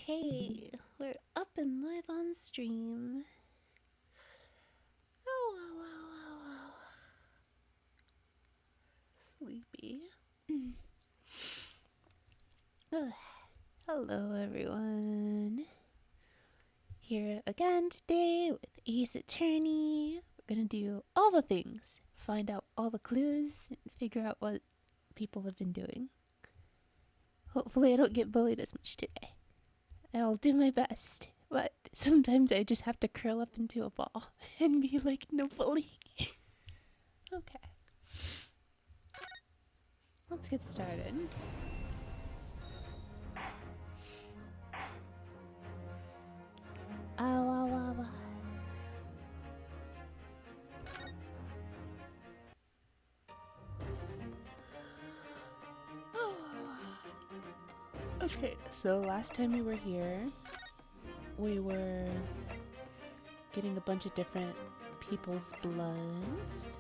Okay, we're up and live on stream. Oh. Sleepy. Ugh. Hello, everyone. Here again today with Ace Attorney. We're gonna do all the things, find out all the clues, and figure out what people have been doing. Hopefully, I don't get bullied as much today. I'll do my best, but sometimes I just have to curl up into a ball and be like, no bully. Okay. Let's get started. Ow. Oh. Okay, so last time we were here, we were getting a bunch of different people's bloods.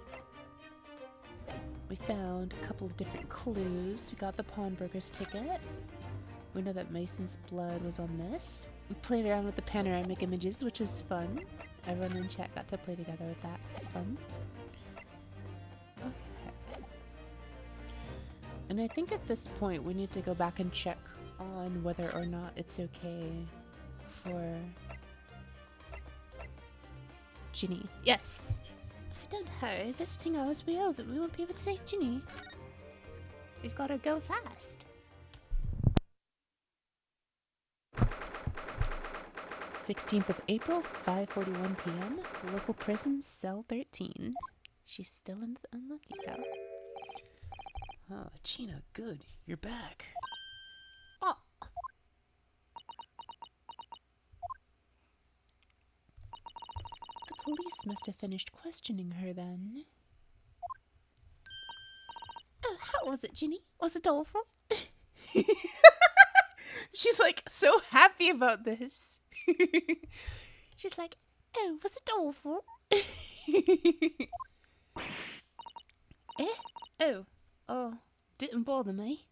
We found a couple of different clues. We got the pawnbroker's ticket. We know that Mason's blood was on this. We played around with the panoramic images, which was fun. Everyone in chat got to play together with that. It was fun. Okay. And I think at this point we need to go back and check on whether or not it's okay for Ginny. Yes! If we don't hurry, visiting hours will be over and we won't be able to take Ginny. We've got to go fast. 16th of April, 5:41 p.m. Local prison, cell 13. She's still in the unlucky cell. Oh, Gina, good. You're back. Oh. The police must have finished questioning her then. Oh, how was it, Ginny? Was it awful? She's like so happy about this. She's like, oh, was it awful? Eh? Oh, didn't bother me.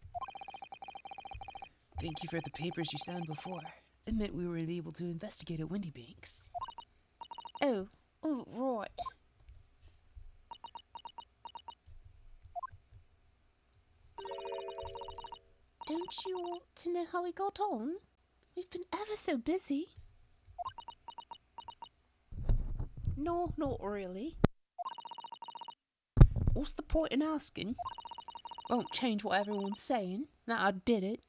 Thank you for the papers you signed before. It meant we were able to investigate at Windy Banks. Oh, right. Don't you want to know how we got on? We've been ever so busy. No, not really. What's the point in asking? Won't change what everyone's saying, that I did it.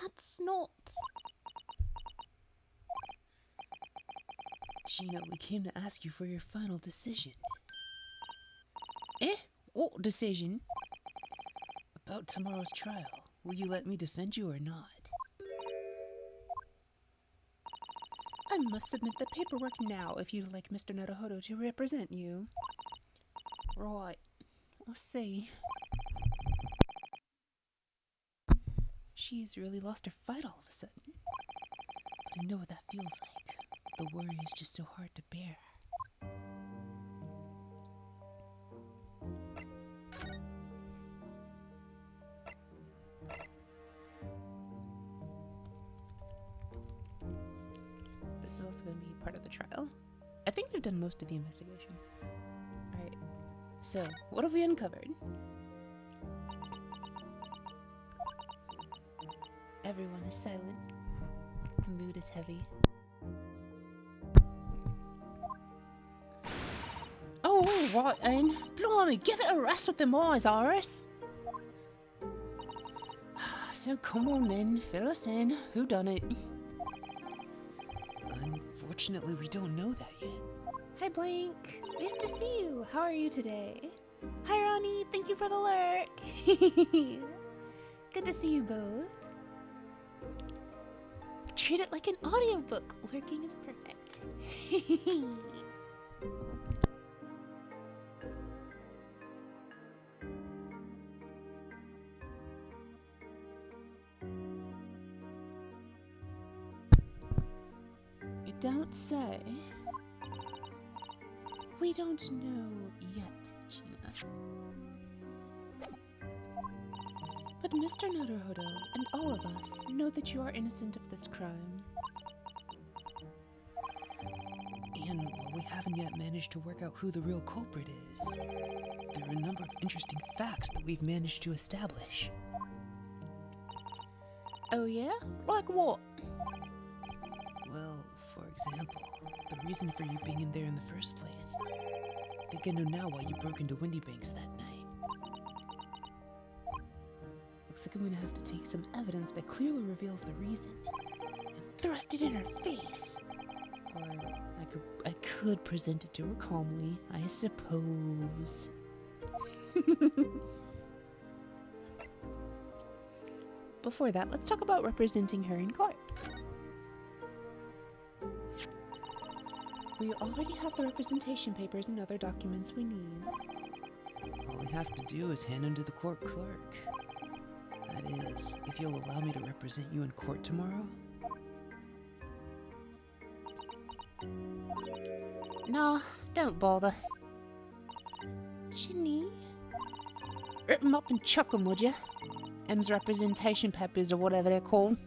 That's not... Gina, we came to ask you for your final decision. Eh? What decision? About tomorrow's trial. Will you let me defend you or not? I must submit the paperwork now if you'd like Mr. Naruhodo to represent you. Right. I'll see. She's really lost her fight all of a sudden. But I know what that feels like. The worry is just so hard to bear. This is also going to be part of the trial. I think we've done most of the investigation. Alright. So, what have we uncovered? Everyone is silent. The mood is heavy. Oh, right then. Blimey, give it a rest with them eyes, Iris. So come on then, fill us in. Who done it? Unfortunately, we don't know that yet. Hi, Blank. Nice to see you. How are you today? Hi, Ronnie. Thank you for the lurk. Good to see you both. Treat it like an audiobook. Lurking is perfect. You don't say. We don't know yet, Gina. But Mr. Naruhodo and all of us know that you are innocent of this crime. And while we haven't yet managed to work out who the real culprit is, there are a number of interesting facts that we've managed to establish. Oh yeah? Like what? Well, for example, the reason for you being in there in the first place. I think I know now why you broke into Windy Banks that night. Looks like I'm gonna have to take some evidence that clearly reveals the reason and thrust it in her face. Or I could present it to her calmly, I suppose. Before that, let's talk about representing her in court. We already have the representation papers and other documents we need. All we have to do is hand them to the court clerk. That is, if you'll allow me to represent you in court tomorrow. Nah, don't bother. Ginny? Rip 'em up and chuck 'em, would ya? M's representation papers or whatever they're called.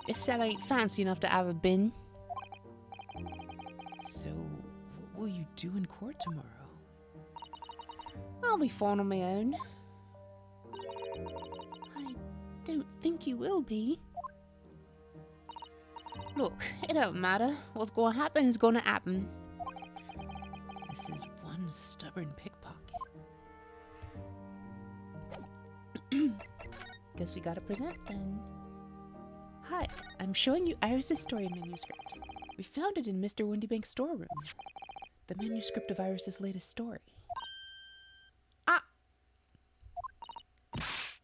This cell ain't fancy enough to have a bin. So, what will you do in court tomorrow? I'll be fine on my own. I don't think you will be. Look, it don't matter. What's gonna happen is gonna happen. This is one stubborn pickpocket. Guess we gotta present then. Hi, I'm showing you Iris's story manuscript. We found it in Mr. Windybank's storeroom. The manuscript of Iris's latest story. Ah!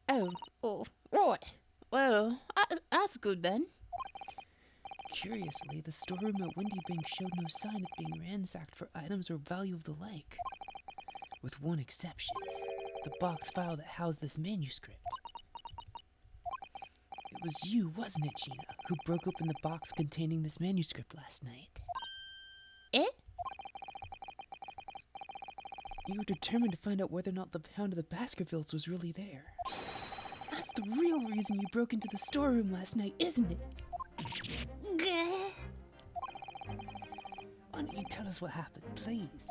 Oh, right. Well, that's good then. Curiously, the storeroom at Windy Bank showed no sign of being ransacked for items or value of the like. With one exception, the box file that housed this manuscript. It was you, wasn't it, Gina, who broke open the box containing this manuscript last night? Eh? You were determined to find out whether or not the Hound of the Baskervilles was really there. That's the real reason you broke into the storeroom last night, isn't it? Why don't you tell us what happened, please?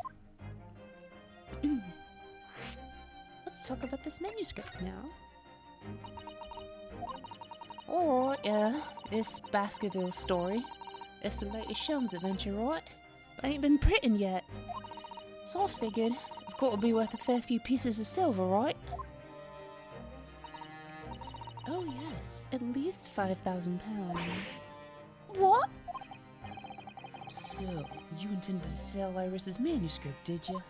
Let's talk about this manuscript now. Alright, yeah, this Baskerville story. It's the latest Shelms adventure, right? But ain't been printed yet. So I figured it's got to be worth a fair few pieces of silver, right? Oh yes, at least £5,000. What? So, you intended to sell Iris's manuscript, did you?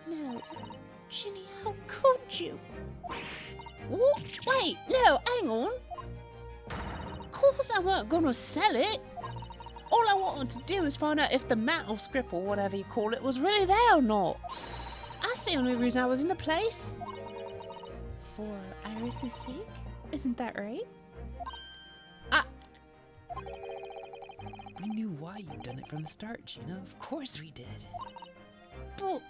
No. Ginny, how could you? What? Wait, no, hang on. Of course I weren't gonna sell it. All I wanted to do was find out if the manuscript or whatever you call it was really there or not. That's the only reason I was in the place. For Iris's sake? Isn't that right? We knew why you'd done it from the start, Gina. Of course we did. Well,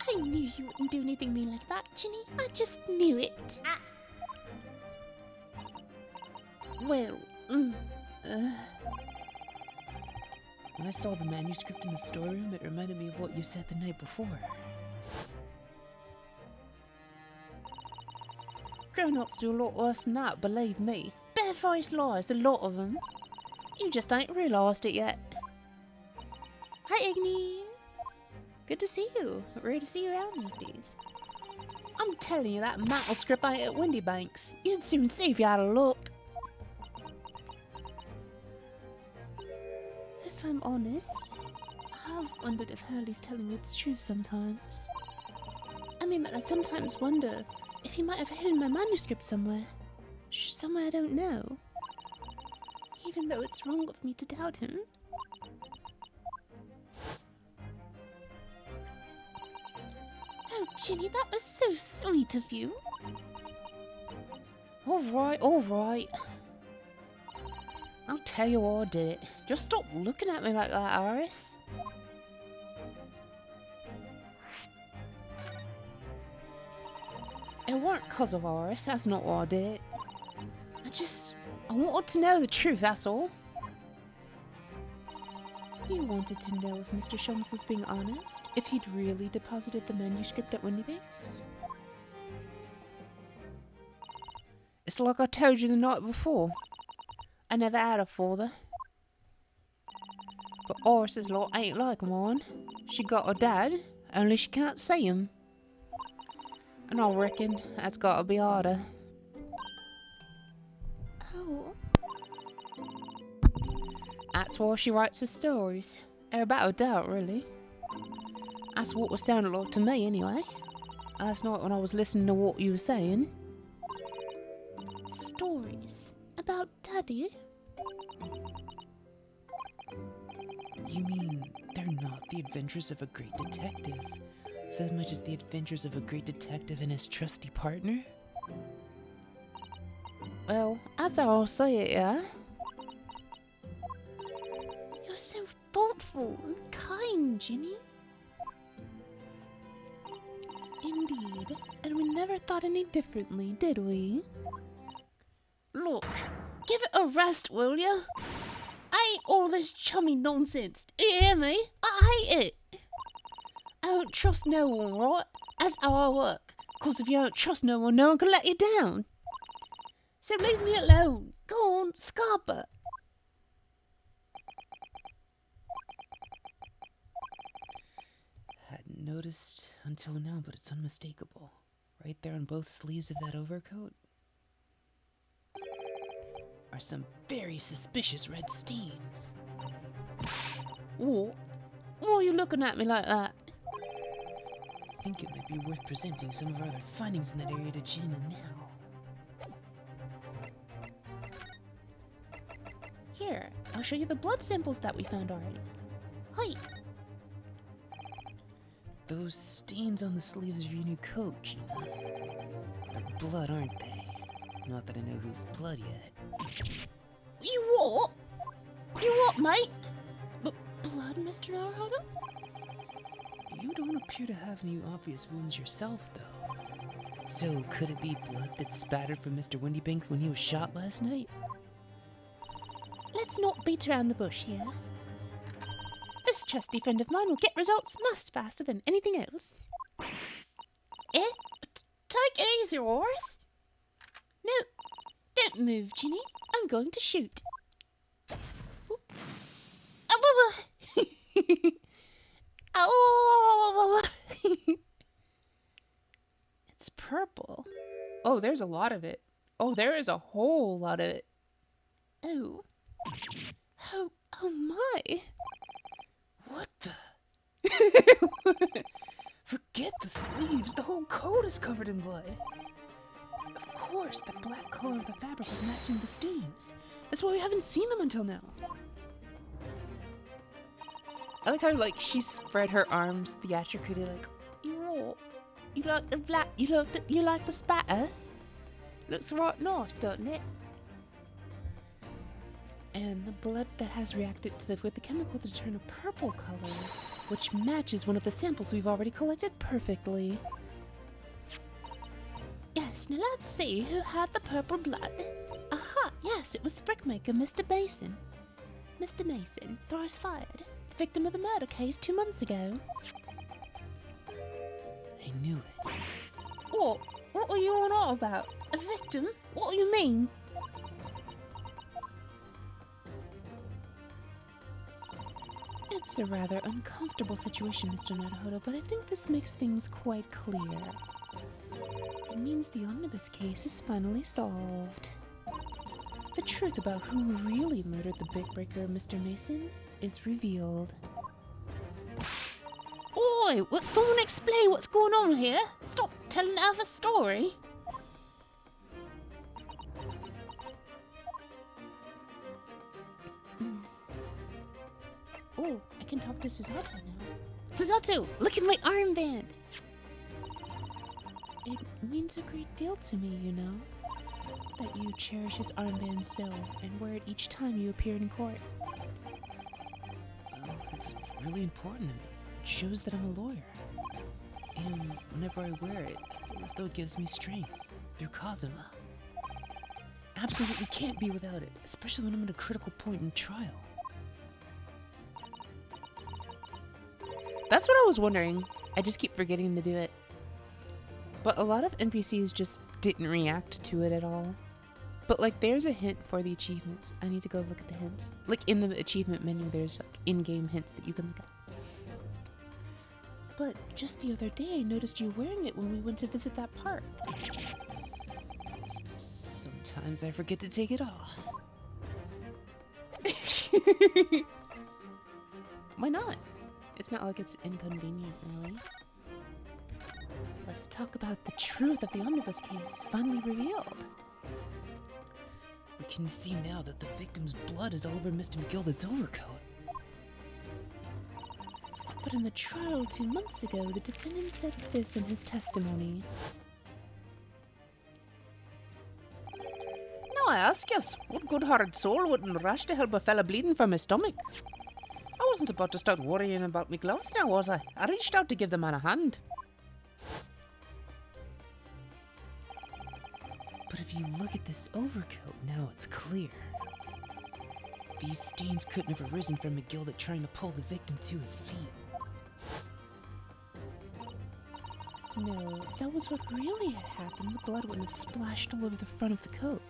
I knew you wouldn't do anything mean like that, Ginny. I just knew it. Well, When I saw the manuscript in the storeroom, it reminded me of what you said the night before. grown-ups do a lot worse than that, believe me. Barefaced lies, the lot of them. You just ain't realised it yet. Hi, Igny. Good to see you. Rare to see you around these days. I'm telling you, that manuscript ain't at Windy Banks. You'd soon see if you had a look. If I'm honest, I have wondered if Hurley's telling me the truth sometimes. I mean that I sometimes wonder if he might have hidden my manuscript somewhere. Somewhere I don't know. Even though it's wrong of me to doubt him. Oh, Ginny, that was so sweet of you. Alright, alright. I'll tell you why I did it. Just stop looking at me like that, Iris. It weren't 'cause of Horace, that's not why I did it. I wanted to know the truth, that's all. You wanted to know if Mr. Sholmes was being honest? If he'd really deposited the manuscript at Windybanks? It's like I told you the night before. I never had a father. But Horace's lot ain't like mine. She got a dad, only she can't see him. And I reckon that's gotta be harder. Oh. That's why she writes the stories. They're about a doubt, really. That's what it sounded like to me, anyway. Last night when I was listening to what you were saying. Stories? About Daddy? You mean they're not the adventures of a great detective, so much as the adventures of a great detective and his trusty partner? Well, that's how I'll say it, yeah? You're so thoughtful and kind, Ginny. Indeed, and we never thought any differently, did we? Look, give it a rest, will ya? I ain't all this chummy nonsense. Do you hear me? I hate it. I don't trust no one, right? That's how I work. 'Cause if you don't trust no one can let you down. So leave me alone. Go on, Scarpa. Hadn't noticed until now, but it's unmistakable. Right there on both sleeves of that overcoat are some very suspicious red stains. What? Why are you looking at me like that? I think it might be worth presenting some of our other findings in that area to Gina now. Here, I'll show you the blood samples that we found already. Hi. Those stains on the sleeves of your new coat, Gina. They're blood, aren't they? Not that I know whose blood yet. You what? You what, mate? Blood, Mr. Naruhodo? You don't appear to have any obvious wounds yourself, though. So, could it be blood that spattered from Mr. Windybanks when he was shot last night? Let's not beat around the bush here. This trusty friend of mine will get results much faster than anything else. Eh? Take it easy, Horace. No, don't move, Ginny. I'm going to shoot. It's purple. Oh, there's a lot of it. Oh, there is a whole lot of it. Oh. Oh my. What the? Forget the sleeves. The whole coat is covered in blood. Of course, the black color of the fabric was matching the stains. That's why we haven't seen them until now. I like how, she spread her arms theatrically, you like the black, you like the spatter? Looks right nice, doesn't it? And the blood that has reacted with the chemical to turn a purple color, which matches one of the samples we've already collected perfectly. Yes, now let's see who had the purple blood. Aha, yes, it was the brickmaker, Mr. Mason. Mr. Mason, Thrice fired. Victim of the murder case 2 months ago. I knew it. What? What are you on all about? A victim? What do you mean? It's a rather uncomfortable situation, Mr. Naruhodo, but I think this makes things quite clear. It means the omnibus case is finally solved. The truth about who really murdered the big breaker, Mr. Mason, is revealed. Oi! Will someone explain what's going on here? Stop telling half a story. Oh, I can talk to Susato now. Susato, look at my armband! It means a great deal to me, you know, that you cherish his armband so and wear it each time you appear in court. It's really important to me. It shows that I'm a lawyer. And whenever I wear it, I feel as though it gives me strength. Through Kazuma. Absolutely can't be without it, especially when I'm at a critical point in trial. That's what I was wondering. I just keep forgetting to do it. But a lot of NPCs just didn't react to it at all. But like there's a hint for the achievements. I need to go look at the hints. Like in the achievement menu there's like in-game hints that you can look at. But just the other day I noticed you wearing it when we went to visit that park. Sometimes I forget to take it off. Why not? It's not like it's inconvenient, really. Let's talk about the truth of the omnibus case finally revealed. We can see now that the victim's blood is all over Mr. McGilder's overcoat. But in the trial 2 months ago, the defendant said this in his testimony. Now I ask yous, what good-hearted soul wouldn't rush to help a fella bleeding from his stomach? I wasn't about to start worrying about me gloves now, was I? I reached out to give the man a hand. But if you look at this overcoat, now it's clear. These stains couldn't have arisen from McGilder trying to pull the victim to his feet. No, if that was what really had happened, the blood wouldn't have splashed all over the front of the coat.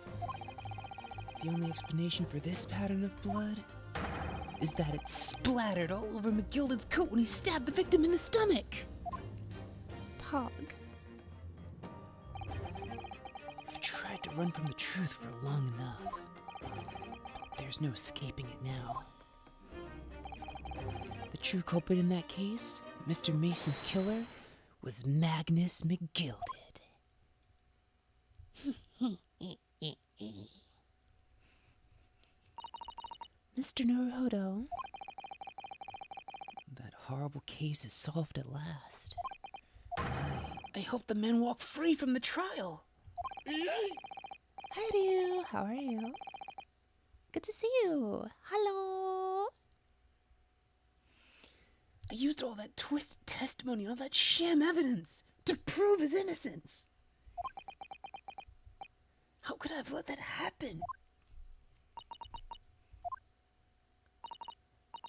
The only explanation for this pattern of blood is that it splattered all over McGilder's coat when he stabbed the victim in the stomach. Pog. I've tried to run from the truth for long enough, but there's no escaping it now. The true culprit in that case, Mr. Mason's killer, was Magnus McGilded. Mr. Naruhodo. That horrible case is solved at last. I hope the men walk free from the trial. Hi, Ryu. How are you? Good to see you. Hello. I used all that twisted testimony, all that sham evidence to prove his innocence. How could I have let that happen?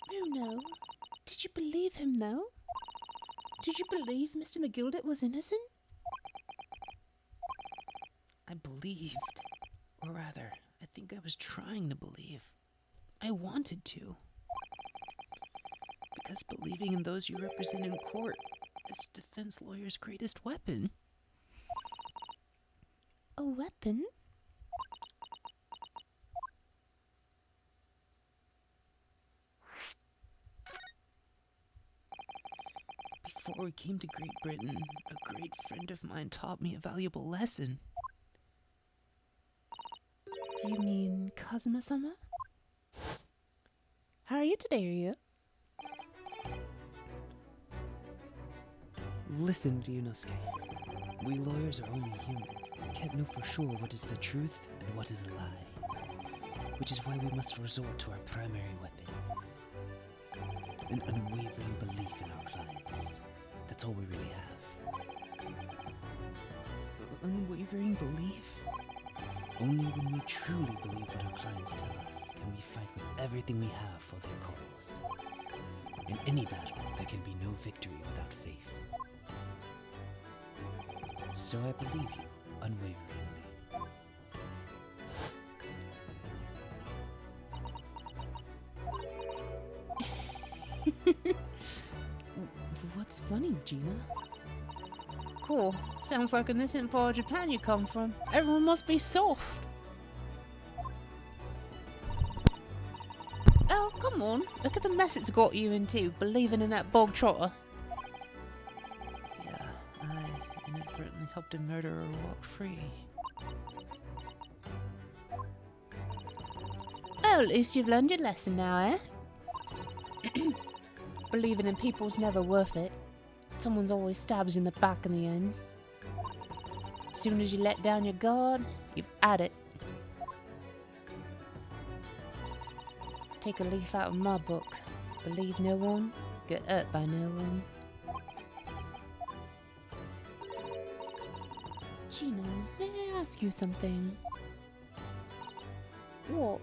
Bruno, did you believe him, though? Did you believe Mr. McGildet was innocent? I believed. Or rather, I think I was trying to believe. I wanted to. Because believing in those you represent in court is a defense lawyer's greatest weapon. A weapon? Before we came to Great Britain, a great friend of mine taught me a valuable lesson. You mean Kazuma-sama? How are you today, Ryu? Listen, Ryunosuke. We lawyers are only human. We can't know for sure what is the truth and what is a lie. Which is why we must resort to our primary weapon. An unwavering belief in our clients. That's all we really have. Unwavering belief? Only when we truly believe what our clients tell us can we fight with everything we have for their cause. In any battle, there can be no victory without faith. So I believe you, unwaveringly. What's funny, Gina? Cool. Sounds like an innocent part of Japan you come from. Everyone must be soft. Oh, come on. Look at the mess it's got you into, believing in that bog trotter. Yeah, I inadvertently helped a murderer walk free. Well, at least you've learned your lesson now, eh? Believing in people's never worth it. Someone's always stabs you in the back in the end. Soon as you let down your guard, you've had it. Take a leaf out of my book. Believe no one, get hurt by no one. Gina, may I ask you something? What?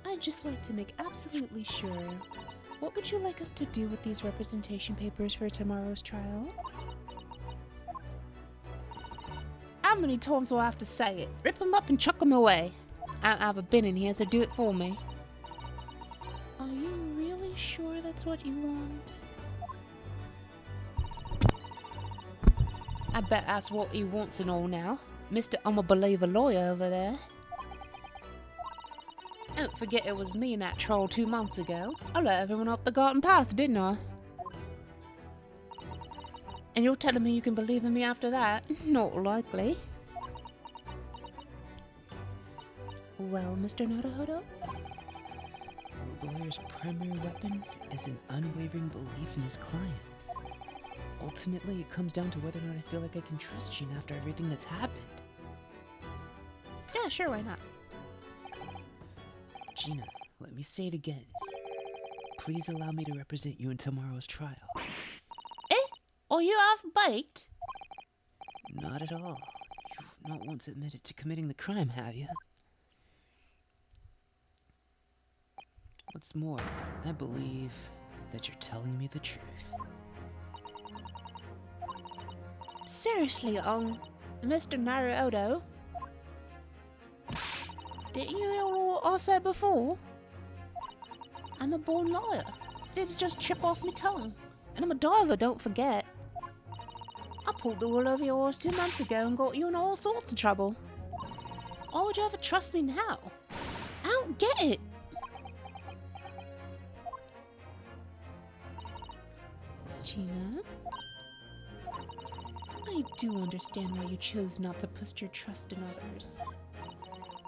I'd just like to make absolutely sure. What would you like us to do with these representation papers for tomorrow's trial? How many times will I have to say it? Rip them up and chuck them away. I don't have a bin in here, so do it for me. Are you really sure that's what you want? I bet that's what he wants and all now. Mr. I'm a believer lawyer over there. Don't forget it was me in that trial 2 months ago. I let everyone up the garden path, didn't I? And you're telling me you can believe in me after that? Not likely. Well, Mr. Naruhodo? The lawyer's primary weapon is an unwavering belief in his clients. Ultimately, it comes down to whether or not I feel like I can trust Gina after everything that's happened. Yeah, sure, why not? Gina, let me say it again. Please allow me to represent you in tomorrow's trial. Eh? Are you half-baked? Not at all. You've not once admitted to committing the crime, have you? What's more, I believe that you're telling me the truth. Seriously, Mr. Naruhodo? Didn't you hear what I said before? I'm a born liar. Fibs just trip off my tongue. And I'm a diver, don't forget. I pulled the wool over your eyes 2 months ago and got you in all sorts of trouble. Why would you ever trust me now? I don't get it. Gina? I do understand why you chose not to put your trust in others.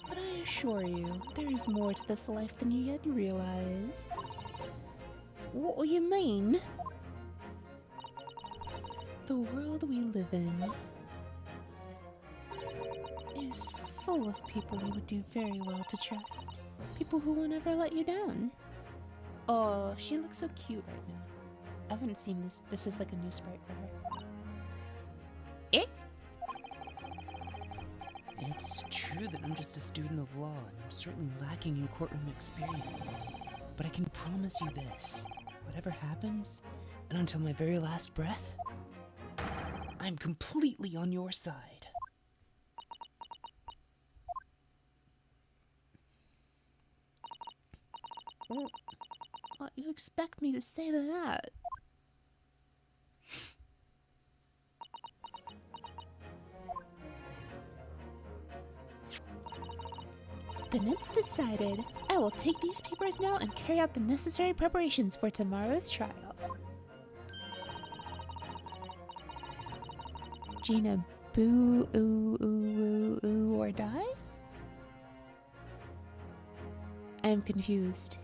But I assure you, there is more to this life than you yet realize. What do you mean? The world we live in is full of people you would do very well to trust. People who will never let you down. Oh, she looks so cute right now. I haven't seen this. This is like a new sprite for her. Eh? It's true that I'm just a student of law, and I'm certainly lacking in courtroom experience. But I can promise you this. Whatever happens, and until my very last breath, I'm completely on your side. Well, what you expect me to say to that? Then it's decided. I will take these papers now and carry out the necessary preparations for tomorrow's trial. Gina, boo, ooh, ooh, ooh, ooh, or die? I am confused.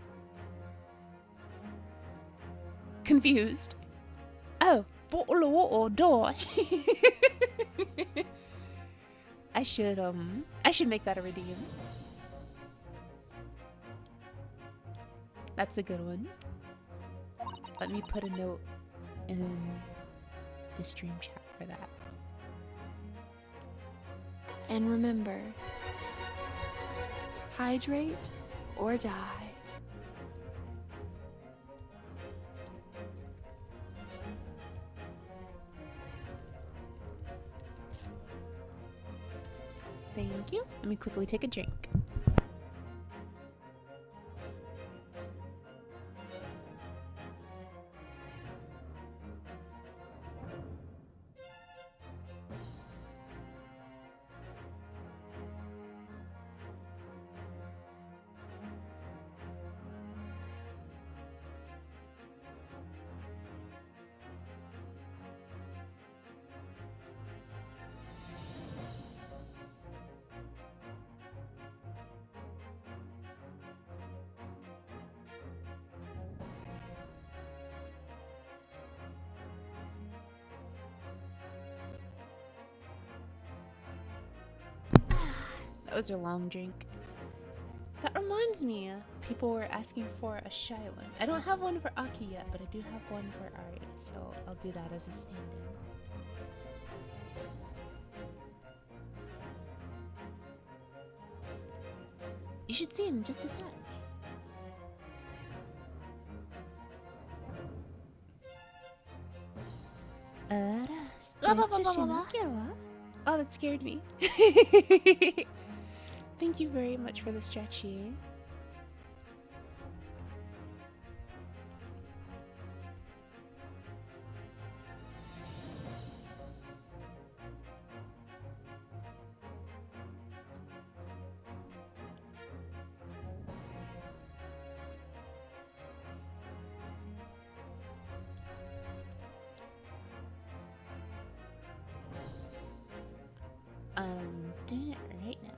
Confused? Oh, bottle of water or die? I should make that a redeem. That's a good one. Let me put a note in the stream chat for that. And remember, hydrate or die. Thank you. Let me quickly take a drink. That was a long drink. That reminds me, people were asking for a shy one. I don't have one for Aki yet, but I do have one for Ari, so I'll do that as a stand-in. should see it in just a sec. Oh, that scared me. Thank you very much for the stretchy. I'm doing it right now.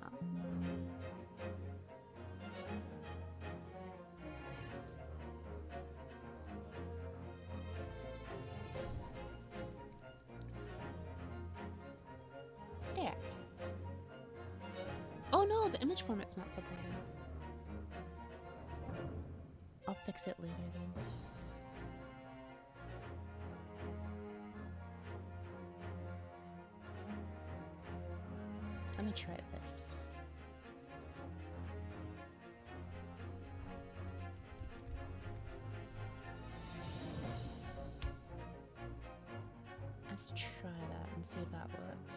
There. Oh no, the image format's not supported. I'll fix it later then. Let me try this. Let's try that and see if that works.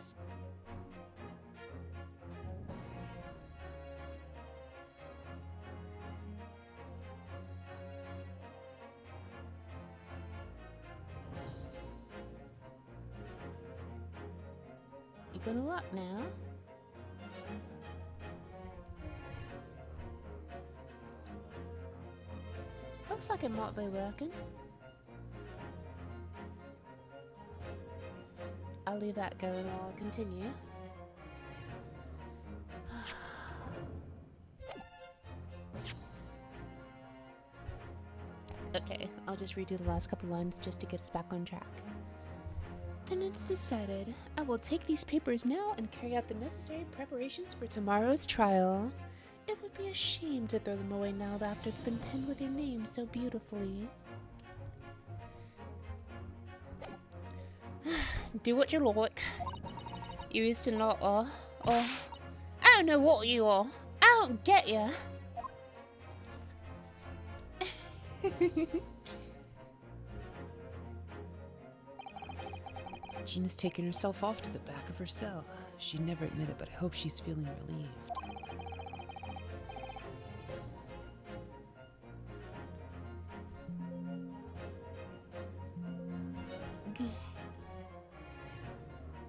You gonna look now? Looks like it might be working. I'll leave that going while I continue. Okay, I'll just redo the last couple lines just to get us back on track. Then it's decided. I will take these papers now and carry out the necessary preparations for tomorrow's trial. It would be a shame to throw them away now after it's been penned with your name so beautifully. Do what you like. You used to not, I don't know what you are. I don't get ya. Gina's taken herself off to the back of her cell. She'd never admit it, but I hope she's feeling relieved.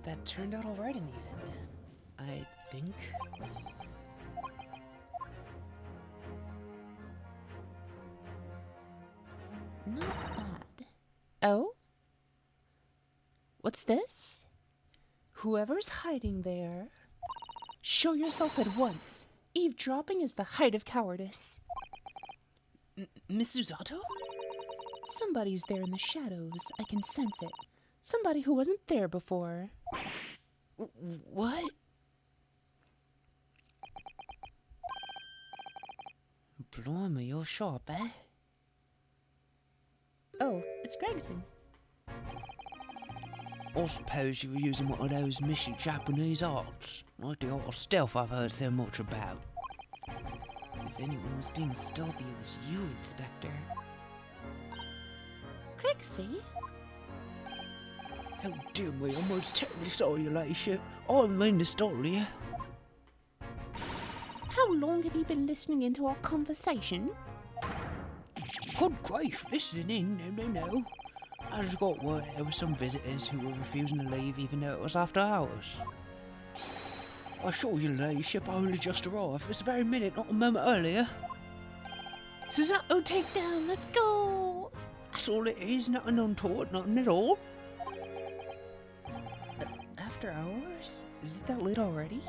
That turned out all right in the end, I think. Not bad. Oh? What's this? Whoever's hiding there, show yourself at once. Eavesdropping is the height of cowardice. Miss Usato? Somebody's there in the shadows. I can sense it. Somebody who wasn't there before. What? Blimey, you're sharp, eh? Oh, it's Gregson. I suppose you were using one of those mystic Japanese arts, like the art of stealth I've heard so much about. If anyone was being stealthy, it was you, Inspector. Grexy? Oh dear me, I'm most terribly sorry, Your Ladyship. I didn't mean to startle you. How long have you been listening into our conversation? Good grief, listening in? No. I just got word there were some visitors who were refusing to leave even though it was after hours. I assure Your Ladyship I only just arrived. This very minute, not a moment earlier. Susato, take down, let's go! That's all it is, nothing untoward, nothing at all. After hours? Is it that late already?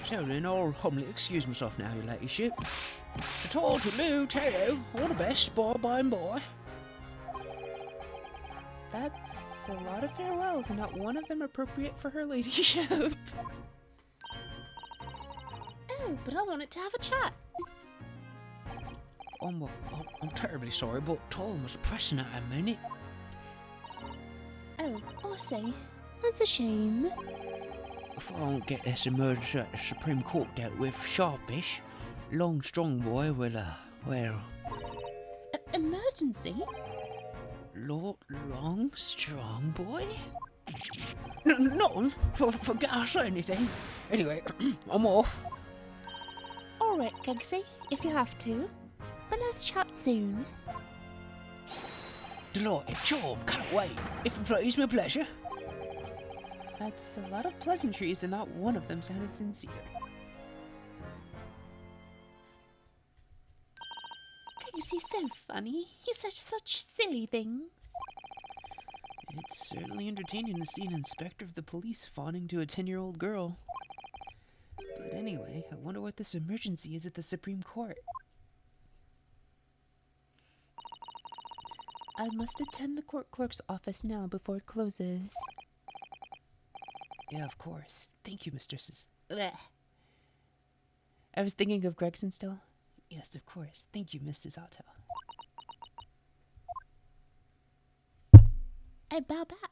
So then, I'll humbly excuse myself now, Your Ladyship. Ta-ta-to-loo, ta-to, all the best, by and by. That's a lot of farewells, and not one of them appropriate for her ladyship. Oh, but I wanted to have a chat. I'm terribly sorry, but time was pressing at a minute. Oh, I see. That's a shame. If I don't get this emergency at the Supreme Court dealt with sharpish, long strong boy will, Emergency? long strong boy? Not for gas or anything. Anyway, I'm off. Alright, Guggsy, if you have to. But let's chat soon. Delighted, sure, can't wait. If it please me, pleasure. That's a lot of pleasantries, and not one of them sounded sincere. Guggsy's so funny. He says such silly things. It's certainly entertaining to see an inspector of the police fawning to a 10-year-old girl. But anyway, I wonder what this emergency is at the Supreme Court. I must attend the court clerk's office now before it closes. Yeah, of course. Thank you, Mistresses. Blech. I was thinking of Gregson still. Yes, of course. Thank you, Mrs. Otto. I bow back.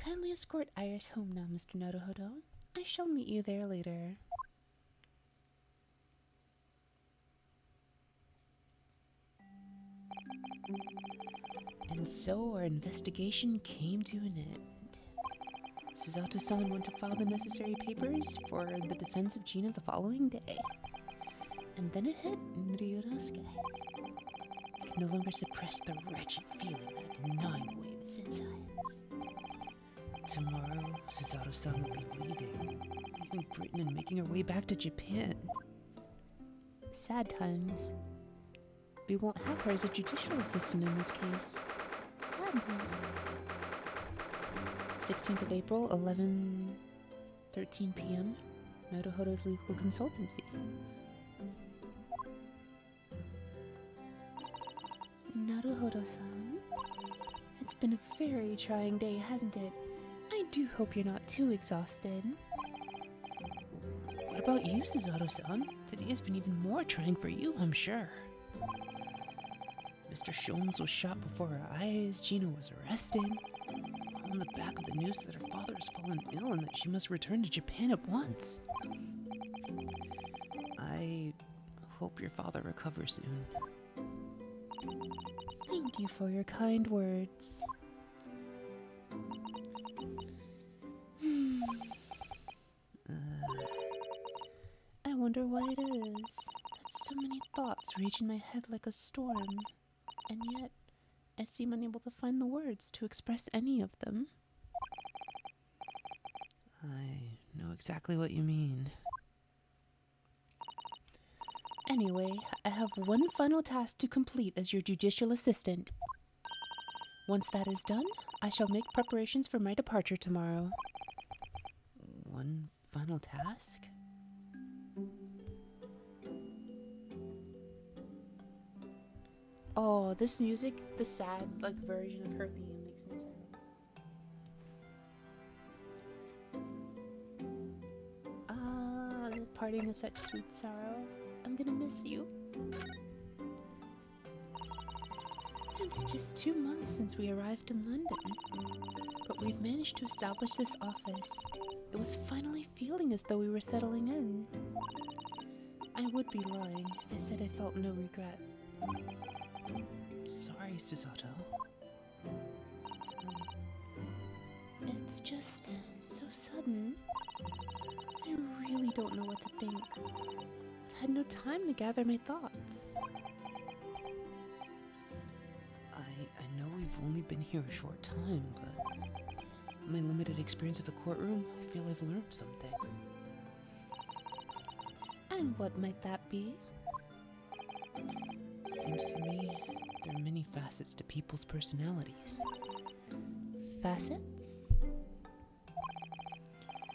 Kindly escort Iris home now, Mr. Naruhodo. I shall meet you there later. And so our investigation came to an end. Suzato-san went to file the necessary papers for the defense of Gina the following day. And then it hit Ryunosuke. I could no longer suppress the wretched feeling that had been gnawing away at his insides. Tomorrow, Suzato-san will be leaving Britain and making her way back to Japan. Sad times. We won't have her as a judicial assistant in this case. Sadness. 16th of April, 11:13 p.m. Naruhodo's legal consultancy. Naruhodo-san, it's been a very trying day, hasn't it? I do hope you're not too exhausted. What about you, Suzato-san? Today has been even more trying for you, I'm sure. Mr. Sholmes was shot before her eyes, Gina was arrested, all on the back of the news that her father has fallen ill and that she must return to Japan at once. I hope your father recovers soon. Thank you for your kind words. I wonder why it is that so many thoughts rage in my head like a storm, and yet I seem unable to find the words to express any of them. I know exactly what you mean. Anyway, I have one final task to complete as your judicial assistant. Once that is done, I shall make preparations for my departure tomorrow. One final task? Oh, this music, the sad version of her theme makes me sad. Ah, the parting is such sweet sorrow. I'm gonna miss you. It's just 2 months since we arrived in London, but we've managed to establish this office. It was finally feeling as though we were settling in. I would be lying if I said I felt no regret. Sorry, Suzato. It's just so sudden. I really don't know what to think. I've had no time to gather my thoughts. I know we've only been here a short time, but my limited experience of the courtroom, I feel I've learned something. And what might that be? Seems to me there are many facets to people's personalities. Facets?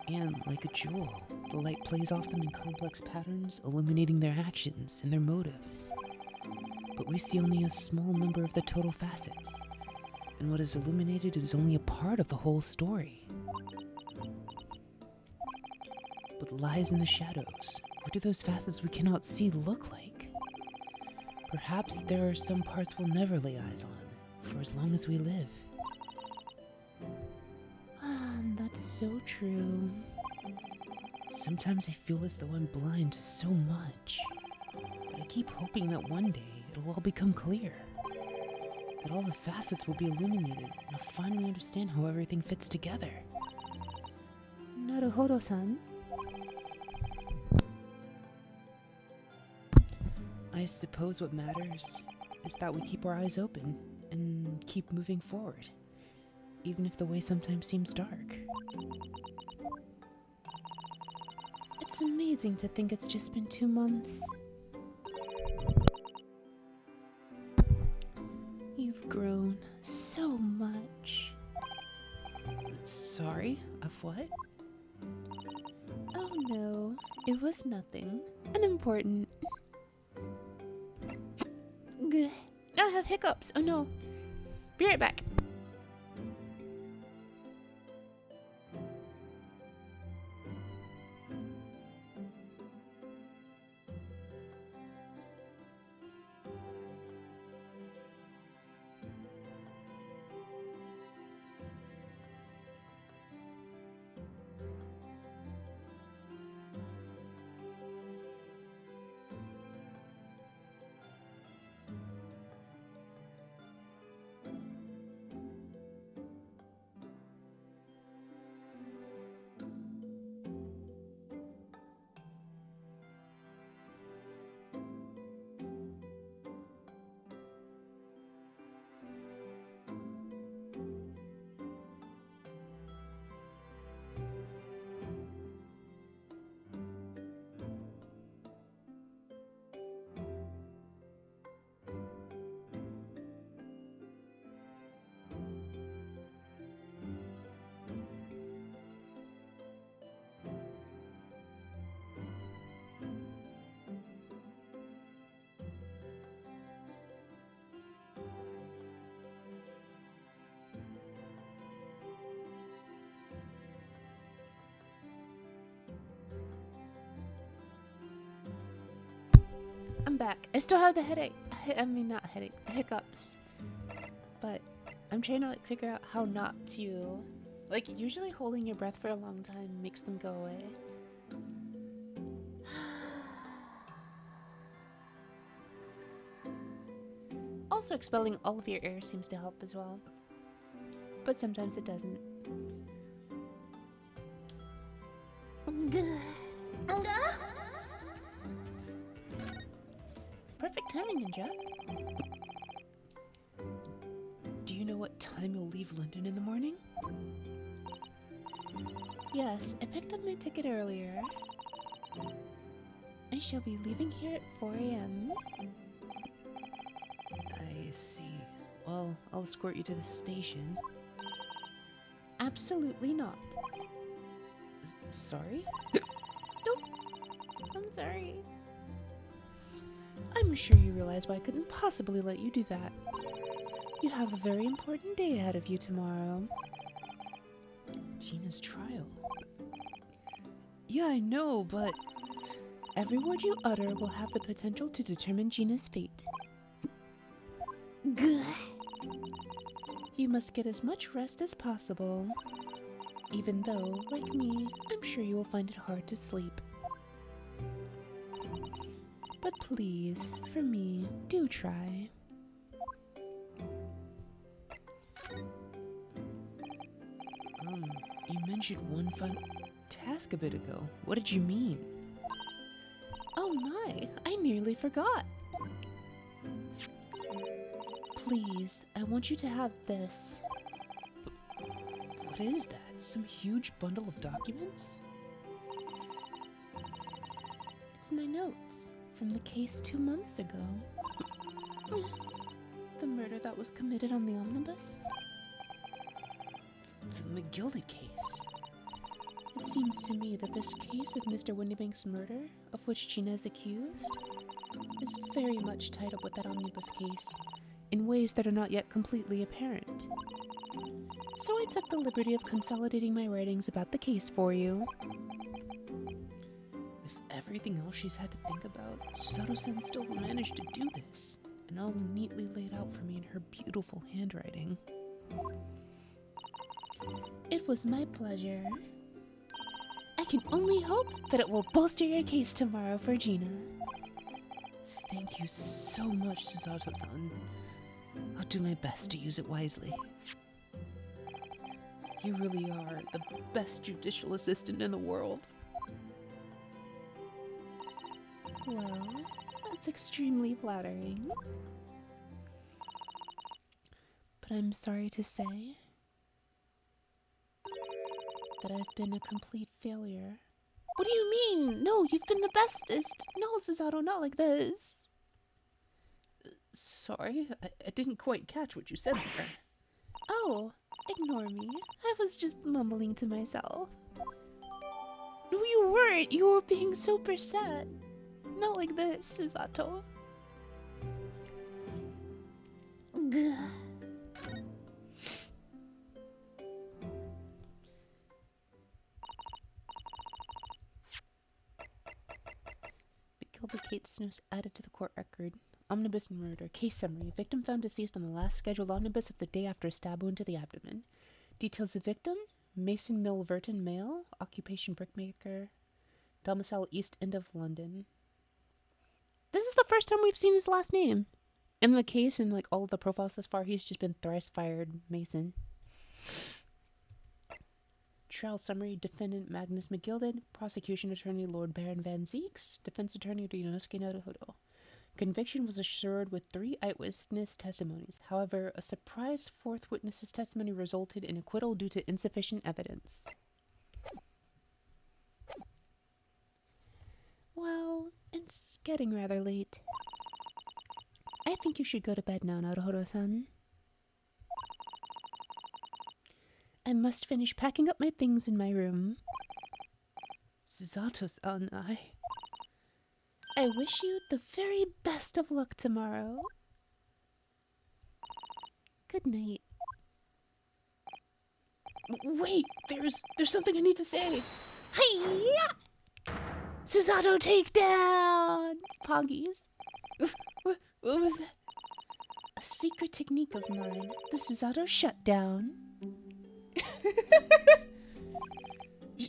And like a jewel, the light plays off them in complex patterns, illuminating their actions and their motives. But we see only a small number of the total facets, and what is illuminated is only a part of the whole story. What lies in the shadows? What do those facets we cannot see look like? Perhaps there are some parts we'll never lay eyes on, for as long as we live. so true. Sometimes I feel as though I'm blind to so much. But I keep hoping that one day it'll all become clear. That all the facets will be illuminated, and I'll finally understand how everything fits together. Naruhodo-san? I suppose what matters is that we keep our eyes open and keep moving forward, even if the way sometimes seems dark. It's amazing to think it's just been 2 months. You've grown so much. Sorry? Of what? Oh no, it was nothing. Unimportant. Gah. I have hiccups. Oh no. Be right back. I'm back. I still have the headache. I mean, not headache, hiccups. But I'm trying to figure out how not to. Usually holding your breath for a long time makes them go away. Also, expelling all of your air seems to help as well. But sometimes it doesn't. Perfect timing, Ninja. Do you know what time you'll leave London in the morning? Yes, I picked up my ticket earlier. I shall be leaving here at 4 a.m. I see. Well, I'll escort you to the station. Absolutely not. Sorry? Nope. I'm sorry. I'm sure you realize why I couldn't possibly let you do that. You have a very important day ahead of you tomorrow. Gina's trial. Yeah, I know, but... Every word you utter will have the potential to determine Gina's fate. Gah. You must get as much rest as possible. Even though, like me, I'm sure you will find it hard to sleep. But please, for me, do try. You mentioned one final task a bit ago. What did you mean? Oh my, I nearly forgot. Please, I want you to have this. What is that? Some huge bundle of documents? It's my notes from the case 2 months ago. The murder that was committed on the omnibus. The McGilded case. It seems to me that this case of Mr. Windybank's murder, of which Gina is accused, is very much tied up with that omnibus case, in ways that are not yet completely apparent. So I took the liberty of consolidating my writings about the case for you. With everything else she's had to think about, Suzaru-san still managed to do this, and all neatly laid out for me in her beautiful handwriting. It was my pleasure. I can only hope that it will bolster your case tomorrow for Gina. Thank you so much, Susato-san. I'll do my best to use it wisely. You really are the best judicial assistant in the world. Well, that's extremely flattering. But I'm sorry to say that I've been a complete failure. What do you mean? No, you've been the bestest. No, Susato, not like this. Sorry, I didn't quite catch what you said there. Oh, ignore me. I was just mumbling to myself. No, you weren't. You were being super sad. Not like this, Susato. Gah. Matilda Kate's notes added to the court record. Omnibus murder. Case summary. Victim found deceased on the last scheduled omnibus of the day after a stab wound to the abdomen. Details of victim. Mason Milverton, male. Occupation brickmaker. Domicile East End of London. This is the first time we've seen his last name. In the case and like all of the profiles thus far, he's just been thrice fired Mason. Trial summary. Defendant Magnus McGilded. Prosecution attorney Lord Baron Van Zeeks. Defense attorney Ryunosuke Naruhodo. Conviction was assured with 3 eyewitness testimonies. However, a surprise 4th witness's testimony resulted in acquittal due to insufficient evidence. Well, it's getting rather late. I think you should go to bed now, Naruhodo-san. I must finish packing up my things in my room. Susato-san, I wish you the very best of luck tomorrow. Good night. Wait, there's something I need to say. Hiya! Susato takedown! Poggies. What was that? A secret technique of mine. The Susato shutdown.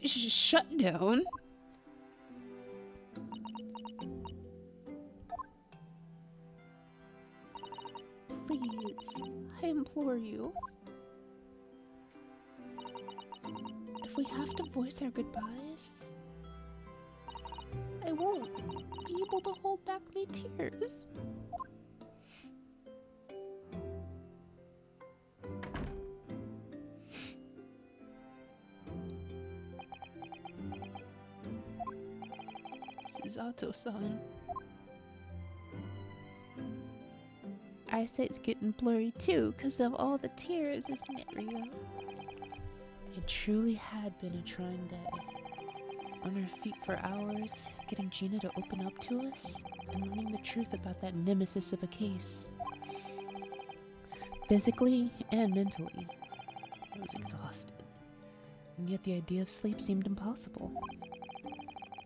Shut down? Please, I implore you. If we have to voice our goodbyes, I won't be able to hold back my tears. Susato-san. Eyesight's getting blurry too, because of all the tears, isn't it, Ryo? It truly had been a trying day. On our feet for hours, getting Gina to open up to us, and learning the truth about that nemesis of a case. Physically and mentally, I was exhausted, and yet the idea of sleep seemed impossible.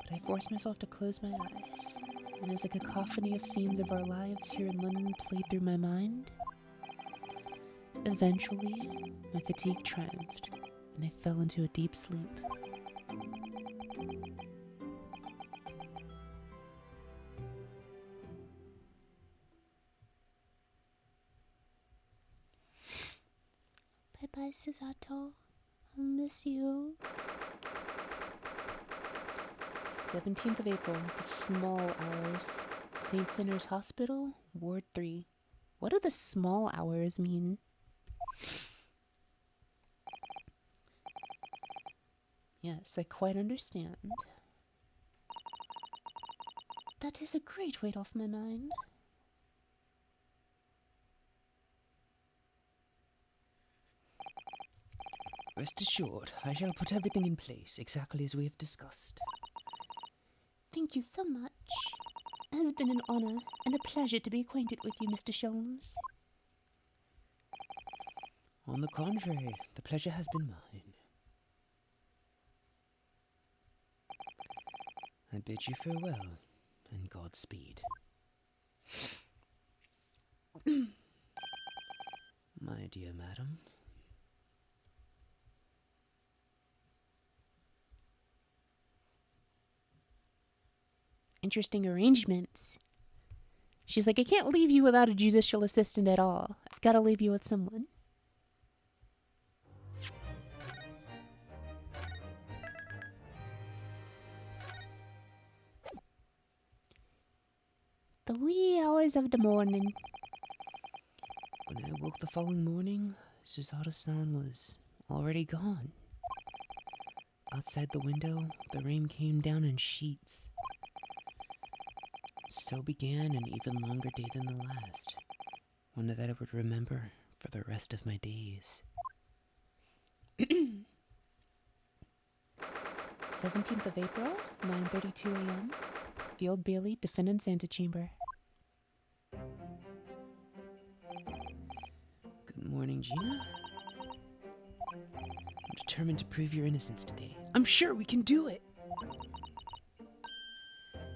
But I forced myself to close my eyes, and as a cacophony of scenes of our lives here in London played through my mind, eventually my fatigue triumphed, and I fell into a deep sleep. Bye-bye, Susato. I'll miss you. 17th of April, the small hours. St. Sinners Hospital, Ward 3. What do the small hours mean? Yes, I quite understand. That is a great weight off my mind. Rest assured, I shall put everything in place exactly as we have discussed. Thank you so much. It has been an honor and a pleasure to be acquainted with you, Mr. Sholmes. On the contrary, the pleasure has been mine. I bid you farewell, and Godspeed. My dear madam. interesting arrangements. She's like, I can't leave you without a judicial assistant at all. I've got to leave you with someone. The wee hours of the morning. When I woke the following morning, Susato-san was already gone. Outside the window, the rain came down in sheets. So began an even longer day than the last, one that I would remember for the rest of my days. 17th of April, 9:32 a.m. The Old Bailey, Defendant's Antechamber. Good morning, Gina. I'm determined to prove your innocence today. I'm sure we can do it!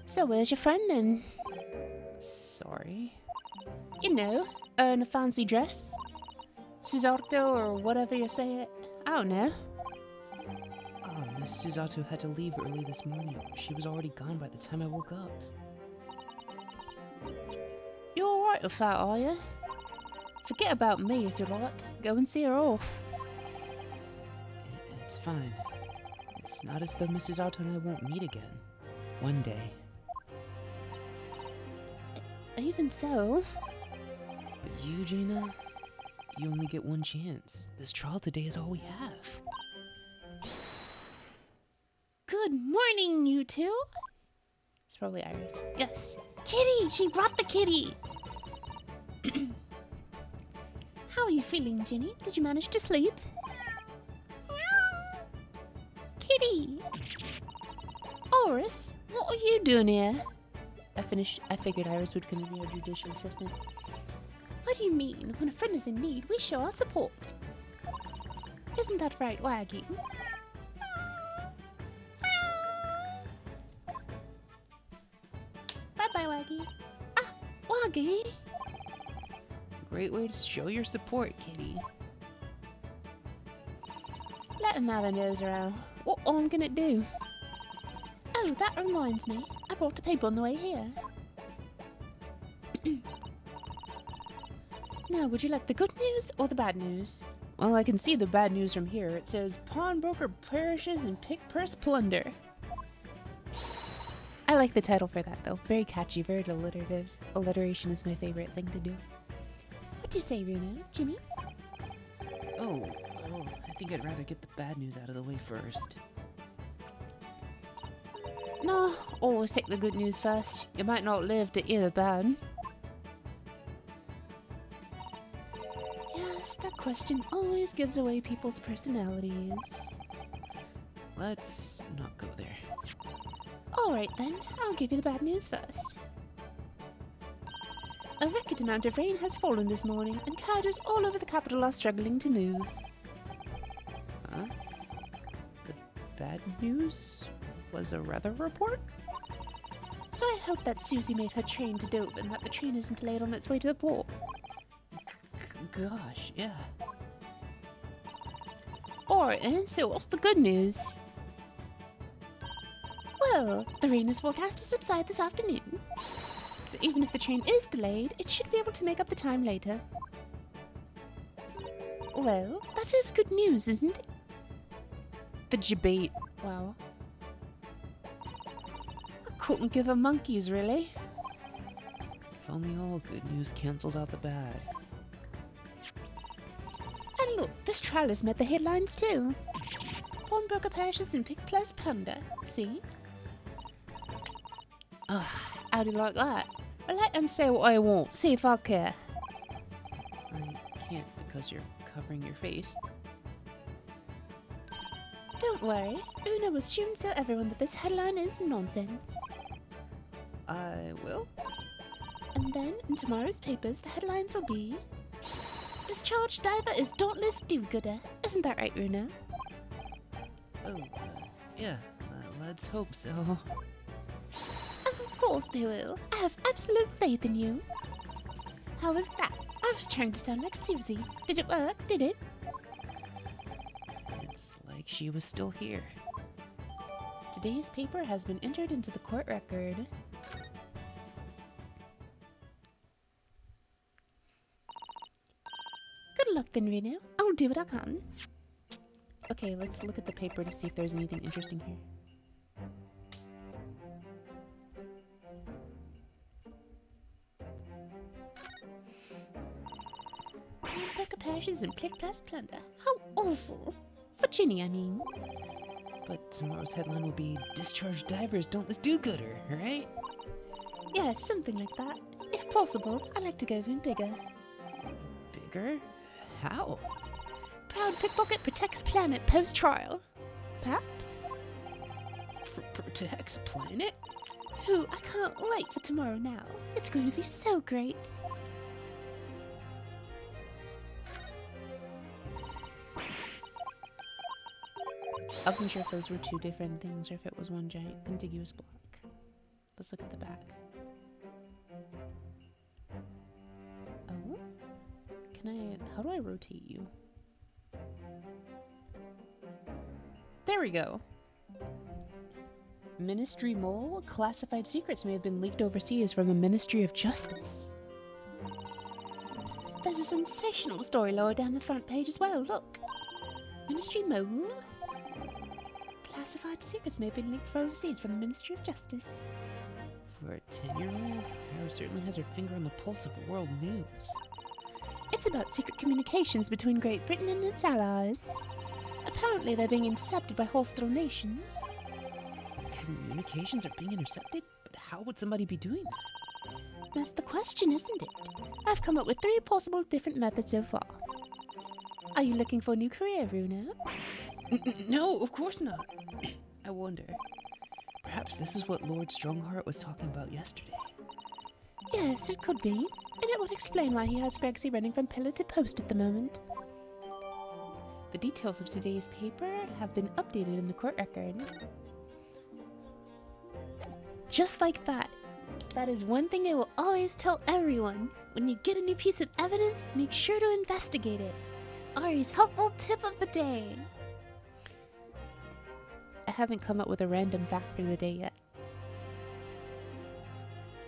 So where's your friend then? Sorry. You know, in a fancy dress. Susato or whatever you say it. I don't know. Oh, Miss Susato had to leave early this morning. She was already gone by the time I woke up. You're alright with that, are you? Forget about me if you like. Go and see her off. It's fine. It's not as though Miss Susato and I won't meet again. One day. Even so. But you, Gina, you only get one chance. This trial today is all we have. Good morning, you two. It's probably Iris. Yes. Kitty! She brought the kitty! How are you feeling, Ginny? Did you manage to sleep? Kitty! Oris, what are you doing here? I figured Iris would come to be our judicial assistant. What do you mean? When a friend is in need, we show our support. Isn't that right, Waggy? Bye-bye, Waggy. Ah, Waggy! Great way to show your support, Kitty. Let him have a nose around. What I'm gonna do? Oh, that reminds me. I brought the paper on the way here. Now, would you like the good news or the bad news? Well, I can see the bad news from here. It says, Pawnbroker perishes in pick purse plunder. I like the title for that, though. Very catchy, very alliterative. Alliteration is my favorite thing to do. What do you say, Runo? Ginny? Oh, well, I think I'd rather get the bad news out of the way first. No, always take the good news first. You might not live to hear the bad. Yes, that question always gives away people's personalities. Let's not go there. Alright then, I'll give you the bad news first. A record amount of rain has fallen this morning, and carriages all over the capital are struggling to move. Huh? The bad news was a weather report? So I hope that Susie made her train to Dover and that the train isn't delayed on its way to the port. Gosh, yeah. Alright then, so what's the good news? Well, the rain is forecast to subside this afternoon. So even if the train is delayed, it should be able to make up the time later. Well, that is good news, isn't it? The debate. Wow. I couldn't give a monkeys, really. If only all good news cancels out the bad. And look, this trial has made the headlines too. Pawnbroker perishes in pick plus plunder. See? Ugh, how do you like that? I let him say what I want, see if I care. I can't because you're covering your face. Don't worry, Una will soon tell everyone that this headline is nonsense. I will? And then, in tomorrow's papers, the headlines will be... Discharged diver is dauntless do-gooder. Isn't that right, Una? Oh, yeah, let's hope so. Of course they will. I have absolute faith in you. How was that? I was trying to sound like Susie. Did it work? Did it? It's like she was still here. Today's paper has been entered into the court record. then, Reno. I'll do what I can. Okay, let's look at the paper to see if there's anything interesting here. Burger pashes and plick plus plunder. How awful. For Ginny, I mean. But tomorrow's headline will be "Discharged divers don't this do-gooder," right? Yeah, something like that. If possible, I'd like to go even bigger. Bigger? How? Proud pickpocket protects planet post-trial. Perhaps? Protects planet? Ooh, I can't wait for tomorrow now. It's going to be so great. I wasn't sure if those were two different things or if it was one giant contiguous block. Let's look at the back. Oh? How do I rotate you? There we go. Ministry Mole? Classified secrets may have been leaked overseas from the Ministry of Justice. There's a sensational story lower down the front page as well, look. Ministry Mole? Classified secrets may have been leaked from overseas from the Ministry of Justice. For a 10-year-old, Hera certainly has her finger on the pulse of world news. It's about secret communications between Great Britain and its allies. Apparently they're being intercepted by hostile nations. Communications are being intercepted? But how would somebody be doing that? That's the question, isn't it? I've come up with 3 possible different methods so far. Are you looking for a new career, Runa? No, of course not. I wonder. Perhaps this is what Lord Strongheart was talking about yesterday. Yes, it could be. And it would explain why he has Gregsy running from pillar to post at the moment. The details of today's paper have been updated in the court record. Just like that. That is one thing I will always tell everyone. When you get a new piece of evidence, make sure to investigate it. Ari's helpful tip of the day. I haven't come up with a random fact for the day yet.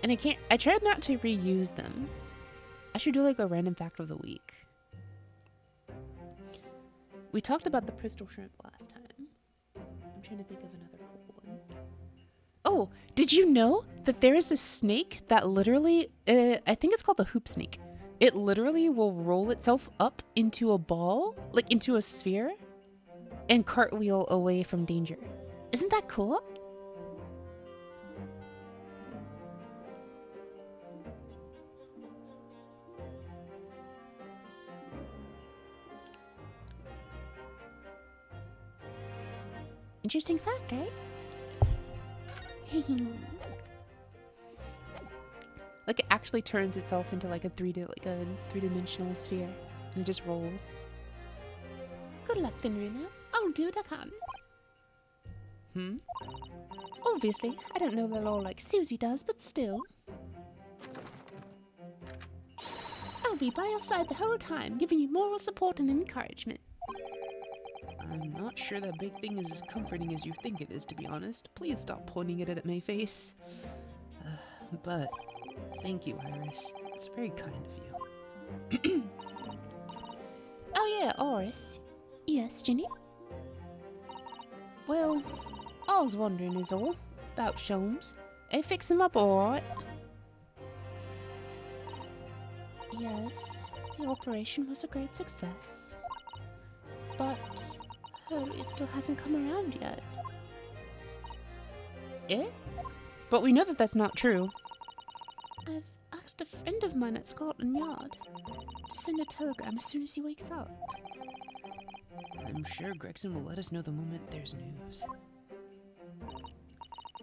And I tried not to reuse them. I should do like a random fact of the week. We talked about the pistol shrimp last time. I'm trying to think of another cool one. Oh, did you know that there is a snake that literally, I think it's called the hoop snake. It literally will roll itself up into a ball, like into a sphere, and cartwheel away from danger. Isn't that cool? Interesting fact, right? Like it actually turns itself into like a three-dimensional sphere, and it just rolls. Good luck then, Runa. I'll do what I can. Obviously, I don't know the law like Susie does, but still. I'll be by your side the whole time, giving you moral support and encouragement. I'm not sure that big thing is as comforting as you think it is, to be honest. Please stop pointing it at my face. But thank you, Iris. It's very kind of you. Oh yeah, Iris. Yes, Ginny? Well, I was wondering is all about Sholmes. They fix him up alright? Yes, the operation was a great success. But Hurley still hasn't come around yet. Eh? But we know that that's not true. I've asked a friend of mine at Scotland Yard to send a telegram as soon as he wakes up. I'm sure Gregson will let us know the moment there's news.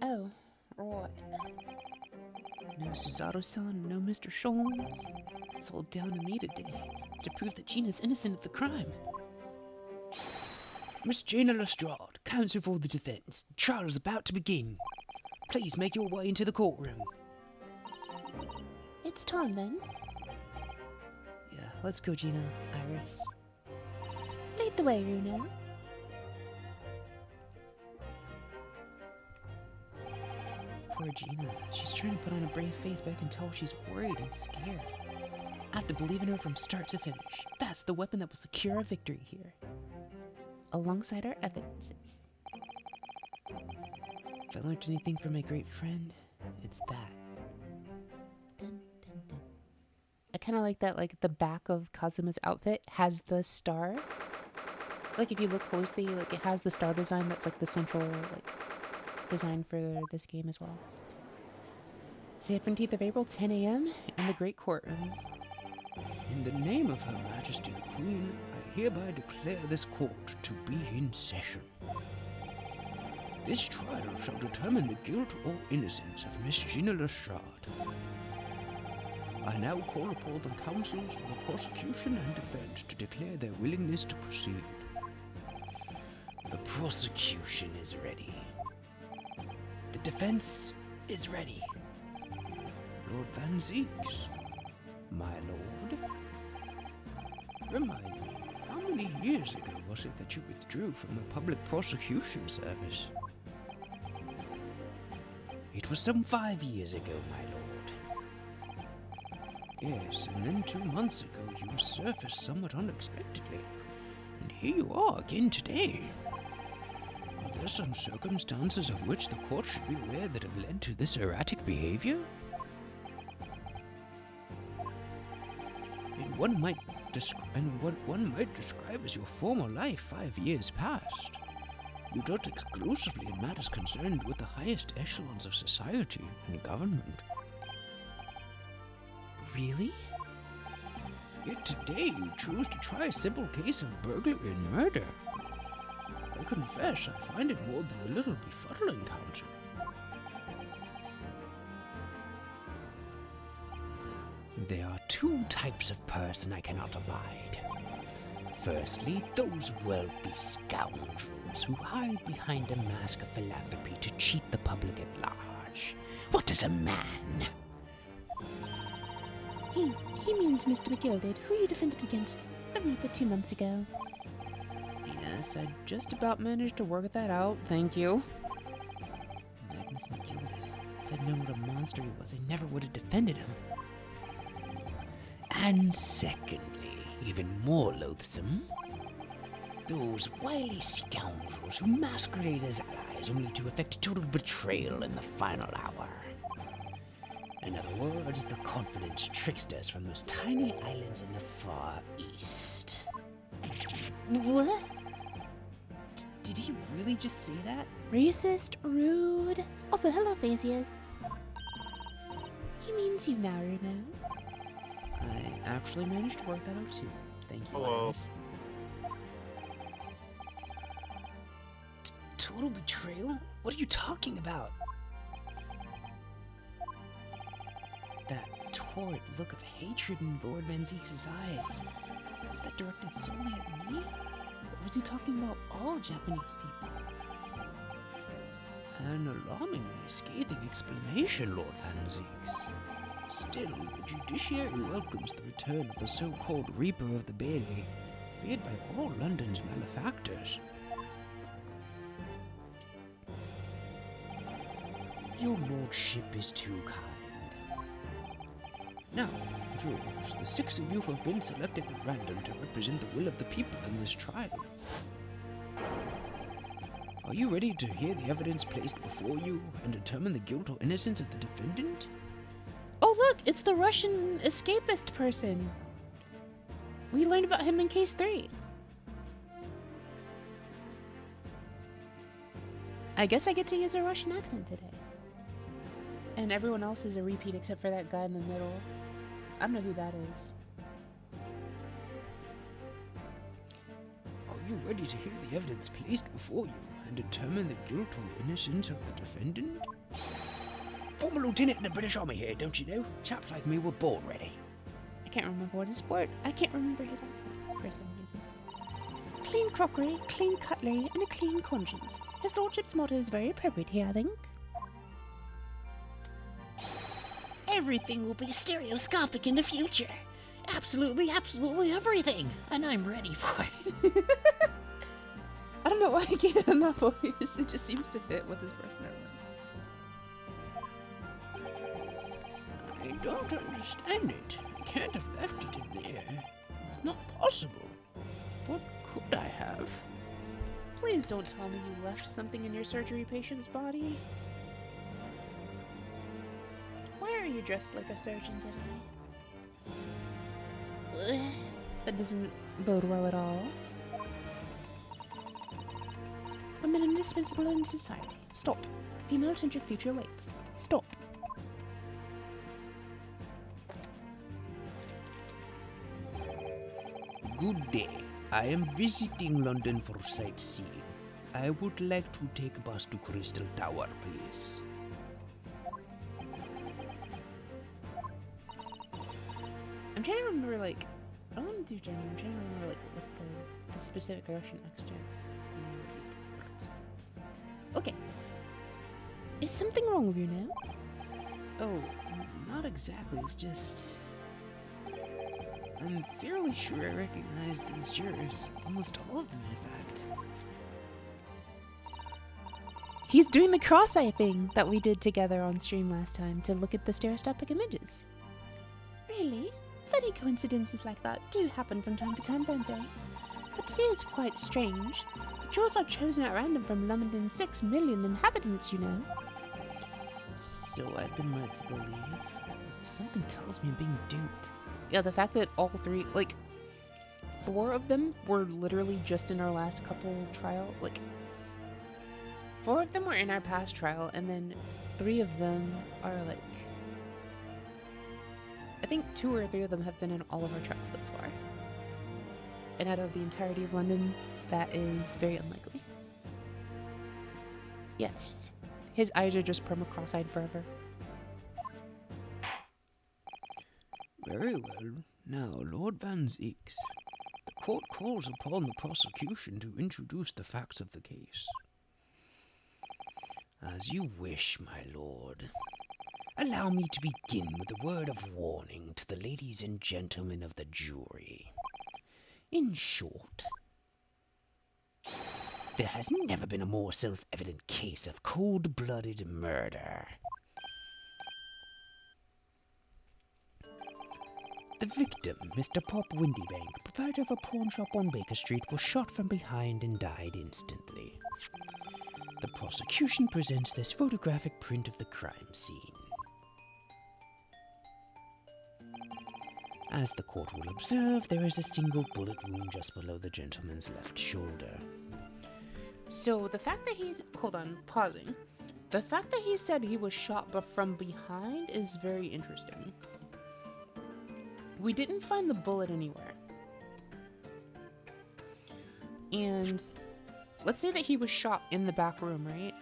Oh, right. No Suzaru-san, no Mr. Sholmes. It's all down to me today, to prove that Gina's innocent of the crime. Miss Gina Lestrade, counsel for the defense. The trial is about to begin. Please make your way into the courtroom. It's time then. Yeah, let's go, Gina. Iris. Lead the way, Runa. Poor Gina. She's trying to put on a brave face, but I can tell she's worried and scared. I have to believe in her from start to finish. That's the weapon that will secure a victory here. Alongside our evidences. If I learned anything from my great friend, it's that. Dun, dun, dun. I kind of like that, like, the back of Kazuma's outfit has the star. Like, if you look closely, like, it has the star design that's, like, the central, like, design for this game as well. 17th of April, 10 a.m. in the Great Courtroom. In the name of Her Majesty the Queen, I hereby declare this court to be in session. This trial shall determine the guilt or innocence of Miss Gina Lestrade. I now call upon the counsels for the prosecution and defense to declare their willingness to proceed. The prosecution is ready. The defense is ready. Lord Van Zeeks, my lord. Remind me, how many years ago was it that you withdrew from the public prosecution service? It was some 5 years ago, my lord. Yes, and then 2 months ago you resurfaced somewhat unexpectedly. And here you are again today. Are there some circumstances of which the court should be aware that have led to this erratic behavior? And one might describe as your former life 5 years past. You dealt exclusively in matters concerned with the highest echelons of society and government. Really? Yet today you choose to try a simple case of burglary and murder. I confess I find it more than a little befuddling, Counsel. There are 2 types of person I cannot abide. Firstly, those wealthy scoundrels who hide behind a mask of philanthropy to cheat the public at large. What is a man? He means Mr. McGilded, who you defended against the Reaper 2 months ago. Yes, I just about managed to work that out, thank you. Magnus McGilded. If I'd known what a monster he was, I never would have defended him. And secondly, even more loathsome, those wily scoundrels who masquerade as allies only to effect total betrayal in the final hour. In other words, the confidence tricksters from those tiny islands in the far east. What? Did he really just say that? Racist, rude. Also, hello, Phasius. He means you now, Runo. I actually managed to work that out too. Thank you, Hello. Iris. Total betrayal? What are you talking about? That torrid look of hatred in Lord Van Zeeks' eyes. Was that directed solely at me? Or was he talking about all Japanese people? An alarmingly scathing explanation, Lord Van Zeeks. Still, the judiciary welcomes the return of the so-called Reaper of the Bailey, feared by all London's malefactors. Your lordship is too kind. Now, George, the 6 of you have been selected at random to represent the will of the people in this trial. Are you ready to hear the evidence placed before you and determine the guilt or innocence of the defendant? Oh, look, it's the Russian escapist person. We learned about him in case 3. I guess I get to use a Russian accent today. And everyone else is a repeat except for that guy in the middle. I don't know who that is. Are you ready to hear the evidence placed before you and determine the guilt or innocence of the defendant? Former lieutenant in the British Army here, don't you know? Chaps like me were born ready. I can't remember what his word. I can't remember his accent for some reason. Clean crockery, clean cutlery, and a clean conscience. His lordship's motto is very appropriate here, I think. Everything will be stereoscopic in the future. Absolutely, absolutely everything. And I'm ready for it. I don't know why I gave him that voice. It just seems to fit with his personality. I don't understand it. can't have left it in there. Not possible. What could I have? Please don't tell me you left something in your surgery patient's body. Why are you dressed like a surgeon today? That doesn't bode well at all. Women indispensable in society. Stop. Female-centric future awaits. Stop. Good day. I am visiting London for sightseeing. I would like to take a bus to Crystal Tower, please. I'm trying to remember, like, I don't want to do gender. I'm trying to remember, like, what the specific Russian accent. Okay. Is something wrong with you now? Oh, not exactly. It's just... I'm fairly sure I recognize these jurors. Almost all of them, in fact. He's doing the cross-eye thing that we did together on stream last time to look at the stereoscopic images. Really? Funny coincidences like that do happen from time to time, don't they? But it is quite strange. The jurors are chosen at random from London's 6 million inhabitants, you know. So I've been led to believe. Something tells me I'm being duped. Yeah, the fact that all three, like, 4 of them were literally just in our last couple trial, like, 4 of them were in our past trial, and then 3 of them are, like, I think 2 or 3 of them have been in all of our trials thus far. And out of the entirety of London, that is very unlikely. Yes. His eyes are just perma cross-eyed forever. Very well. Now, Lord Van Zeeks, the court calls upon the prosecution to introduce the facts of the case. As you wish, my lord. Allow me to begin with a word of warning to the ladies and gentlemen of the jury. In short, there has never been a more self-evident case of cold-blooded murder. The victim, Mr. Pop Windybank, proprietor of a pawn shop on Baker Street, was shot from behind and died instantly. The prosecution presents this photographic print of the crime scene. As the court will observe, there is a single bullet wound just below the gentleman's left shoulder. So the fact that he's... Hold on, pausing. The fact that he said he was shot from behind is very interesting. We didn't find the bullet anywhere. And let's say that he was shot in the back room, right?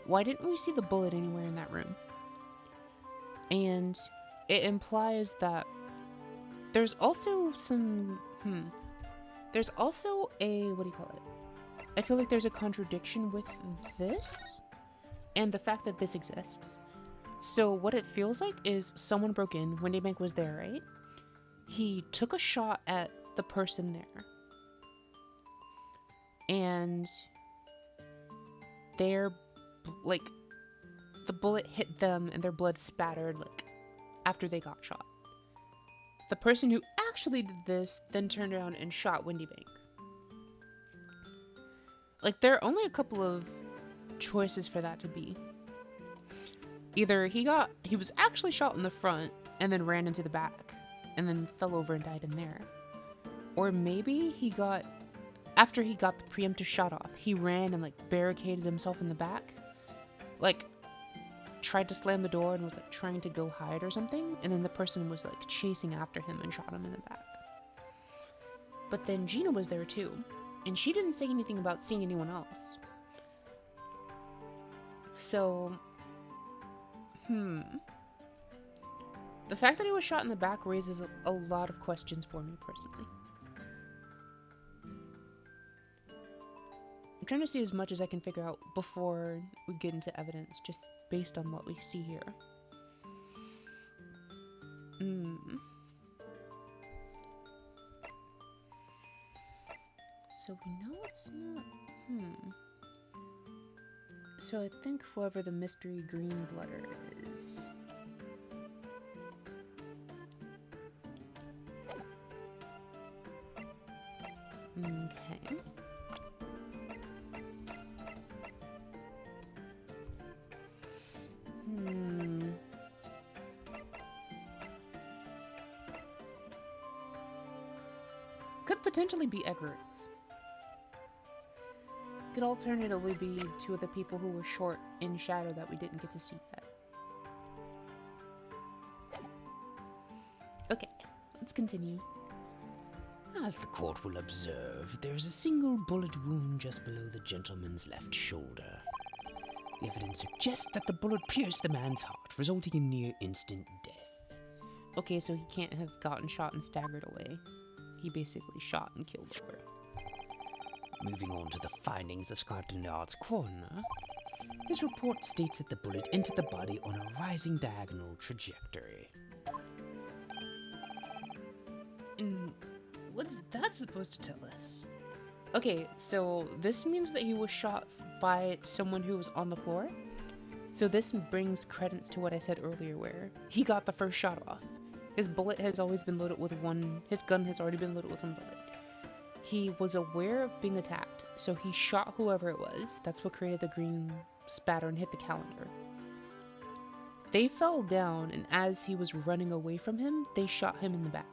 Why didn't we see the bullet anywhere in that room? And it implies that there's also some... There's also a... What do you call it? I feel like there's a contradiction with this and the fact that this exists. So what it feels like is someone broke in. Windybank was there, right? He took a shot at the person there. And they're, like, the bullet hit them and their blood spattered, like, after they got shot. The person who actually did this then turned around and shot Windybank. Like, there are only a couple of choices for that to be. Either he was actually shot in the front and then ran into the back and then fell over and died in there. Or maybe he got, after he got the preemptive shot off, he ran and, like, barricaded himself in the back. Like, tried to slam the door and was, like, trying to go hide or something. And then the person was, like, chasing after him and shot him in the back. But then Gina was there too. And she didn't say anything about seeing anyone else. So... The fact that he was shot in the back raises a lot of questions for me, personally. I'm trying to see as much as I can figure out before we get into evidence, just based on what we see here. So we know it's not... So I think whoever the mystery green blooder is... could potentially be Eggert's. Could alternatively be two of the people who were short in shadow that we didn't get to see yet. Okay, let's continue. As the court will observe, there is a single bullet wound just below the gentleman's left shoulder. The evidence suggests that the bullet pierced the man's heart, resulting in near instant death. Okay, so he can't have gotten shot and staggered away. He basically shot and killed over. Moving on to the findings of Scotland Yard's coroner, his report states that the bullet entered the body on a rising diagonal trajectory. And what's that supposed to tell us? Okay, so this means that he was shot by someone who was on the floor. So this brings credence to what I said earlier, where he got the first shot off. His bullet has always been loaded with his gun has already been loaded with one bullet. He was aware of being attacked, so he shot whoever it was. That's what created the green spatter and hit the calendar. They fell down, and as he was running away from him, they shot him in the back.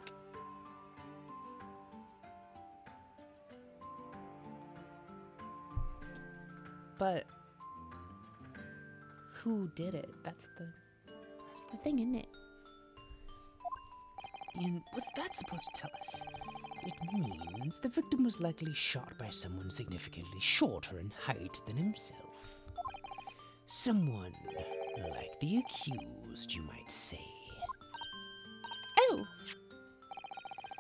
But who did it? That's the thing, isn't it? And what's that supposed to tell us? It means the victim was likely shot by someone significantly shorter in height than himself. Someone like the accused, you might say. Oh!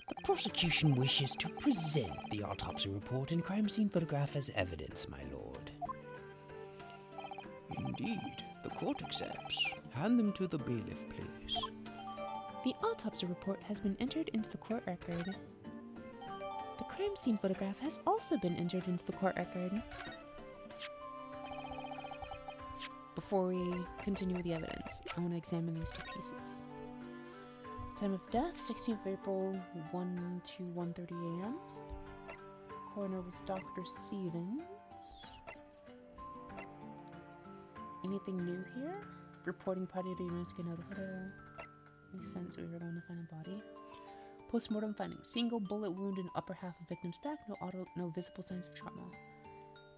The prosecution wishes to present the autopsy report and crime scene photograph as evidence, my lord. Indeed, the court accepts. Hand them to the bailiff, please. The autopsy report has been entered into the court record. The crime scene photograph has also been entered into the court record. Before we continue with the evidence, I want to examine these two pieces. Time of death, 16th of April, 1 to 1:30 a.m. Coroner was Dr. Stevens. Anything new here? Reporting party to UNESCO notified. Makes sense, we were going to find a body. Post-mortem findings. Single bullet wound in upper half of victim's back. No visible signs of trauma.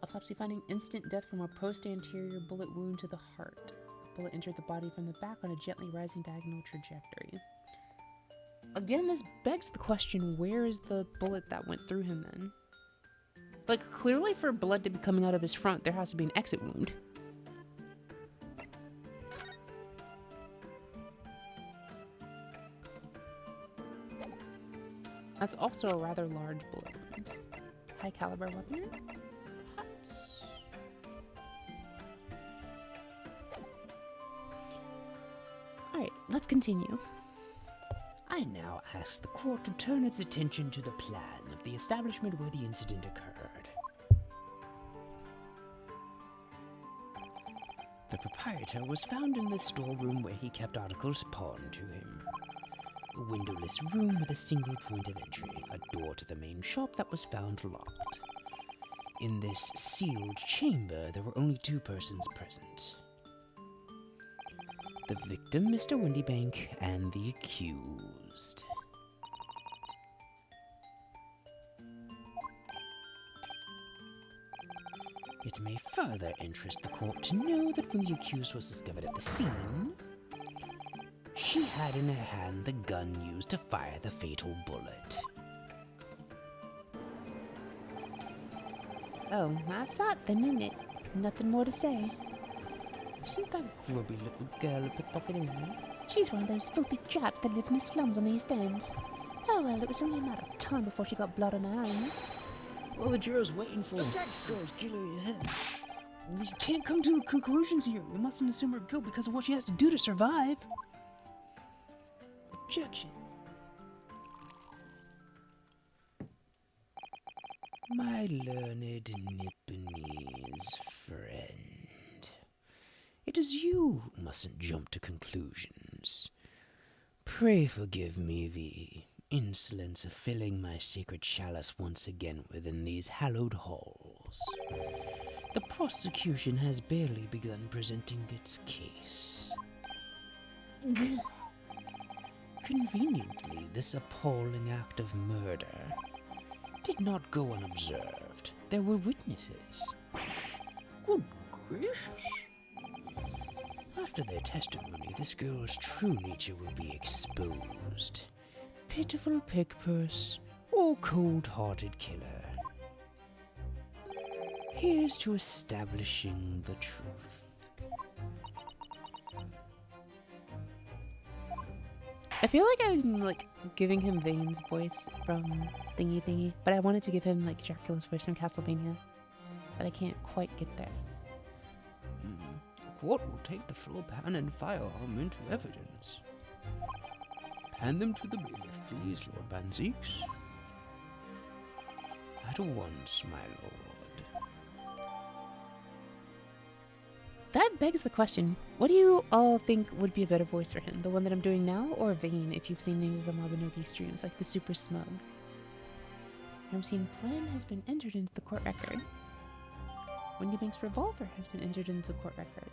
Autopsy finding. Instant death from a post-anterior bullet wound to the heart. Bullet entered the body from the back on a gently rising diagonal trajectory. Again, this begs the question, where is the bullet that went through him then? Like, clearly for blood to be coming out of his front, there has to be an exit wound. That's also a rather large bullet wound. High caliber weapon, perhaps? Alright, let's continue. I now ask the court to turn its attention to the plan of the establishment where the incident occurred. The proprietor was found in the storeroom where he kept articles pawned to him. A windowless room with a single point of entry, a door to the main shop that was found locked. In this sealed chamber, there were only two persons present. The victim, Mr. Windybank, and the accused. It may further interest the court to know that when the accused was discovered at the scene, she had in her hand the gun used to fire the fatal bullet. Oh, that's that then, isn't it? Nothing more to say. Isn't that grubby little girl a pickpocketing me? She's one of those filthy chaps that live in the slums on the East End. Oh well, it was only a matter of time before she got blood on her hands. Well, the juror's waiting for Objection! killer your head. We can't come to conclusions here. We mustn't assume her guilt because of what she has to do to survive. Objection. My learned Nipponese friend. It is you who mustn't jump to conclusions. Pray forgive me the insolence of filling my sacred chalice once again within these hallowed halls. The prosecution has barely begun presenting its case. Conveniently, this appalling act of murder did not go unobserved. There were witnesses. Good gracious. After their testimony, this girl's true nature will be exposed. Pitiful pig purse or cold-hearted killer. Here's to establishing the truth. I feel like I'm like giving him Vane's voice from Thingy Thingy, but I wanted to give him like Dracula's voice from Castlevania, but I can't quite get there. The court will take the floor pan and firearm into evidence. Hand them to the bailiff, please, Lord Banzeeks. At once, my lord. That begs the question, what do you all think would be a better voice for him? The one that I'm doing now, or Vane, if you've seen any of the Mabinogi streams, like the super smug? I'm seeing plan has been entered into the court record. Wendy Banks' revolver has been entered into the court record.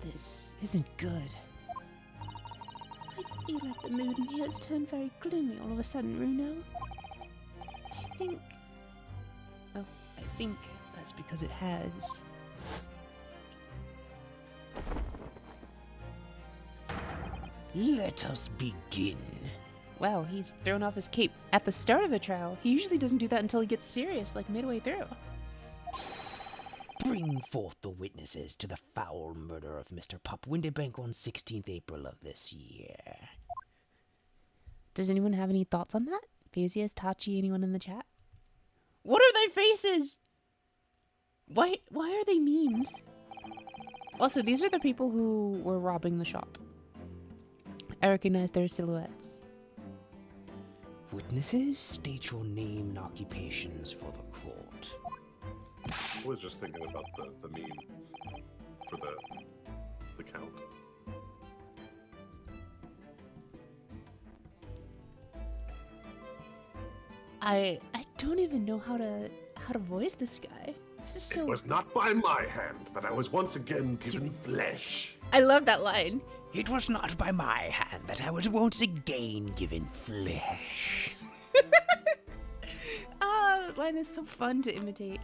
This isn't good. I feel like the mood in here has turned very gloomy all of a sudden, Runo. I think that's because it has. Let us begin. Wow, he's thrown off his cape at the start of the trial. He usually doesn't do that until he gets serious, like midway through. Bring forth the witnesses to the foul murder of Mr. Pop Windybank on 16th April of this year. Does anyone have any thoughts on that? Fusius, Tachi, anyone in the chat? What are their faces? Why are they memes? Also, these are the people who were robbing the shop. I recognize their silhouettes. Witnesses, state your name and occupations for the court. I was just thinking about the meme for the count. I don't even know how to voice this guy. This is so. It was not by my hand that I was once again given flesh. I love that line. It was not by my hand that I was once again given flesh. That line is so fun to imitate.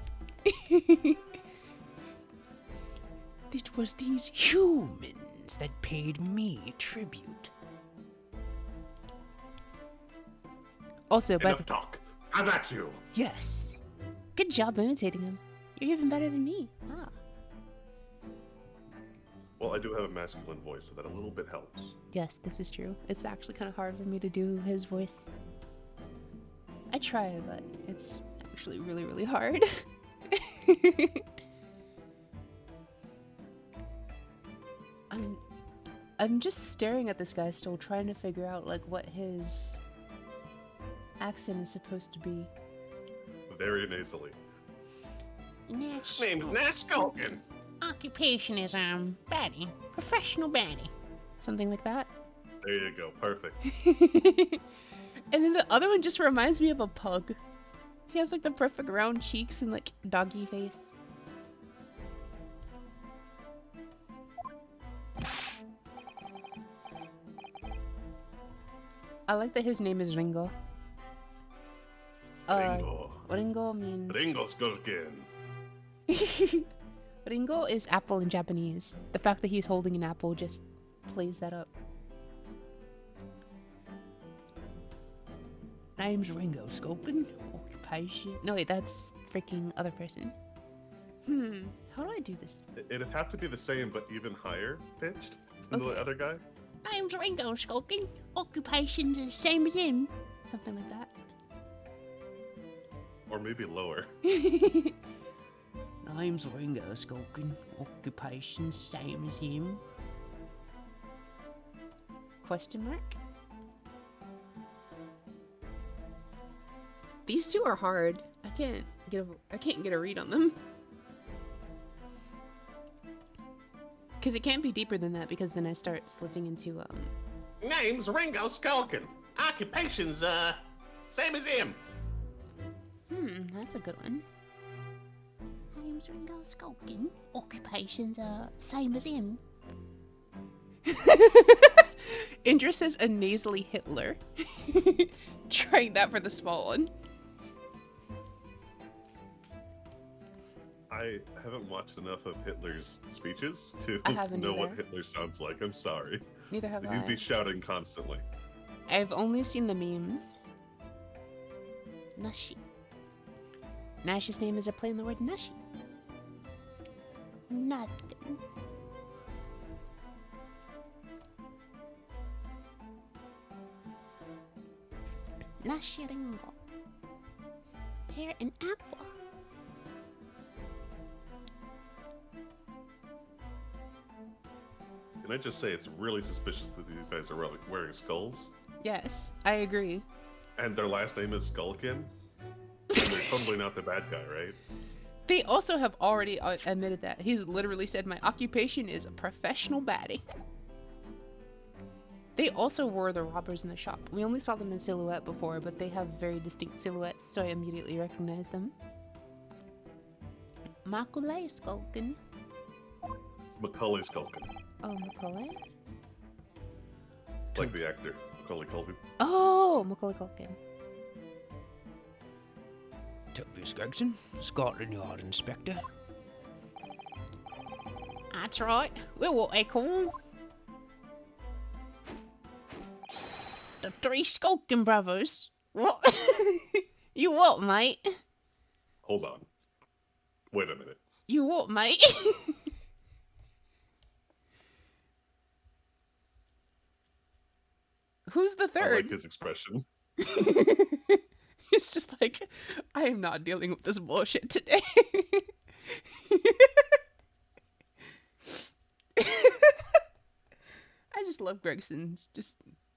It was these humans that paid me tribute. Also, by Enough talk. Have at you. Yes. good job imitating him. You're even better than me. Ah. Well, I do have a masculine voice, so that a little bit helps. Yes, this is true. It's actually kind of hard for me to do his voice. I try, but it's actually really, really hard. I'm just staring at this guy still, trying to figure out like what his accent is supposed to be. Very nasally. Nash. Name's Nash Skulkin. Occupation is, baddie. Professional baddie. Something like that. There you go. Perfect. And then the other one just reminds me of a pug. He has like the perfect round cheeks and like doggy face. I like that his name is Ringo. Ringo. Ringo means... Ringo Skulkin. Ringo is apple in Japanese. The fact that he's holding an apple just plays that up. Name's Ringo Skulkin. Occupation. No, wait, that's freaking other person. How do I do this? It'd have to be the same, but even higher pitched than the Okay. other guy. Name's Ringo Skulking. Occupation's the same as him. Something like that. Or maybe lower. Name's Ringo Skulkin. Occupation same as him. Question mark? These two are hard. I can't get a read on them. Because it can't be deeper than that, because then I start slipping into Name's Ringo Skulkin. Occupation's, same as him. that's a good one. Name's Ringo Skulking. Occupation's, same as him. Indra says a nasally Hitler. Trying that for the small one. I haven't watched enough of Hitler's speeches to I haven't know what either. Hitler sounds like. I'm sorry. Neither have He'd be I. shouting constantly. I've only seen the memes. Nashi. Nash's name is a play on the word Nashi. Nothing. Nashi Ringo. Pear and apple. Can I just say it's really suspicious that these guys are wearing skulls? Yes, I agree. And their last name is Skullkin? And they're totally not the bad guy, right? They also have already admitted that. He's literally said, my occupation is a professional baddie. They also were the robbers in the shop. We only saw them in silhouette before, but they have very distinct silhouettes, so I immediately recognized them. Macaulay Skulkin. It's Macaulay Skulkin. Oh, Macaulay? Like the actor, Macaulay Culkin. Oh, Macaulay Culkin. Toby Skegson, Scotland Yard Inspector. That's right. We're what they call the Three Skulkin Brothers. What? You what, mate? Hold on. Wait a minute. You what, mate? Who's the I third? like his expression. It's just like, I am not dealing with this bullshit today. I just love Gregson's.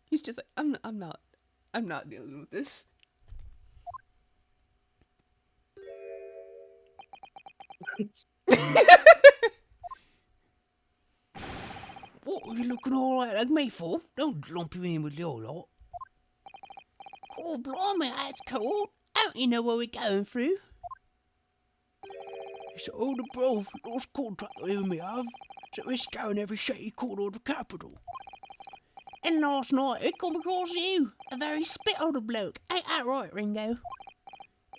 He's just like, I'm not dealing with this. What are you looking all right at me for? Don't lump you in with the old lot. Oh, blimey, that's cool. Don't you know what we're going through? It's the older bro, lost contract with me, have. So we're scouring every shady corner of the capital. And last night it come across you, a very spit on the bloke. Ain't that right, Ringo?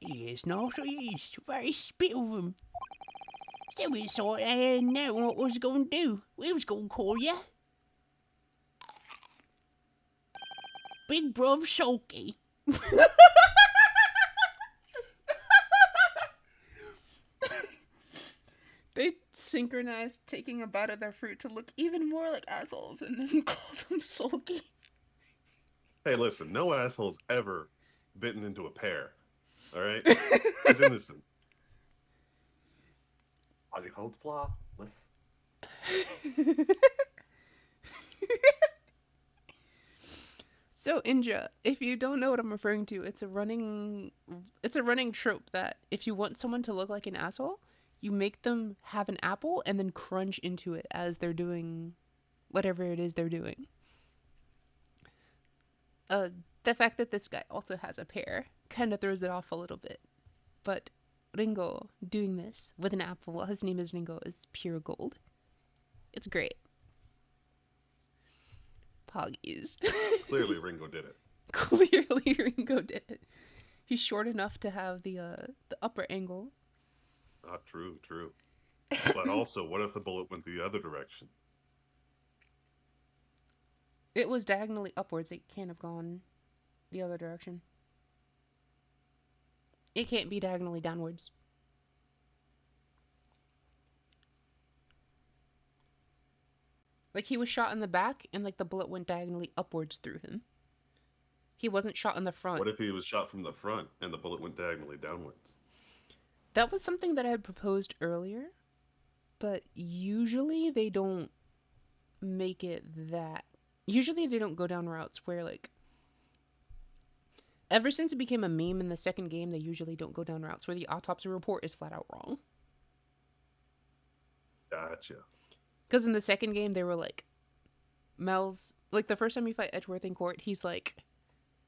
He is nice, he is. Very spit of him. So we sort of know what we was going to do. We was going to call you Big Bruv Sulky. They synchronized taking a bite of their fruit to look even more like assholes and then called them sulky. Hey, listen, no asshole's ever bitten into a pear. Alright? He's innocent. Logic holds flawless. So Indra, if you don't know what I'm referring to, it's a running trope that if you want someone to look like an asshole, you make them have an apple and then crunch into it as they're doing whatever it is they're doing. The fact that this guy also has a pear kind of throws it off a little bit. But Ringo doing this with an apple while his name is Ringo is pure gold. It's great. Poggies. Clearly Ringo did it. Clearly Ringo did it. He's short enough to have the upper angle. Ah, true. But also, what if the bullet went the other direction? It was diagonally upwards. It can't have gone the other direction. It can't be diagonally downwards. Like, he was shot in the back and like the bullet went diagonally upwards through him. He wasn't shot in the front. What if he was shot from the front and the bullet went diagonally downwards? That was something that I had proposed earlier, but usually they don't make it that. Usually they don't go down routes where, like, ever since it became a meme in the second game, they usually don't go down routes where the autopsy report is flat out wrong. Gotcha. Because in the second game, they were like, Mel's, like, the first time you fight Edgeworth in court, he's like,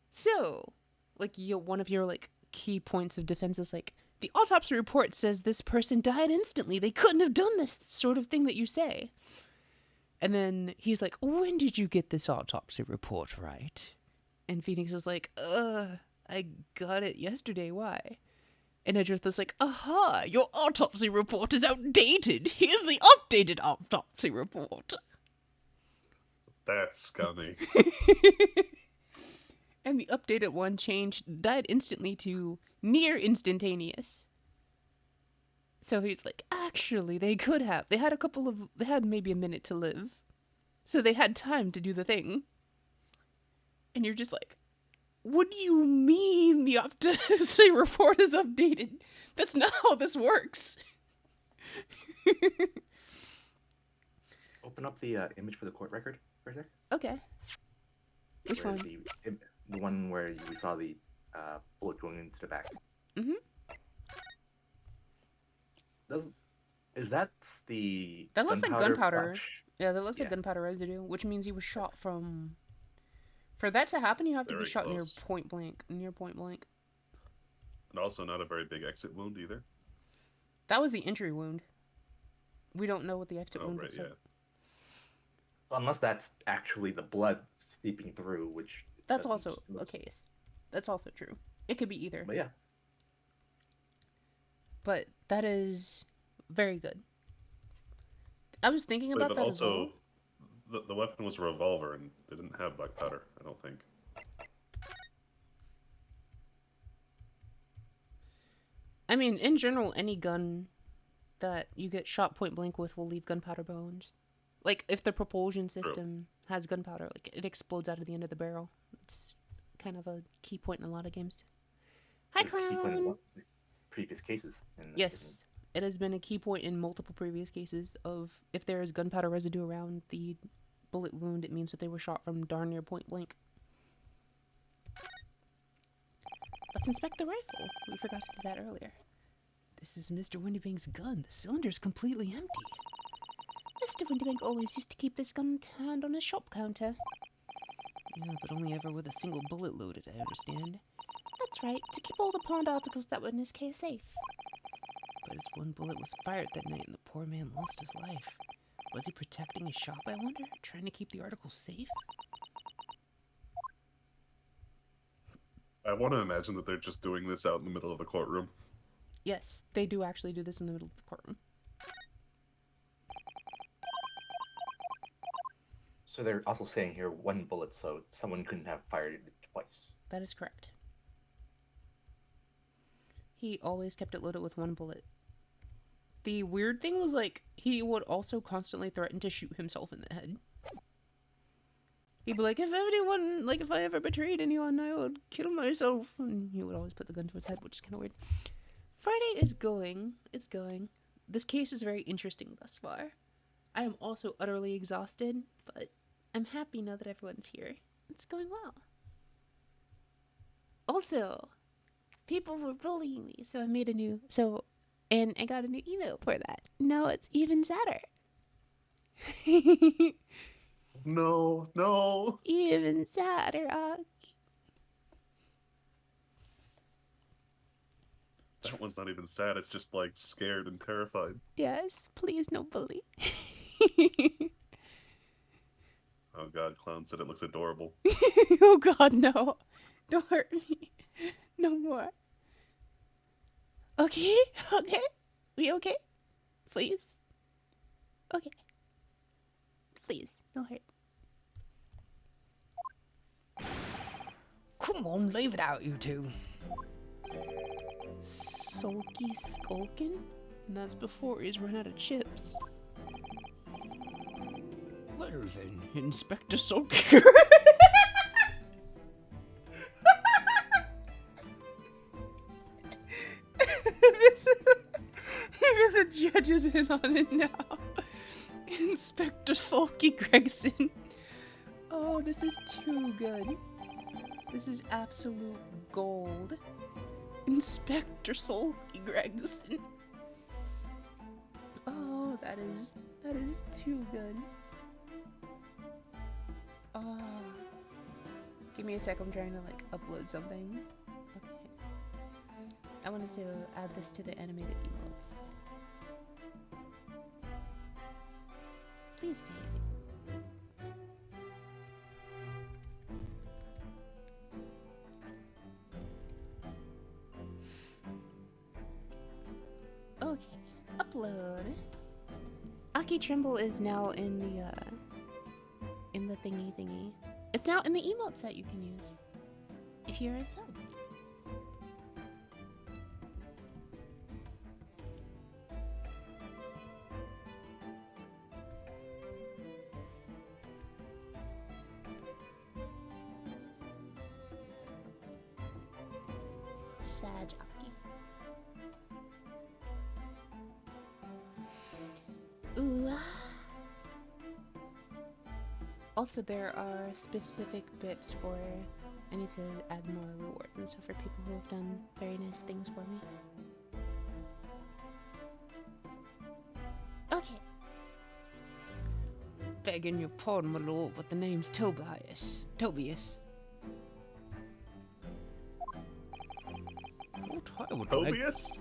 so, like, one of your, like, key points of defense is like, the autopsy report says this person died instantly. They couldn't have done this sort of thing that you say. And then he's like, when did you get this autopsy report, right? And Phoenix is like, I got it yesterday, why? And Edgeworth is like, aha, your autopsy report is outdated. Here's the updated autopsy report. That's scummy. And the updated one died instantly to near instantaneous. So he's like, actually, they had maybe a minute to live. So they had time to do the thing. And you're just like, what do you mean the autopsy report is updated? That's not how this works. Open up the image for the court record for a sec. Okay. Which Where one? The one where we saw the bullet going into the back. Mm-hmm. Is that the That looks like gunpowder. flash? Yeah, that looks like Yeah. gunpowder residue, which means he was shot from... For that to happen, you have to be Very shot close. near point blank. And also not a very big exit wound either. That was the injury wound. We don't know what the exit Oh, wound right, looks yeah. like. Unless that's actually the blood seeping through, which That's doesn't also a look- case. That's also true. It could be either. But yeah, But that is very good. I was thinking But about that as well. also, the weapon was a revolver, and they didn't have black powder, I don't think. I mean, in general, any gun that you get shot point blank with will leave gunpowder bones. Like, if the propulsion system has gunpowder, like, it explodes out of the end of the barrel. It's kind of a key point in a lot of games. Hi, there's a key point in Clown! one of the previous cases. Yes, it has been a key point in multiple previous cases of if there is gunpowder residue around the bullet wound, it means that they were shot from darn near point blank. Let's inspect the rifle. We forgot to do that earlier. This is Mr. Windybank's gun. The cylinder's completely empty. Mr. Windybank always used to keep this gun turned on his shop counter. Yeah, but only ever with a single bullet loaded, I understand. That's right, to keep all the pawned articles that were in his case safe. But his one bullet was fired that night and the poor man lost his life. Was he protecting his shop, I wonder? Trying to keep the articles safe? I want to imagine that they're just doing this out in the middle of the courtroom. Yes, they do actually do this in the middle of the courtroom. So they're also saying here one bullet, so someone couldn't have fired it twice. That is correct. He always kept it loaded with one bullet. The weird thing was, like, he would also constantly threaten to shoot himself in the head. He'd be like, if I ever betrayed anyone, I would kill myself. And he would always put the gun to his head, which is kind of weird. Friday is going. It's going. This case is very interesting thus far. I am also utterly exhausted, but I'm happy now that everyone's here. It's going well. Also, people were bullying me, so I made and I got a new email for that. Now it's even sadder. No. Even sadder. That one's not even sad. It's just like scared and terrified. Yes, please no bully. Oh god, Clown said it looks adorable. Oh god, no. Don't hurt me. No more. Okay? Okay? We okay? Please? Okay. Please, no hurt. Come on, leave it out, you two. Sulky Skulkin? And that's before he's run out of chips. Well then, Inspector Sulky. The judge is in on it now. Inspector Sulky Gregson. Oh, this is too good. This is absolute gold. Inspector Sulky Gregson. Oh, that is too good. Oh. Give me a sec, I'm trying to like upload something. Okay. I wanted to add this to the animated emotes. Please behave. Upload. Aki Trimble is now in the thingy. It's now in the emotes that you can use if you're a sub. Sad Aki. Ooh. Also, there are specific bits for. I need to add more rewards and stuff for people who have done very nice things for me. Okay. Begging your pardon, my lord, but the name's Tobias. Tobias. What I would like... Tobias?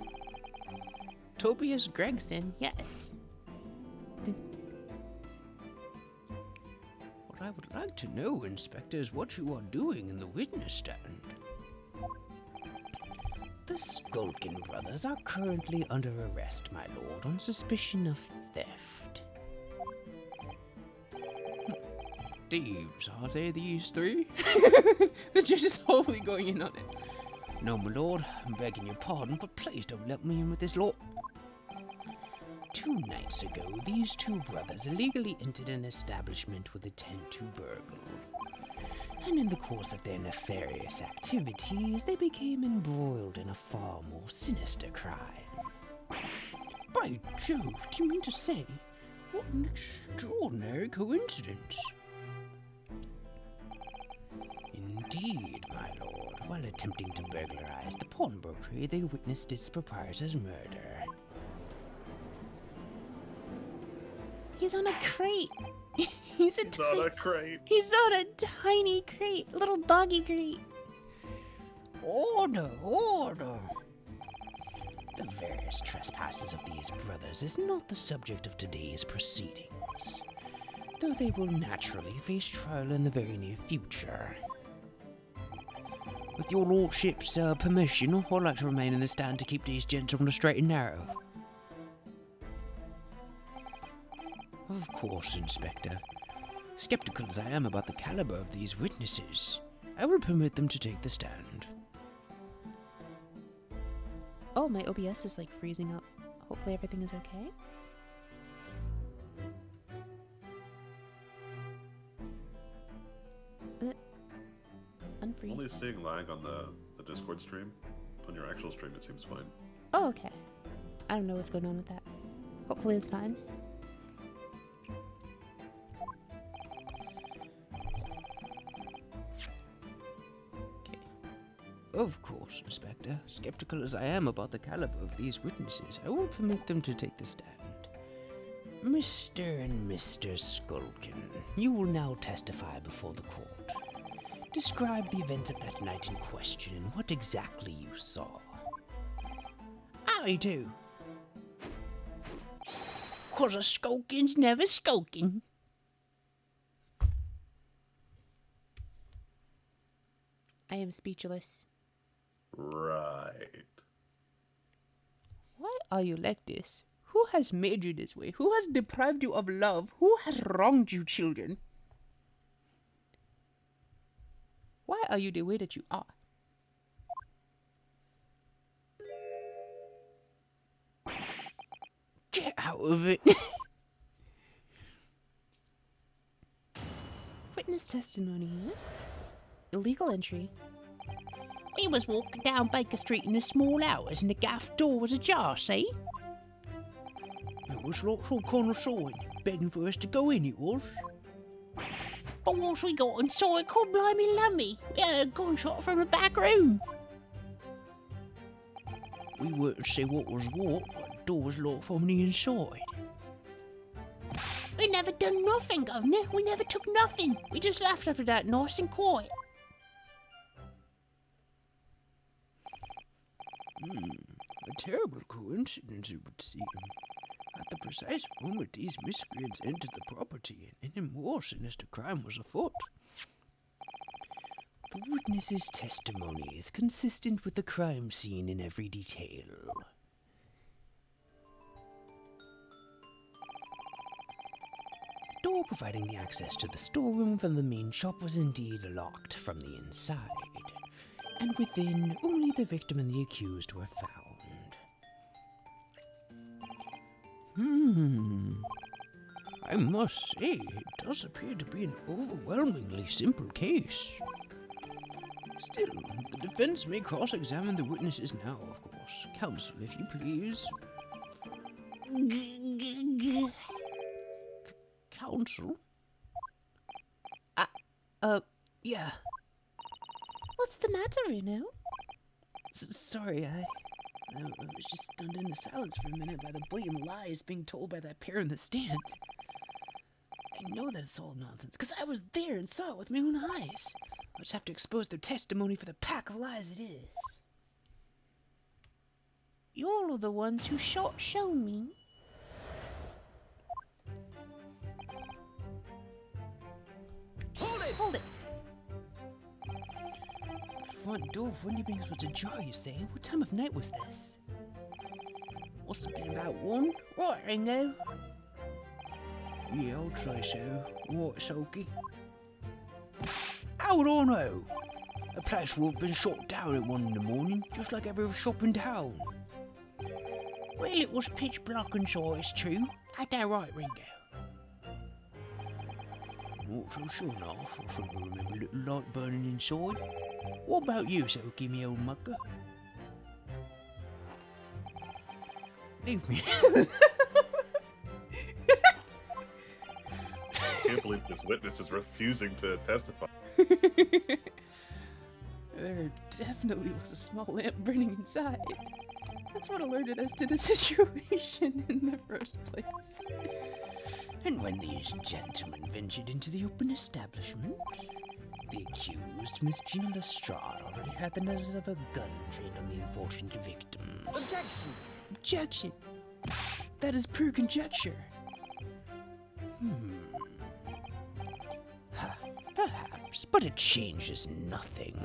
Tobias Gregson, yes. What I would like to know, Inspector, is what you are doing in the witness stand. The Skulkin brothers are currently under arrest, my lord, on suspicion of theft. Thieves, are they these three? The judge is wholly going in on it. No, my lord, I'm begging your pardon, but please don't let me in with this law. 2 nights ago, these two brothers illegally entered an establishment with intent to burgle. And in the course of their nefarious activities, they became embroiled in a far more sinister crime. By Jove, do you mean to say? What an extraordinary coincidence. Indeed, my lord. While attempting to burglarize the pawnbrokery, they witnessed its proprietor's murder. He's on a crate. He's on a crate. He's on a tiny crate, little doggy crate. Order, order! The various trespasses of these brothers is not the subject of today's proceedings, though they will naturally face trial in the very near future. With your lordship's permission, I'd like to remain in the stand to keep these gents on the straight and narrow. Of course, Inspector. Skeptical as I am about the caliber of these witnesses, I will permit them to take the stand. Oh, my OBS is like freezing up. Hopefully everything is okay. Unfreeze. Only seeing lag on the Discord stream. On your actual stream, it seems fine. Oh, okay. I don't know what's going on with that. Hopefully it's fine. Of course, Inspector. Skeptical as I am about the caliber of these witnesses, I will permit them to take the stand. Mr. and Mr. Skulkin, you will now testify before the court. Describe the events of that night in question and what exactly you saw. I do. 'Cause a skulkin's never skulking. I am speechless. Right. Why are you like this? Who has made you this way? Who has deprived you of love? Who has wronged you, children? Why are you the way that you are? Get out of it. Witness testimony. Illegal entry. We was walking down Baker Street in the small hours and the gaff door was ajar, see? It was lots all kind of sign, begging for us to go in, it was. But once we got inside, God blimey lummy, we heard a gunshot from the back room. We weren't to see what was what, but the door was locked from the inside. We never done nothing, Governor. We never took nothing. We just left after that nice and quiet. A terrible coincidence, it would seem. At the precise moment these miscreants entered the property, an even more sinister crime was afoot. The witness's testimony is consistent with the crime scene in every detail. door providing the access to the storeroom from the main shop was indeed locked from the inside, and within only the victim and the accused were found. I must say, it does appear to be an overwhelmingly simple case. Still, the defense may cross-examine the witnesses now, of course. Counsel, if you please. Counsel? Yeah. What's the matter, Reno? Sorry, I was just stunned into silence for a minute by the blatant lies being told by that pair in the stand. I know that it's all nonsense, because I was there and saw it with my own eyes. I'll just have to expose their testimony for the pack of lies it is. You're the ones who show me. Hold it! The front door of Windy Banks was ajar, you say? What time of night was this? Must have been about 1. Right, Ringo. Yeah, I'll try so. Right, Sulky. How would I know? The place would have been shut down at 1 in the morning, just like every shop in town. Well, it was pitch black inside, it's true. Ain't that right, Ringo? Not so sure now. I sort of remember a little light burning inside. What about you, Sulky, me old mucker? Leave me. I can't believe this witness is refusing to testify. There definitely was a small lamp burning inside. That's what alerted us to the situation in the first place. And when these gentlemen ventured into the open establishment, the accused, Miss Gina Lestrade, already had the nose of a gun trained on the unfortunate victim. Objection! Objection! That is pure conjecture. Perhaps, but it changes nothing.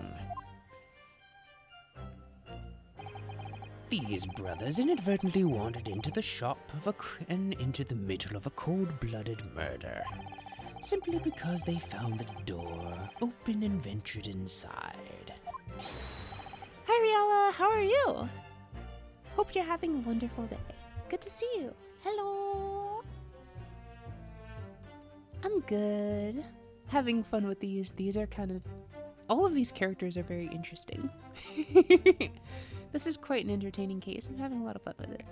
These brothers inadvertently wandered into the shop and into the middle of a cold-blooded murder, simply because they found the door open and ventured inside. Hi, Riala, how are you? Hope you're having a wonderful day. Good to see you. Hello. I'm good. Having fun with these. These are kind of... all of these characters are very interesting. This is quite an entertaining case. I'm having a lot of fun with it.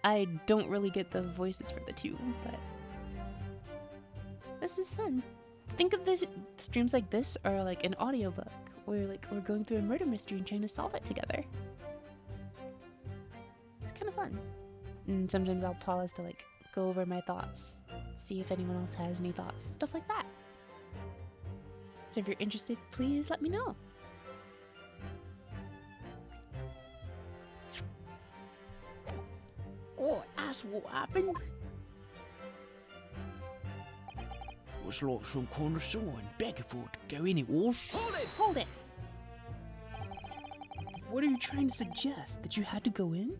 I don't really get the voices for the two, but this is fun. Think of this streams like this are like an audiobook where we're going through a murder mystery and trying to solve it together. It's kind of fun. And sometimes I'll pause to go over my thoughts, see if anyone else has any thoughts, stuff like that. So if you're interested, please let me know. Oh, that's what happened. Was like some kind of sign begging for it to go in, it was. Hold it! What are you trying to suggest? That you had to go in?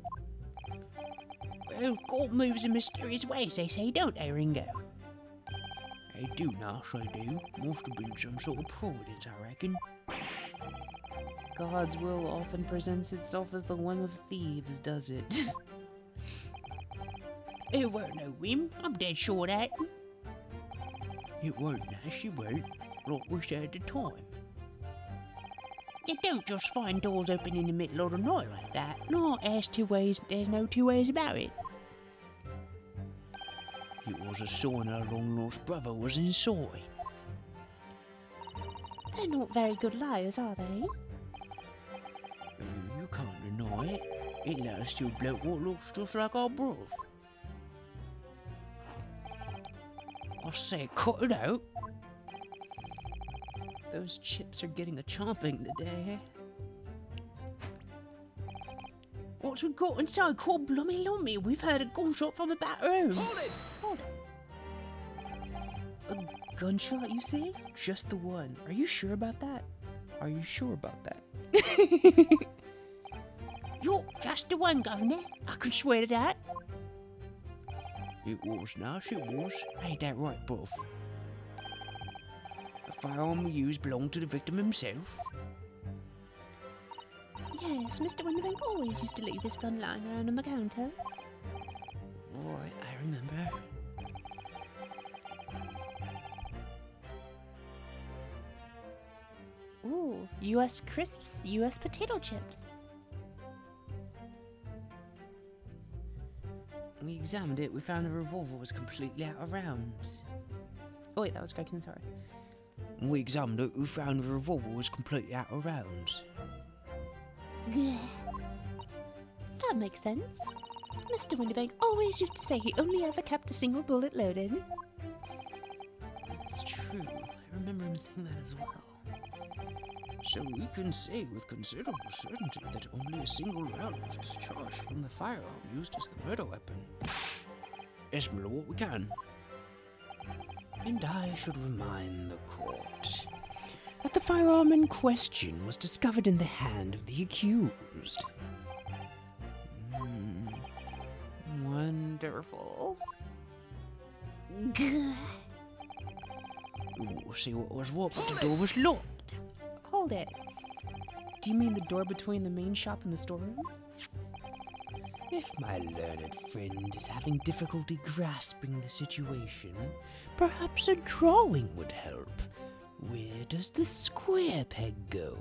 Well, God moves in mysterious ways, they say, don't they, Ringo? They do, Nash, they do. Must have been some sort of providence, I reckon. God's will often presents itself as the whim of thieves, does it? It weren't no whim, I'm dead sure of that. It weren't, Nash, it weren't. Like we said at the time. You don't just find doors open in the middle of the night like that. No, there's no two ways about it. It was a sign our long-lost brother was inside. They're not very good liars, are they? You can't deny it. It let us to a bloke what looks just like our brother. I say, cut it out. Those chips are getting a chomping today. What's we got inside? Call Blummy Lummy. We've heard a gunshot from the back room. Hold it! A gunshot, you say? Just the one. Are you sure about that? Are you sure about that? You're just the one, Governor. I can swear to that. It was nice, it was. Ain't that right, bruv? The firearm we used belonged to the victim himself. Yes, Mr. Winterbank always used to leave his gun lying around on the counter. Right, I remember. Ooh, U.S. crisps, U.S. potato chips. We examined it, we found the revolver was completely out of rounds. Oh wait, that was Gregson, sorry. We examined it, we found the revolver was completely out of rounds. Yeah. That makes sense. Mr. Winterbank always used to say he only ever kept a single bullet loaded. It's true. I remember him saying that as well. So we can say with considerable certainty that only a single round was discharged from the firearm used as the murder weapon. Yes, my lord, we can. And I should remind the court that the firearm in question was discovered in the hand of the accused. Wonderful. We'll see what was what, but the door was locked. Hold it. Do you mean the door between the main shop and the storeroom? If my learned friend is having difficulty grasping the situation, perhaps a drawing would help. Where does the square peg go?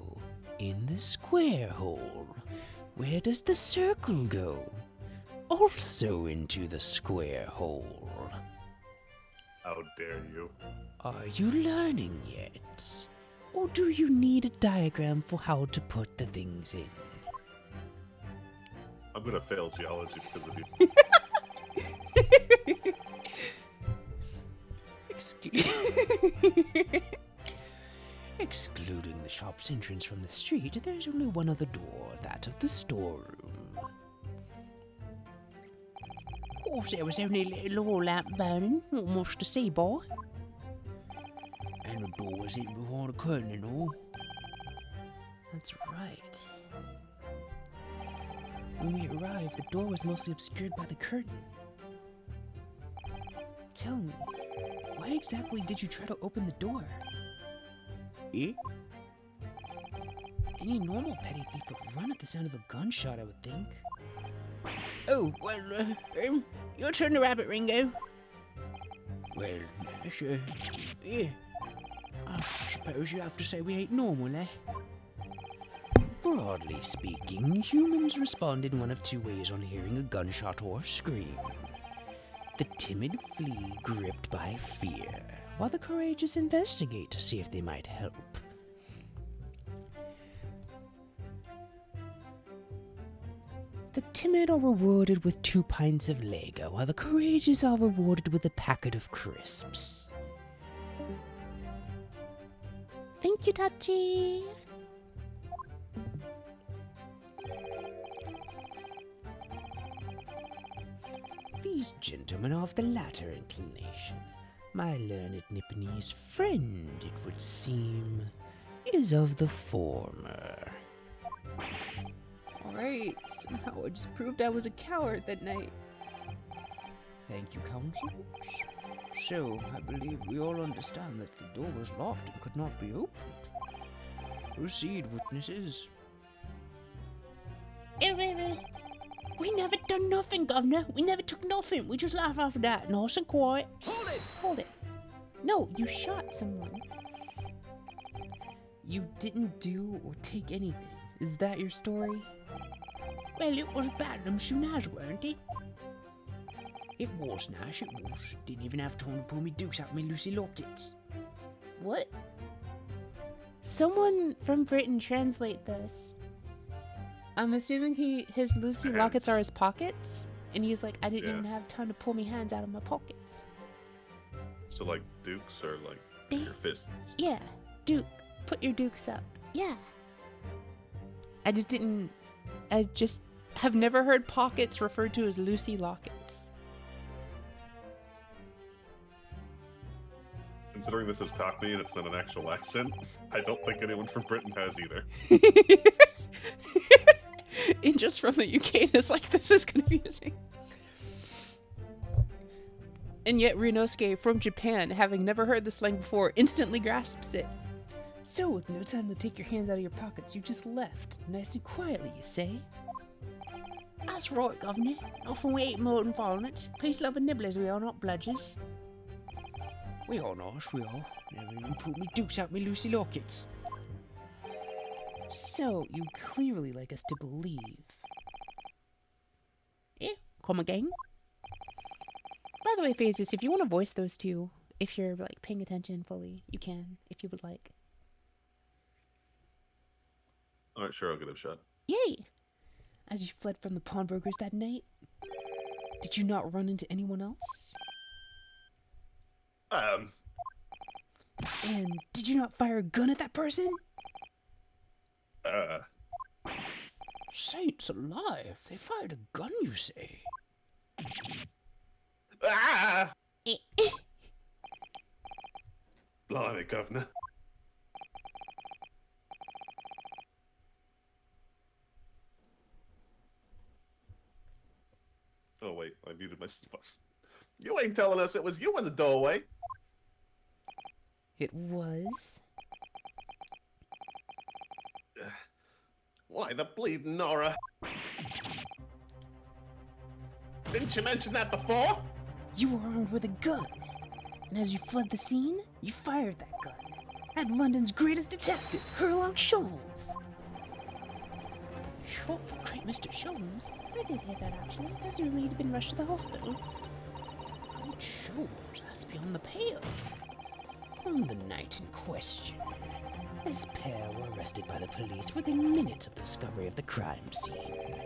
In the square hole. Where does the circle go? Also into the square hole. How dare you? Are you learning yet? Or do you need a diagram for how to put the things in? I'm gonna fail geology because of you. Excluding the shop's entrance from the street, there's only one other door, that of the storeroom. Of course, there was only a little oil lamp burning, not much to see, boy. And the door was hidden behind a curtain and all. That's right. When we arrived, the door was mostly obscured by the curtain. Tell me, why exactly did you try to open the door? Eh? Any normal petty thief would run at the sound of a gunshot, I would think. Oh, well, Your turn to rabbit, Ringo. well, sure. Yeah. I suppose you have to say we ain't normal, eh? Broadly speaking, humans respond in one of two ways on hearing a gunshot or scream. The timid flee gripped by fear, while the courageous investigate to see if they might help. The timid are rewarded with 2 pints of Lego, while the courageous are rewarded with a packet of crisps. Thank you, Tachi. These gentlemen are of the latter inclination. My learned Nipponese friend, it would seem, is of the former. Alright, somehow I just proved I was a coward that night. Thank you, counsel. So, I believe we all understand that the door was locked and could not be opened. Proceed, witnesses. We never done nothing, Governor. We never took nothing. We just laughed after that, nice and quiet. Hold it! Hold it. No, you shot someone. You didn't do or take anything. Is that your story? Well, it was bad them soon as, weren't it? It was nice, it was. Didn't even have time to pull me dukes out my Lucy lockets. What? Someone from Britain translate this. I'm assuming his Lucy lockets are his pockets, and he's like, I didn't even have time to pull my hands out of my pockets. So like dukes or like your fists? Yeah, Duke, put your dukes up. Yeah. I just have never heard pockets referred to as Lucy lockets. Considering this is Cockney and it's not an actual accent, I don't think anyone from Britain has either. And just from the UK, it's like, this is confusing. And yet Ryunosuke, from Japan, having never heard the slang before, instantly grasps it. So, with no time to take your hands out of your pockets, you just left, nice and quietly, you say? That's right, Governor. Often we eat more than violence. Peace-loving nibblers we are, not bludgers. We are nice, we are. Never even pulled me dukes out me Lucy lockets. So, you clearly like us to believe. Come again? By the way, Phases, if you want to voice those two, if you're like paying attention fully, you can, if you would like. All right, sure, I'll give it a shot. Yay! As you fled from the pawnbrokers that night, did you not run into anyone else? And did you not fire a gun at that person? Saints alive, they fired a gun, you say? Ah! Blimey, Governor. Oh, wait, I muted myself. You ain't telling us it was you in the doorway. It was. Why the bleeding Nora? Didn't you mention that before? You were armed with a gun. And as you fled the scene, you fired that gun at London's greatest detective, Sherlock Sholmes. Short for Great Mr. Sholmes. I did hear that actually. As you had been rushed to the hospital. Great Sholmes, that's beyond the pale. On the night in question, this pair were arrested by the police within minutes of the discovery of the crime scene.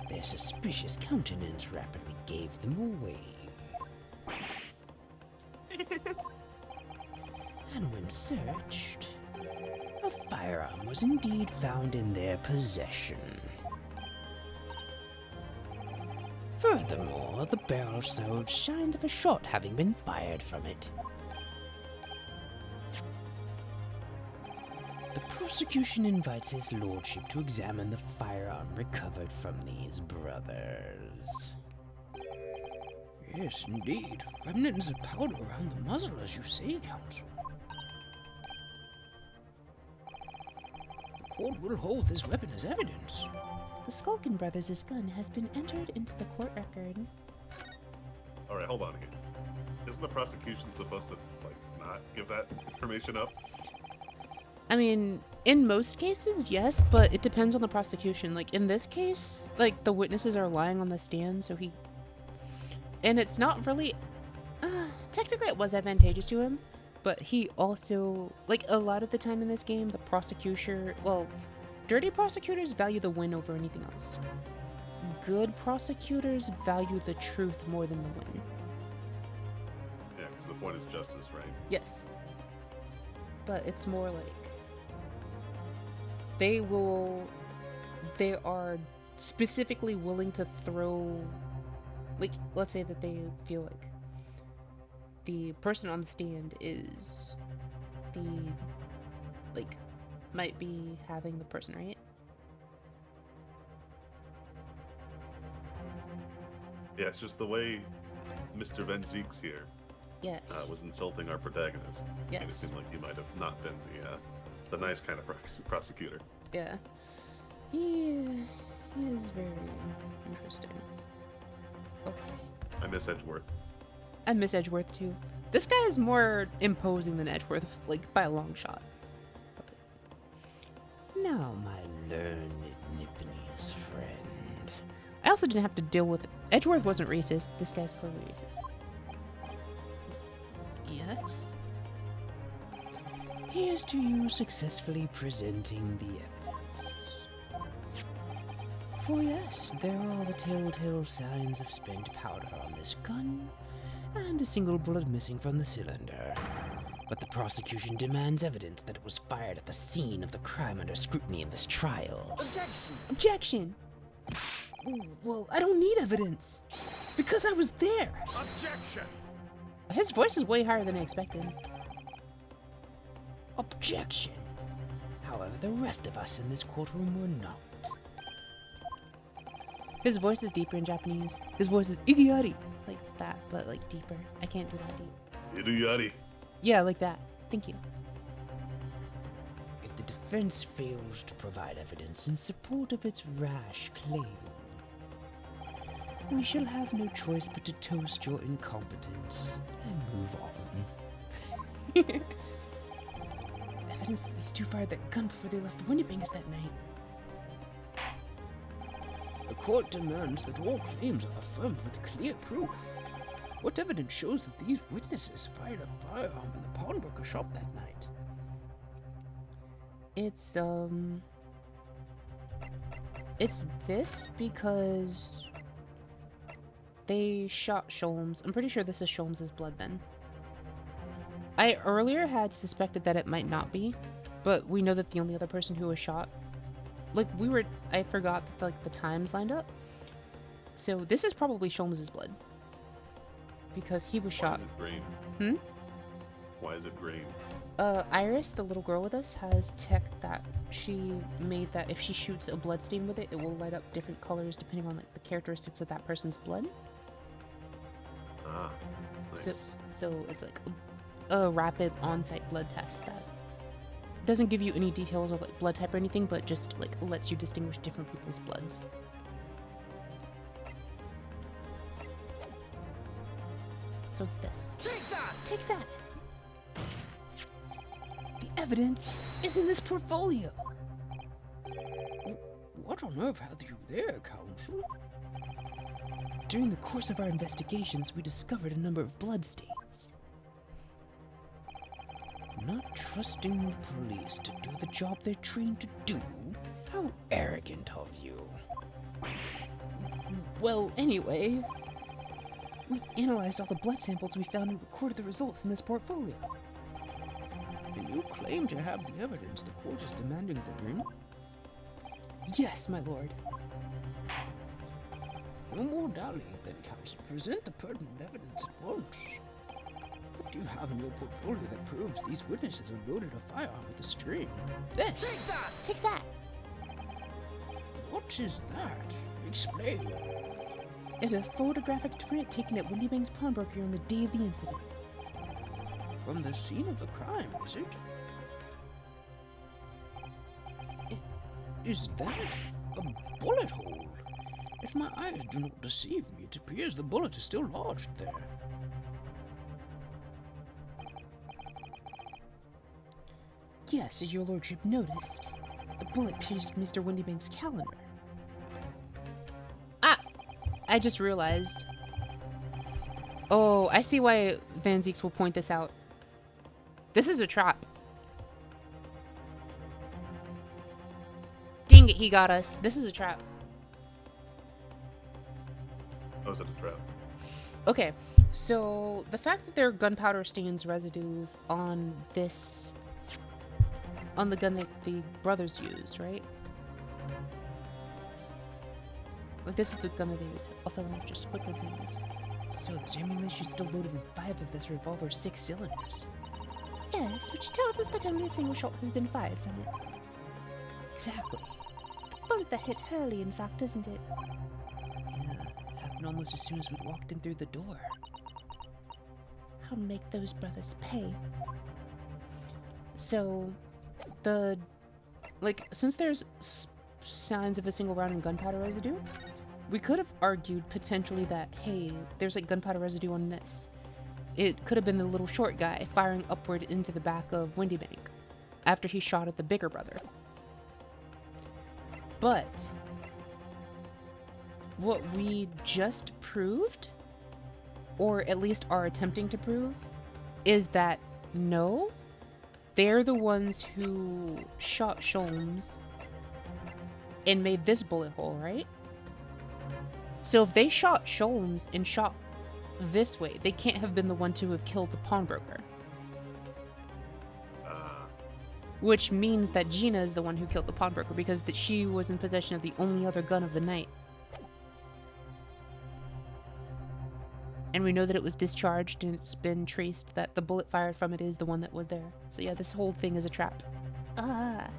Their suspicious countenance rapidly gave them away. And when searched, a firearm was indeed found in their possession. Furthermore, the barrel showed signs of a shot having been fired from it. The prosecution invites his lordship to examine the firearm recovered from these brothers. Yes, indeed. Remnants of powder around the muzzle, as you say, Counsel. The court will hold this weapon as evidence. The Skulkin brothers' gun has been entered into the court record. All right, hold on here. Isn't the prosecution supposed to, like, not give that information up? I mean, in most cases, yes, but it depends on the prosecution. Like, in this case, like, the witnesses are lying on the stand, so he... And it's not really... technically, it was advantageous to him, but he also... Like, a lot of the time in this game, the prosecutor... Well, dirty prosecutors value the win over anything else. Good prosecutors value the truth more than the win. Yeah, because the point is justice, right? Yes. But it's more like... They are specifically willing to throw, like, let's say that they feel like the person on the stand is the, like, might be having the person, right? Yeah, it's just the way Mr. Van Zeeks here Yes. was insulting our protagonist. Yes. And it seemed like he might have not been the nice kind of prosecutor. Yeah. He is very interesting. Okay. I miss Edgeworth. I miss Edgeworth too. This guy is more imposing than Edgeworth, like, by a long shot. Now, my learned Nipponese friend. I also didn't have to deal with... Edgeworth wasn't racist. This guy's clearly racist. Yes? Here's to you successfully presenting the evidence. For yes, there are the telltale signs of spent powder on this gun, and a single bullet missing from the cylinder. But the prosecution demands evidence that it was fired at the scene of the crime under scrutiny in this trial. Objection! Objection! Well, I don't need evidence. Because I was there. Objection! His voice is way higher than I expected. Objection. However, the rest of us in this courtroom were not. His voice is deeper in Japanese. His voice is Igiyari. Like that, but like deeper. I can't do that deep. Yuri. Yeah, like that. Thank you. If the defense fails to provide evidence in support of its rash claim, we shall have no choice but to toast your incompetence and move on. Evidence that these two fired that gun before they left the Windybanks that night. The court demands that all claims are affirmed with clear proof. What evidence shows that these witnesses fired a firearm in the pawnbroker shop that night? It's this because they shot Sholmes. I'm pretty sure this is Sholmes' blood then. I earlier had suspected that it might not be, but we know that the only other person who was shot, I forgot that like the times lined up. So this is probably Sholmes' blood. Because he was shot. Why is it green? Hmm? Why is it green? Iris, the little girl with us, has tech that she made that if she shoots a blood stain with it, it will light up different colors depending on like the characteristics of that person's blood. Ah, nice. So it's like a rapid on-site blood test that doesn't give you any details of like blood type or anything, but just like lets you distinguish different people's bloods. So it's this. Take that! Take that! The evidence is in this portfolio. What on earth have you there, Counsel? During the course of our investigations, we discovered a number of bloodstains. Not trusting the police to do the job they're trained to do? How arrogant of you. Well, anyway, we analyzed all the blood samples we found and recorded the results in this portfolio. And you claim to have the evidence the court is demanding therein? Yes, my lord. No more dallying then, Counsel. Present the pertinent evidence at once. What do you have in your portfolio that proves these witnesses unloaded a firearm with a string? This! Take that! What is that? Explain. It's a photographic print taken at Windybank's pawnbroker on the day of the incident. From the scene of the crime, is it? Is that a bullet hole? If my eyes do not deceive me, it appears the bullet is still lodged there. Yes, as your lordship noticed, the bullet pierced Mr. Windybank's calendar. Ah! I just realized. Oh, I see why Van Zeeks will point this out. This is a trap. Dang it, he got us. This is a trap. Oh, is that a trap? Okay, so the fact that there are gunpowder stains residues on this, on the gun that the brothers used, right? Like this is the gun that they used. Also, I want to just quickly examine this. So there's ammunition still loaded in 5 of this revolver's 6 cylinders. Yes, which tells us that only a single shot has been fired from it. Exactly. The bullet that hit Hurley, in fact, isn't it? Yeah, it happened almost as soon as we walked in through the door. I'll make those brothers pay. So, since there's signs of a single round in gunpowder residue, we could have argued potentially that, hey, there's like gunpowder residue on this. It could have been the little short guy firing upward into the back of Windybank after he shot at the bigger brother. But what we just proved, or at least are attempting to prove, is that no, they're the ones who shot Sholmes and made this bullet hole, right? So if they shot Sholmes and shot this way, they can't have been the one to have killed the pawnbroker. Which means that Gina is the one who killed the pawnbroker because that she was in possession of the only other gun of the night. And we know that it was discharged and it's been traced that the bullet fired from it is the one that was there. So yeah, this whole thing is a trap. Ah.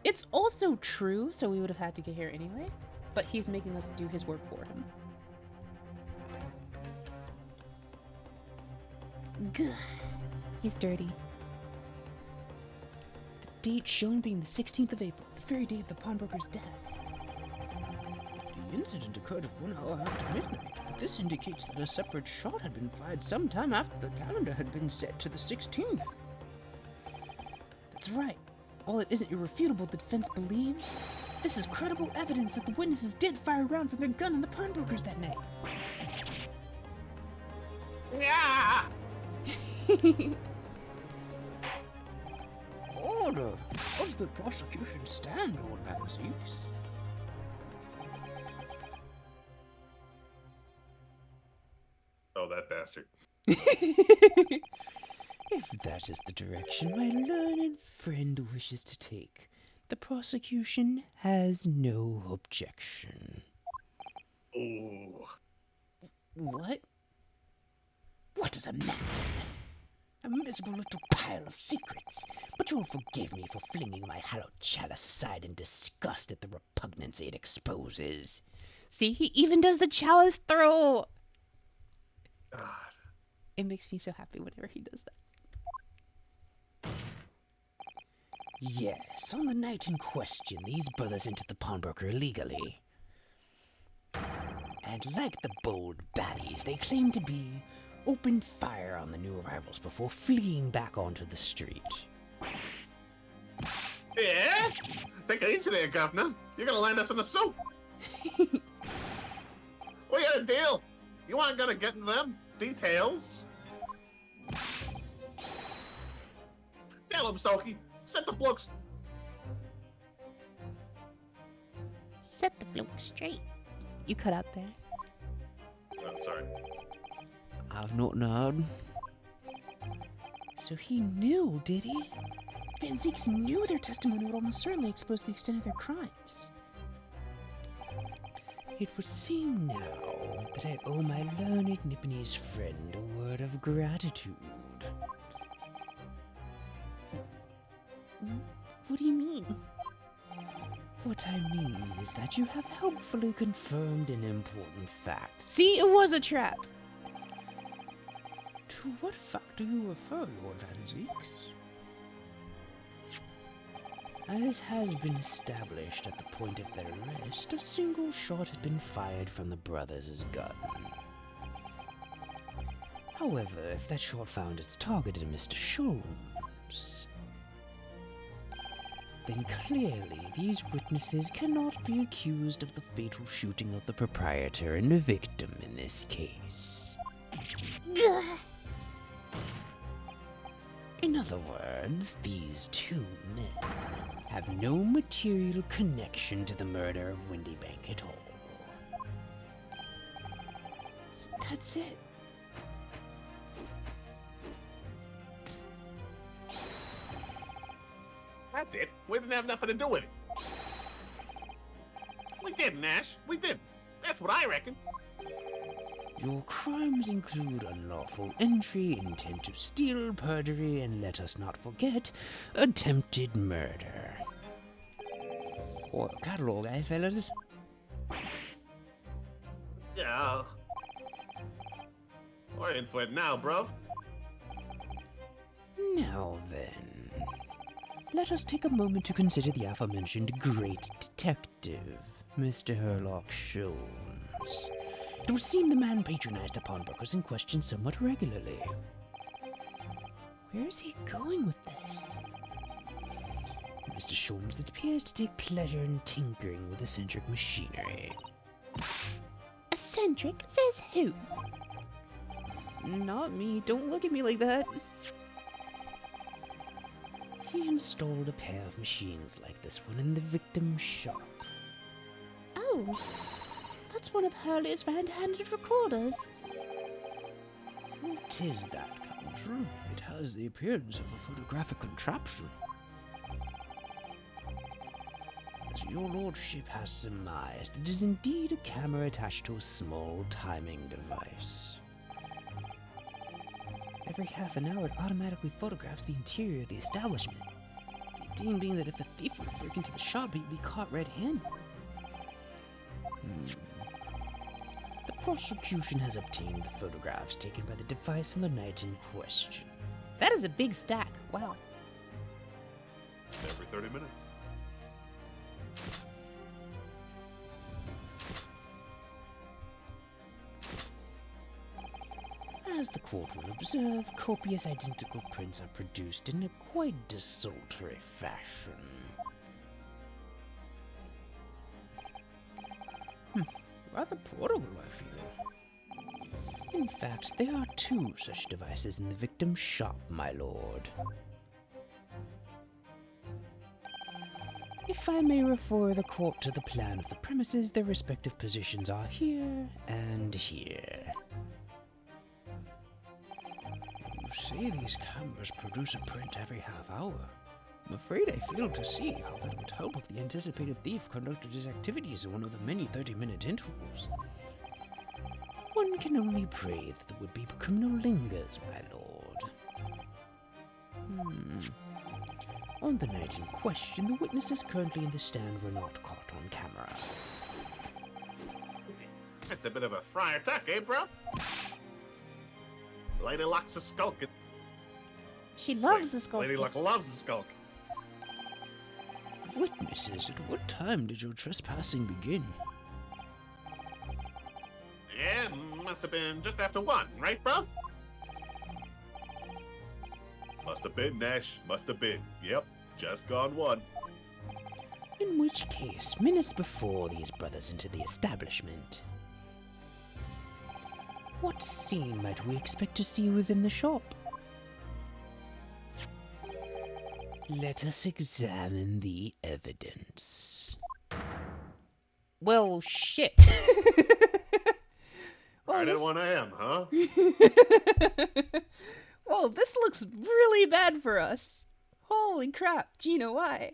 It's also true, so we would have had to get here anyway, but he's making us do his work for him. Gah. He's dirty. The date shown being the 16th of April, the very day of the pawnbroker's death. The incident occurred at 1 hour after midnight. This indicates that a separate shot had been fired sometime after the calendar had been set to the 16th. That's right. While it isn't irrefutable, the defense believes this is credible evidence that the witnesses did fire a round from their gun on the pawnbrokers that night. Yeah! Order! How does the prosecution stand, Lord Van Zeeks? Oh, that bastard. If that is the direction my learned friend wishes to take, the prosecution has no objection. Ooh. What? What is a man? A miserable little pile of secrets. But you'll forgive me for flinging my hallowed chalice aside in disgust at the repugnancy it exposes. See, he even does the chalice throw. God. It makes me so happy whenever he does that. Yes, on the night in question, these brothers entered the pawnbroker illegally. And like the bold baddies they claim to be, opened fire on the new arrivals before fleeing back onto the street. Yeah? Take it easy there, Governor. You're gonna land us in the soup. We got a deal. You aren't gonna get into them details. Tell him, Soki. Set the blokes. Set the bloke straight. You cut out there. Oh, sorry. I've not known. So he knew, did he? Van Zeeks knew their testimony would almost certainly expose the extent of their crimes. It would seem now that I owe my learned Nipponese friend a word of gratitude. What do you mean? What I mean is that you have helpfully confirmed an important fact. See, it was a trap. To what fact do you refer, Lord Van Zeeks? As has been established at the point of their arrest, a single shot had been fired from the brothers' gun. However, if that shot found its target in Mr. Sholmes, then clearly these witnesses cannot be accused of the fatal shooting of the proprietor and the victim in this case. In other words, these two men have no material connection to the murder of Windy Bank at all. That's it. That's it. We didn't have nothing to do with it. We did, Nash. We did. That's what I reckon. Your crimes include unlawful entry, intent to steal, perjury, and let us not forget, attempted murder. What catalog, eh, fellas? Yeah. We're in for it now, bro. Now then, let us take a moment to consider the aforementioned great detective, Mr. Herlock Sholmes. It would seem the man patronized the pawnbrokers in question somewhat regularly. Where is he going with this? Mr. Sholmes appears to take pleasure in tinkering with eccentric machinery. Eccentric? Says who? Not me. Don't look at me like that. He installed a pair of machines like this one in the victim's shop. Oh, that's one of Hurley's red-handed recorders. What is that, Country? It has the appearance of a photographic contraption. As your lordship has surmised, it is indeed a camera attached to a small timing device. Every half an hour, it automatically photographs the interior of the establishment. idea being that if a thief were to break into the shop, he'd be caught red-handed. The prosecution has obtained the photographs taken by the device on the night in question. That is a big stack. Wow. Every 30 minutes. As the court will observe, copious identical prints are produced in a quite desultory fashion. Rather portable, I feel. In fact, there are 2 such devices in the victim's shop, my lord. If I may refer the court to the plan of the premises, their respective positions are here and here. You say these cameras produce a print every half hour. I'm afraid I fail to see how that would help if the anticipated thief conducted his activities in one of the many 30-minute intervals. One can only pray that the would-be criminal lingers, my lord. On the night in question, the witnesses currently in the stand were not caught on camera. It's a bit of a friar tuck, eh, bro? Lady Luck's a skulking. She loves the skull. Lady Luck loves the skulk. Witnesses, at what time did your trespassing begin? Yeah, must have been just after 1, right, bruv? Must have been, Nash. Must have been. Yep, just gone 1. In which case, minutes before these brothers entered the establishment, what scene might we expect to see within the shop? Let us examine the evidence. Well, shit. Right at 1 a.m., huh? Whoa, this looks really bad for us. Holy crap, Gina, why?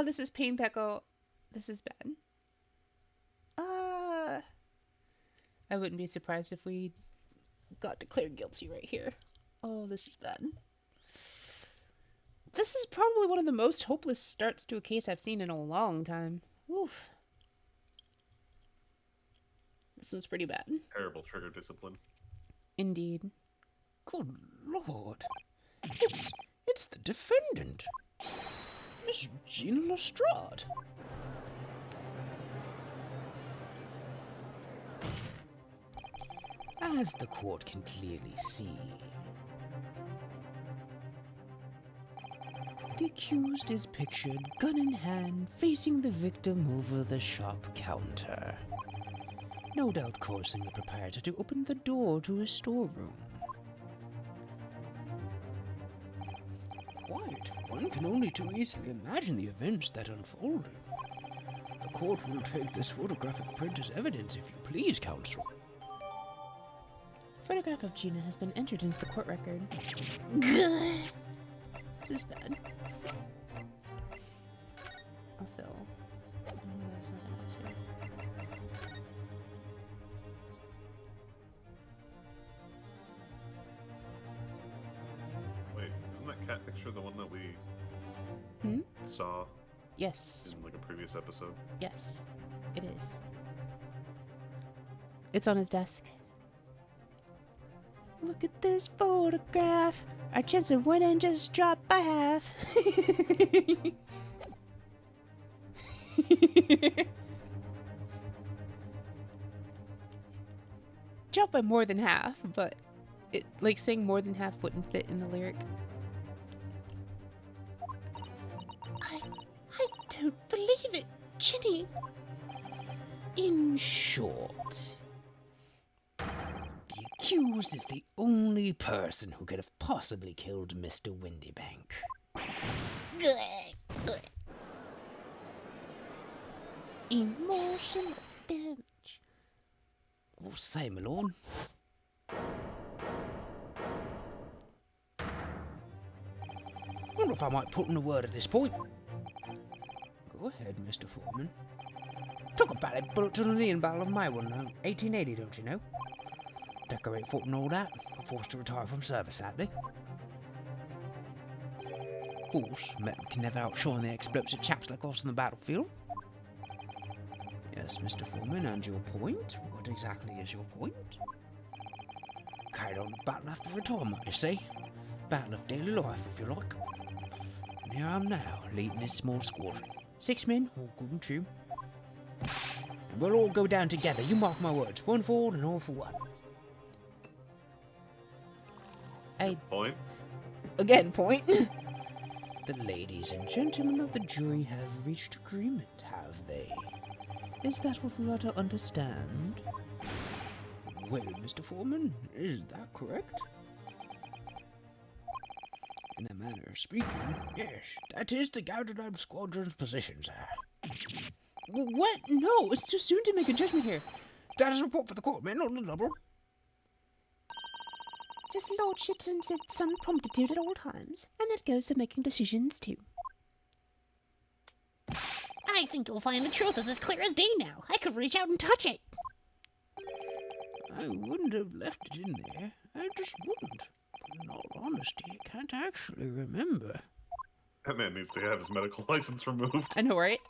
This is Pain Pecco. This is bad. I wouldn't be surprised if we got declared guilty right here. Oh, this is bad. This is probably one of the most hopeless starts to a case I've seen in a long time. Oof. This one's pretty bad. Terrible trigger discipline. Indeed. Good lord. It's the defendant. Miss Gina Lestrade. As the court can clearly see, the accused is pictured, gun in hand, facing the victim over the shop counter, no doubt causing the proprietor to open the door to his storeroom. Quite, one can only too easily imagine the events that unfolded. The court will take this photographic print as evidence, if you please, counsel. Photograph of Gina has been entered into the court record. This is bad. Also, there's nothing else here. Wait, isn't that cat picture the one that we saw Yes. in like a previous episode? Yes. It is. It's on his desk. Look at this photograph. Our chance of winning just dropped by half. Dropped by more than half, but it like saying more than half wouldn't fit in the lyric. I don't believe it, Ginny. In short, the accused is the only person who could have possibly killed Mr. Windybank. Emotional damage. All say, my lord. Wonder if I might put in a word at this point. Go ahead, Mr. Foreman. Took a ballad bullet to the knee in Battle of Maywood in 1880, don't you know? Decorate foot and all that. Forced to retire from service, sadly. course, men can never outshine the explosive chaps like us on the battlefield. Yes, Mr. Foreman, and your point? What exactly is your point? Carried on the battle after retirement, you see? Battle of daily life, if you like. And here I am now, leading this small squadron. 6 men, all good and true. And we'll all go down together, you mark my words. One for all and all for one. Point. Again, point. The ladies and gentlemen of the jury have reached agreement, have they? Is that what we are to understand? Well, Mr. Foreman, is that correct? In a manner of speaking, yes, that is the Gaudenheim Squadron's position, sir. What? No, it's too soon to make a judgment here. That is a report for the court, man, not a double. His lordship insists on promptitude at all times, and that goes for making decisions too. I think you'll find the truth is as clear as day now. I could reach out and touch it. I wouldn't have left it in there. I just wouldn't. But in all honesty, I can't actually remember. That man needs to have his medical license removed. I know, right?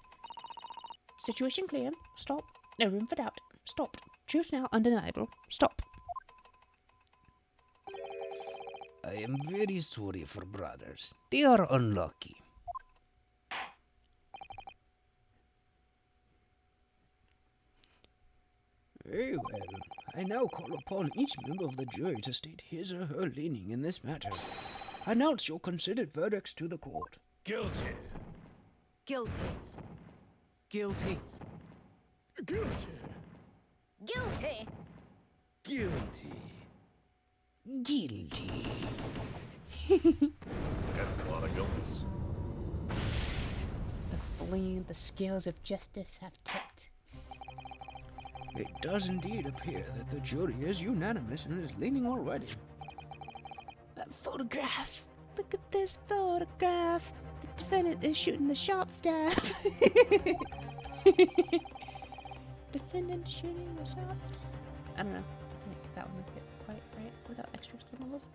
Situation clear. Stop. No room for doubt. Stopped. Truth now undeniable. Stop. I am very sorry for brothers. They are unlucky. Very well. I now call upon each member of the jury to state his or her leaning in this matter. Announce your considered verdicts to the court. Guilty. Guilty. Guilty. Guilty. Guilty. Guilty. Guilty. That's a lot of guilties. The scales of justice have tipped. It does indeed appear that the jury is unanimous and is leaning already. That photograph! Look at this photograph! The defendant is shooting the shop staff! Defendant shooting the shop staff? I don't know. I think that one would get quite right without extra symbols.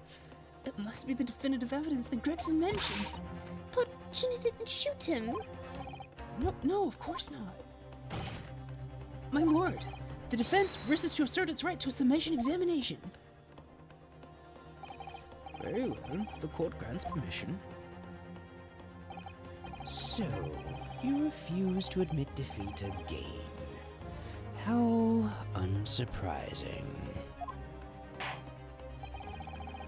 It must be the definitive evidence that Gregson mentioned. But Ginny didn't shoot him. No, of course not. My lord, the defense wishes to assert its right to a summation examination. Very well, the court grants permission. So, you refuse to admit defeat again. How unsurprising.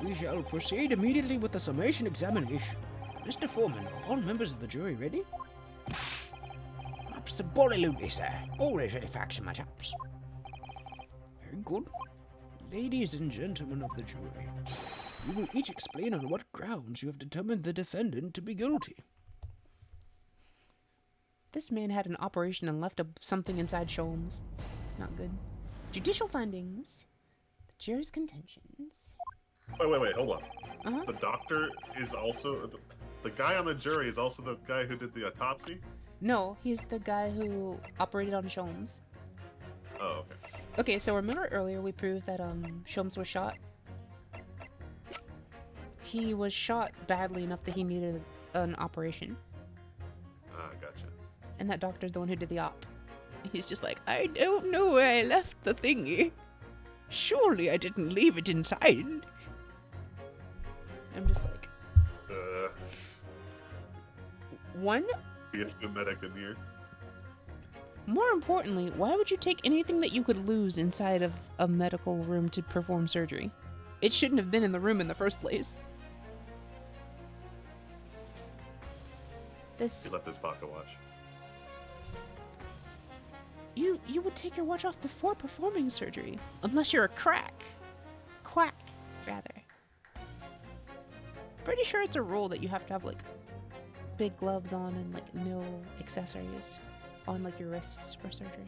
We shall proceed immediately with the summation examination. Mr. Foreman, are all members of the jury ready? Absolutely, sir. Always ready for action, my chaps. Very good. Ladies and gentlemen of the jury, you will each explain on what grounds you have determined the defendant to be guilty. This man had an operation and left something inside Sholmes. It's not good. Judicial findings. The juror's contentions. Wait, hold on. Uh-huh. The doctor is also... The guy on the jury is also the guy who did the autopsy? No, he's the guy who operated on Sholmes. Oh, okay. Okay, so remember earlier we proved that Sholmes was shot? He was shot badly enough that he needed an operation. Ah, gotcha. And that doctor's the one who did the op. He's just like, I don't know where I left the thingy. Surely I didn't leave it inside. I'm just like, one? Be a medic in here. More importantly, why would you take anything that you could lose inside of a medical room to perform surgery? It shouldn't have been in the room in the first place. He left his pocket watch. You would take your watch off before performing surgery. Unless you're a quack, rather. Pretty sure it's a rule that you have to have, like, big gloves on and, like, no accessories on, like, your wrists for surgery.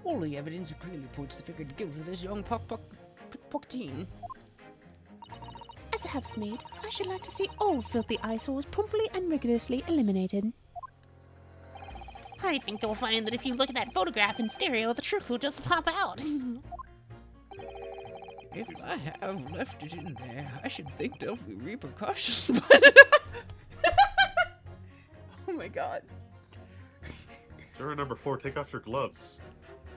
All the evidence clearly points the figure to guilt of this young pickpocketing. As a housemaid, I should like to see all filthy eyesores promptly and rigorously eliminated. I think you'll find that if you look at that photograph in stereo, the truth will just pop out. If I have left it in there, I should think there'll be repercussions. But Oh my god. Juror number 4, take off your gloves.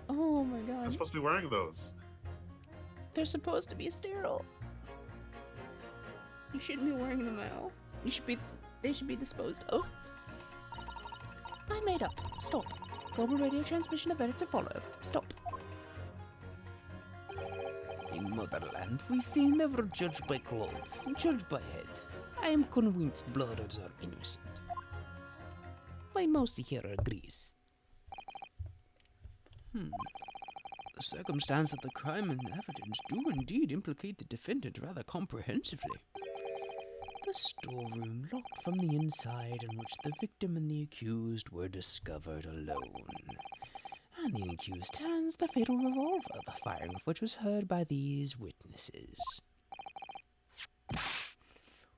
Oh my You're god. supposed to be wearing those. They're supposed to be sterile. You shouldn't be wearing them now. They should be disposed of. I made up. Stop. Global radio transmission event to follow. Stop. in motherland, we say never judge by clothes, judge by head. I am convinced blooders are innocent. My mouse here agrees. The circumstance of the crime and evidence do indeed implicate the defendant rather comprehensively. The storeroom locked from the inside in which the victim and the accused were discovered alone. And the accused hands the fatal revolver, the firing of which was heard by these witnesses.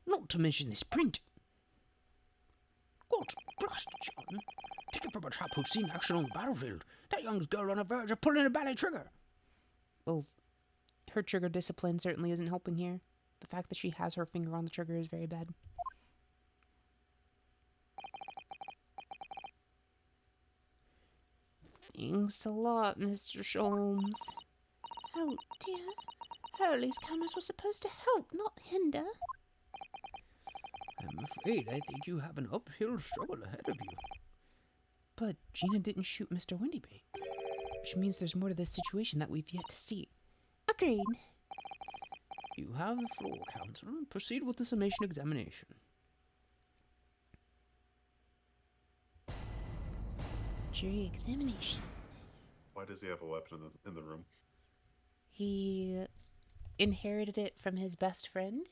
Not to mention this print. God blast, John. Take it from a chap who's seen action on the battlefield. That young girl on the verge of pulling a ballet trigger. Well, her trigger discipline certainly isn't helping here. The fact that she has her finger on the trigger is very bad. Thanks a lot, Mr. Sholmes. Oh dear. Hurley's cameras were supposed to help, not hinder. I'm afraid I think you have an uphill struggle ahead of you. But Gina didn't shoot Mr. Windybank, which means there's more to this situation that we've yet to see. Agreed. You have the floor, Counselor. Proceed with the summation examination. Jury examination. Why does he have a weapon in the room? He inherited it from his best friend,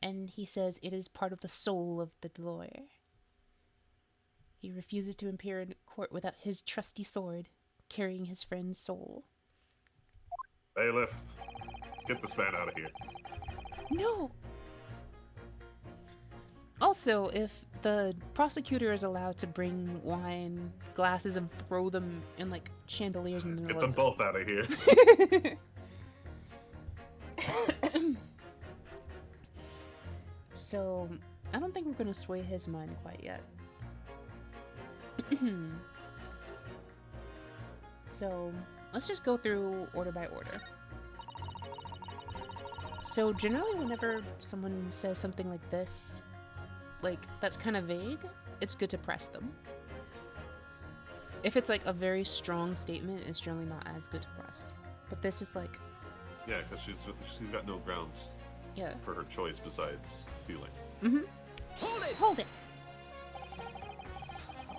and he says it is part of the soul of the lawyer. He refuses to appear in court without his trusty sword, carrying his friend's soul. Bailiff, get this man out of here. No! Also, if the prosecutor is allowed to bring wine glasses and throw them in, like, chandeliers in the Get middle them both out of here. So, I don't think we're going to sway his mind quite yet. So, let's just go through order by order. So, generally whenever someone says something like this, like, that's kind of vague, it's good to press them. If it's, like, a very strong statement, it's generally not as good to press. But this is, like... Yeah, because she's got no grounds Yeah. for her choice besides feeling. Mm-hmm. Hold it! Hold it!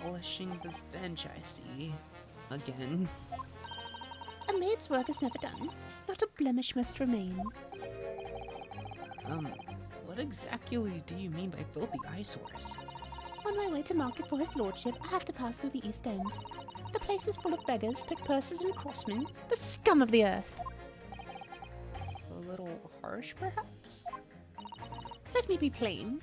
Polishing the bench, I see. Again. A maid's work is never done. Not a blemish must remain. What exactly do you mean by filthy eyesores? On my way to market for his lordship, I have to pass through the East End. The place is full of beggars, pickpurses, and crossmen. The scum of the earth. A little harsh, perhaps? Let me be plain.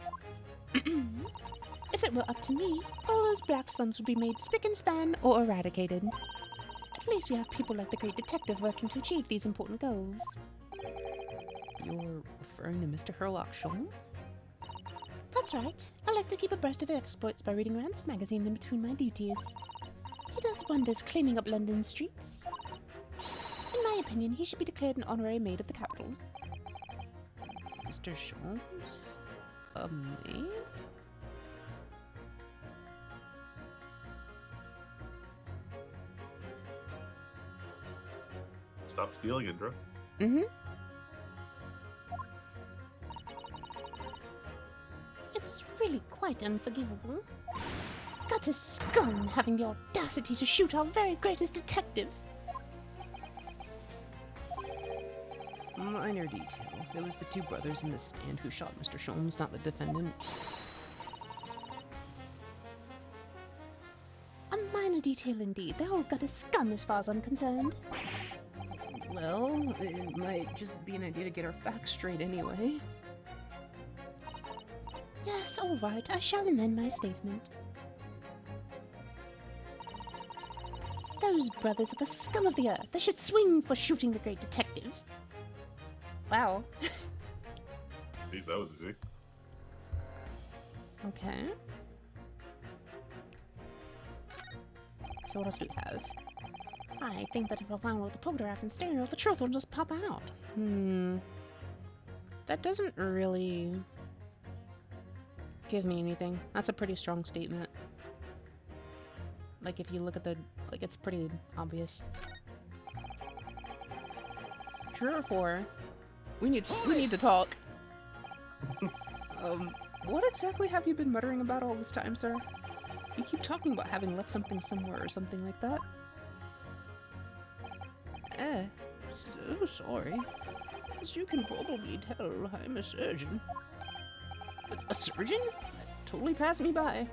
If it were up to me, all those black sons would be made spick and span or eradicated. At least we have people like the great detective working to achieve these important goals. You're referring to Mr. Herlock Sholmes? That's right. I like to keep abreast of exploits by reading Rand's magazine in between my duties. He does wonders cleaning up London streets. In my opinion, he should be declared an honorary maid of the capital. Mr. Sholmes? A maid? Stop stealing, Indra. Mm-hmm. It's really quite unforgivable. Gutter scum having the audacity to shoot our very greatest detective. Minor detail. It was the two brothers in the stand who shot Mr. Sholmes, not the defendant. A minor detail indeed. They're all gutter scum as far as I'm concerned. Well, it might just be an idea to get our facts straight anyway. Yes, all right. I shall amend my statement. Those brothers are the scum of the earth. They should swing for shooting the great detective. Wow. Jeez, that was easy. Okay. So what else do we have? I think that if I download the photograph in stereo, the truth will just pop out. That doesn't really give me anything. That's a pretty strong statement. Like, if you look at the... Like, it's pretty obvious. True or 4? We need to talk. What exactly have you been muttering about all this time, sir? You keep talking about having left something somewhere or something like that. So sorry. As you can probably tell, I'm a surgeon. A surgeon? That totally passed me by.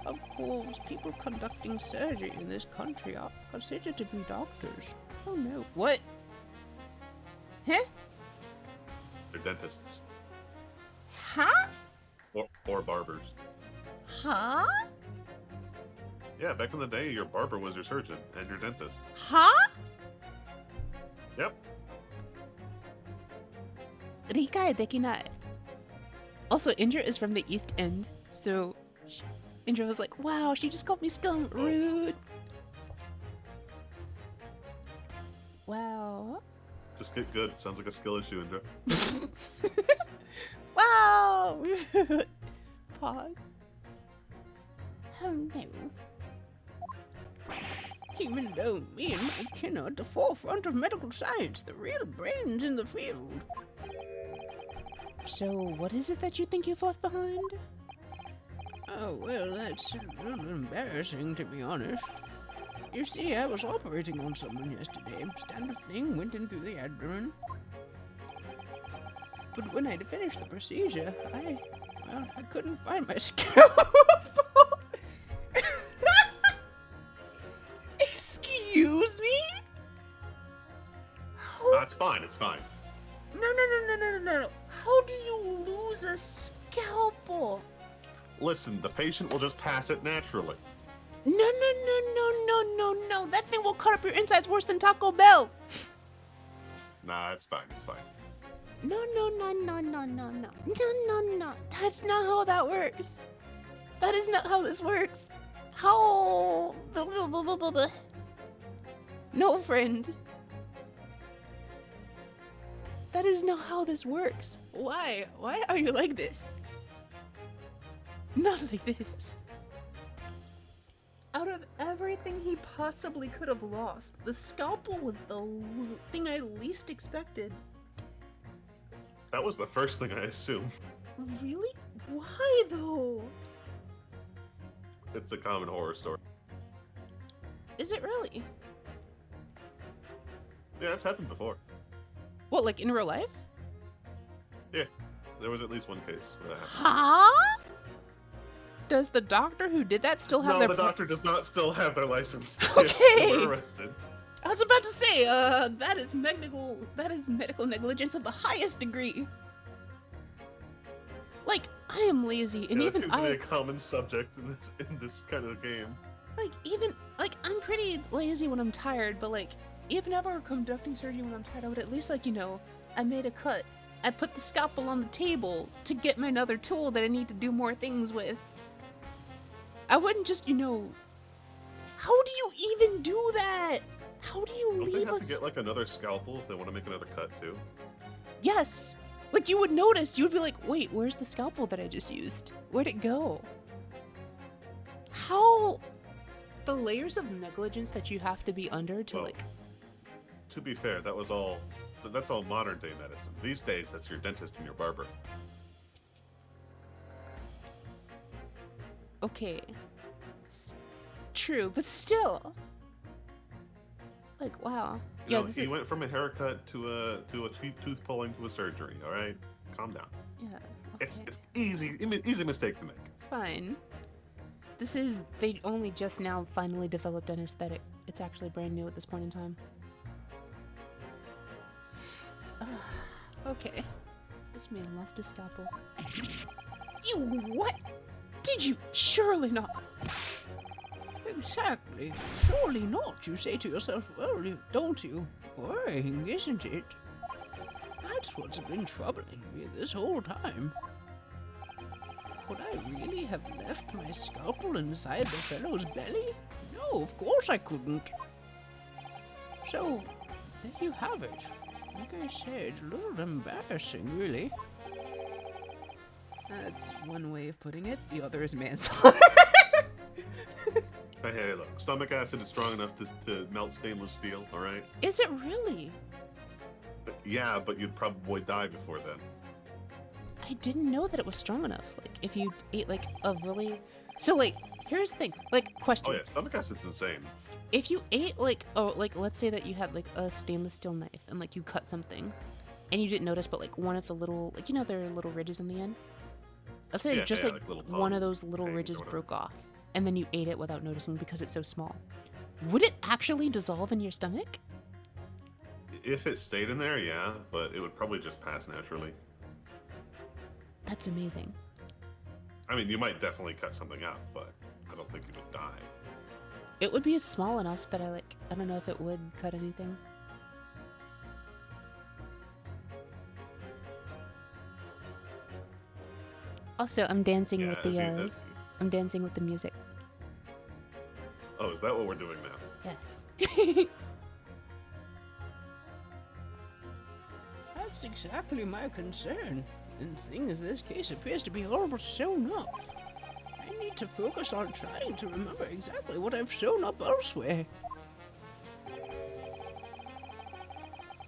Of course, people conducting surgery in this country are considered to be doctors. Oh no. What? Huh? They're dentists. Huh? Or barbers. Huh? Yeah, back in the day, your barber was your surgeon and your dentist. Huh? Yep. 理解できない. Also, Indra is from the East End, so Indra was like, wow, she just called me scum. Rude. Wow. Just get good. Sounds like a skill issue, Indra. Wow. Pause. Oh no. Even though me and my kin are at the forefront of medical science, the real brains in the field. So, what is it that you think you've left behind? Oh, well, that's a little embarrassing, to be honest. You see, I was operating on someone yesterday. Standard thing, went in through the abdomen. But when I'd finished the procedure, I couldn't find my scalpel. Excuse me? That's fine. It's fine. No. How do you lose a scalpel? Listen, the patient will just pass it naturally. No. That thing will cut up your insides worse than Taco Bell. Nah, it's fine. It's fine. No. That's not how that works. That is not how this works. How? No, friend. That is not how this works. Why? Why are you like this? Not like this. Out of everything he possibly could have lost, the scalpel was the thing I least expected. That was the first thing I assumed. Really? Why though? It's a common horror story. Is it really? Yeah, it's happened before. What, like in real life? Yeah, there was at least one case where that happened. Huh? Does the doctor who did that still have No, their the doctor does not still have their license. Okay. They were arrested. I was about to say, that is medical negligence of the highest degree. Like, I am lazy, and Yeah, that even seems to be a common subject in this kind of game. I'm pretty lazy when I'm tired, but like, even if I were conducting surgery when I'm tired, I would at least I made a cut. I put the scalpel on the table to get my another tool that I need to do more things with. I wouldn't just, how do you even do that? How do you Don't they leave have us? to get like another scalpel if they want to make another cut too? Yes. Like, you would notice. You would be like, wait, where's the scalpel that I just used? Where'd it go? How? The layers of negligence that you have to be under to, Well, to be fair, that's all modern day medicine. These days, that's your dentist and your barber. Okay. True, but still. Like, wow. You know, he went from a haircut to a tooth pulling to a surgery. All right, calm down. Yeah. It's okay. easy mistake to make. Fine. They only just now finally developed an aesthetic. It's actually brand new at this point in time. Okay. This man lost his scalpel. You what? Did you? Surely not. Exactly. Surely not, you say to yourself, well, don't you? Worrying, isn't it? I That's what's been troubling me this whole time. Could I really have left my scalpel inside the fellow's belly? No, of course I couldn't. So, there you have it. Like I said, a little embarrassing, really. That's one way of putting it. The other is manslaughter. Hey, look, stomach acid is strong enough to melt stainless steel, all right? Is it really? Yeah, but you'd probably die before then. I didn't know that it was strong enough. Like, if you ate, like, a really... So, like, here's the thing. Like, question. Oh yeah, stomach acid's insane. If you ate, like, let's say that you had, like, a stainless steel knife and, like, you cut something and you didn't notice, but, like, one of the little, like, you know, there are little ridges on the end? Let's say just, like little one of palm those little things or ridges whatever. broke off and then you ate it without noticing because it's so small. Would it actually dissolve in your stomach? If it stayed in there, yeah, but it would probably just pass naturally. That's amazing. I mean, you might definitely cut something out, but I don't think you would die. It would be small enough that I don't know if it would cut anything. Also, I'm dancing Yeah, with the I'm dancing with the music. Oh, is that what we're doing now? Yes. That's exactly my concern. And seeing as this case appears to be almost sewn up, I need to focus on trying to remember exactly what I've sewn up elsewhere.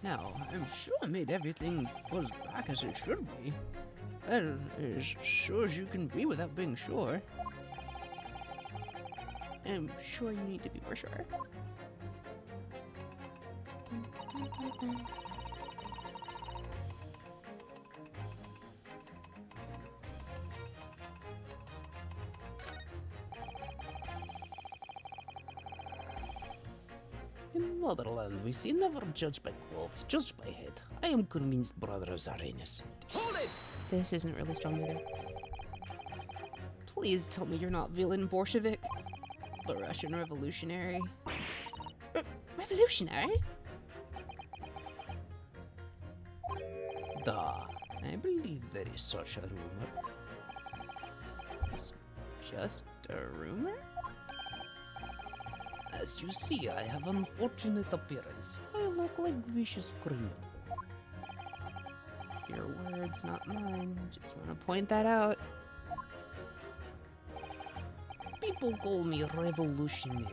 Now, I'm sure I made everything was back as it should be. Well, as sure as you can be without being sure. I'm sure you need to be more sure. In Motherland, we see never judged by clothes, judged by head. I am convinced brothers are innocent. Hold it! This isn't really strong either. Please tell me you're not villain Bolshevik. The Russian revolutionary. Revolutionary? I believe there is such a rumor. It's just a rumor? As you see, I have unfortunate appearance. I look like vicious criminal. Your words, not mine. Just want to point that out. People call me revolutionary,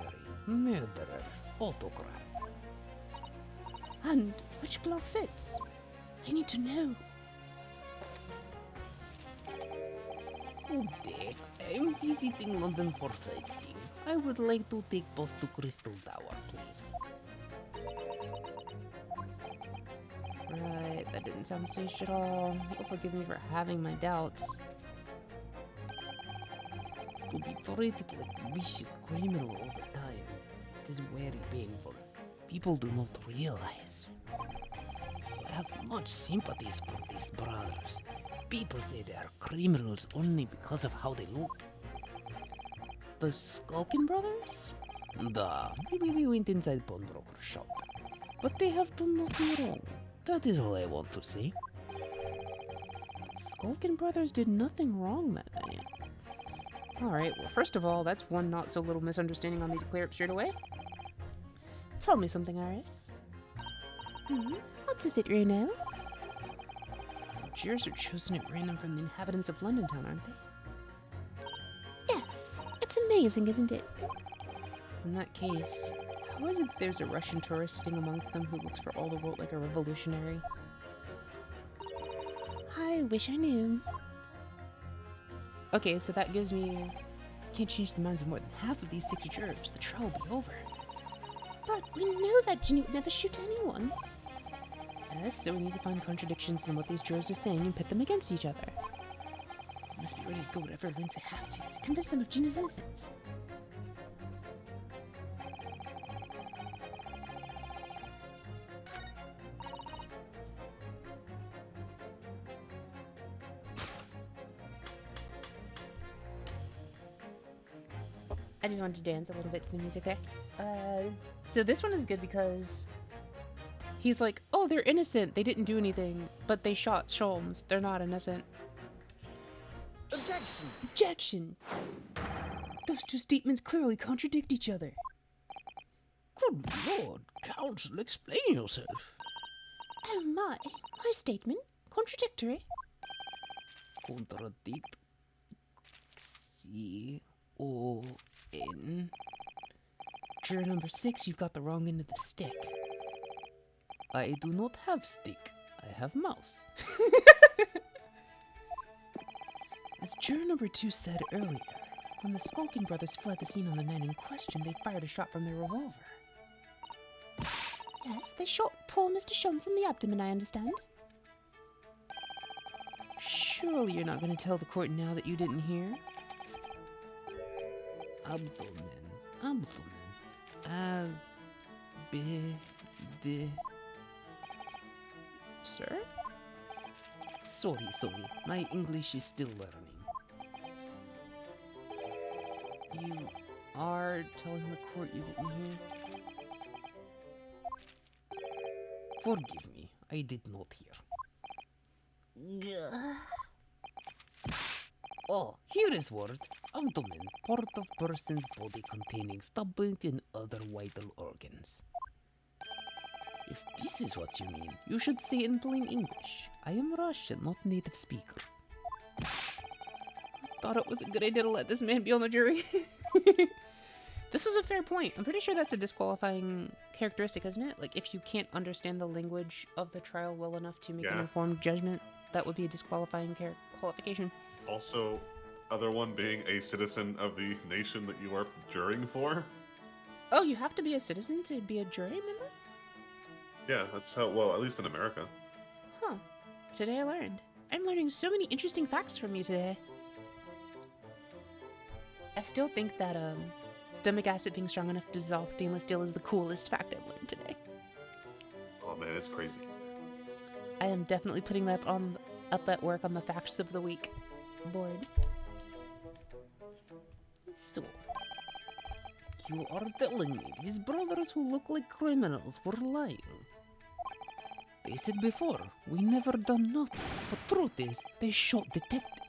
murderer, autocrat. And which glove fits? I need to know. Good day. I'm visiting London for sightseeing. I would like to take bus to Crystal Tower, please. Right, that didn't sound staged at all. You'll forgive me for having my doubts. To be treated like a vicious criminal all the time, it is very painful. People do not realize. So I have much sympathies for these brothers. People say they are criminals only because of how they look. The Skulkin brothers? Maybe they went inside pawnbroker shop. But they have done nothing wrong. That is all I want to say. Skulkin brothers did nothing wrong that night. Alright, well, first of all, that's one not so little misunderstanding I'll need to clear up straight away. Tell me something, Iris. What is it, Runo? Jurors are chosen at random from the inhabitants of London Town, aren't they? Yes. It's amazing, isn't it? In that case, how is it that there's a Russian tourist sitting amongst them who looks for all the world like a revolutionary? I wish I knew. Okay, so that gives me... Can't change the minds of more than half of these 6 jurors. The trial will be over. But we know that Ginny would never shoot anyone. Yes, so we need to find contradictions in what these jurors are saying and pit them against each other. I must be ready to go whatever lengths I have to convince them of Gina's innocence. I just wanted to dance a little bit to the music there. So this one is good because he's like, oh, oh, they're innocent. They didn't do anything, but they shot Sholmes. They're not innocent. Objection! Objection! Those two statements clearly contradict each other. Good lord, counsel, explain yourself. Oh my statement contradictory. Contradict. C-O-N. Juror number 6, you've got the wrong end of the stick. I do not have stick. I have mouse. As juror number 2 said earlier, when the Skulking brothers fled the scene on the night in question, they fired a shot from their revolver. Yes, they shot poor Mr. Sholmes in the abdomen, I understand. Surely you're not going to tell the court now that you didn't hear? Abdomen. Sir? Sorry. My English is still learning. You are telling the court you didn't hear? Forgive me, I did not hear. Oh, here is word. Abdomen, part of person's body containing stubborn and other vital organs. If this is what you mean, you should say it in plain English. I am Russian, not native speaker. Thought it was a good idea to let this man be on the jury. This is a fair point. I'm pretty sure that's a disqualifying characteristic, isn't it? Like, if you can't understand the language of the trial well enough to make an informed judgment, that would be a disqualifying qualification. Also, other one being a citizen of the nation that you are jurying for. Oh, you have to be a citizen to be a jury member? Yeah, that's how, well, at least in America. Huh. Today I learned. I'm learning so many interesting facts from you today. I still think that, stomach acid being strong enough to dissolve stainless steel is the coolest fact I've learned today. Oh man, it's crazy. I am definitely putting that up at work on the facts of the week board. So, you are telling me these brothers who look like criminals were lying? They said before, we never done nothing, but truth is, they shot detective.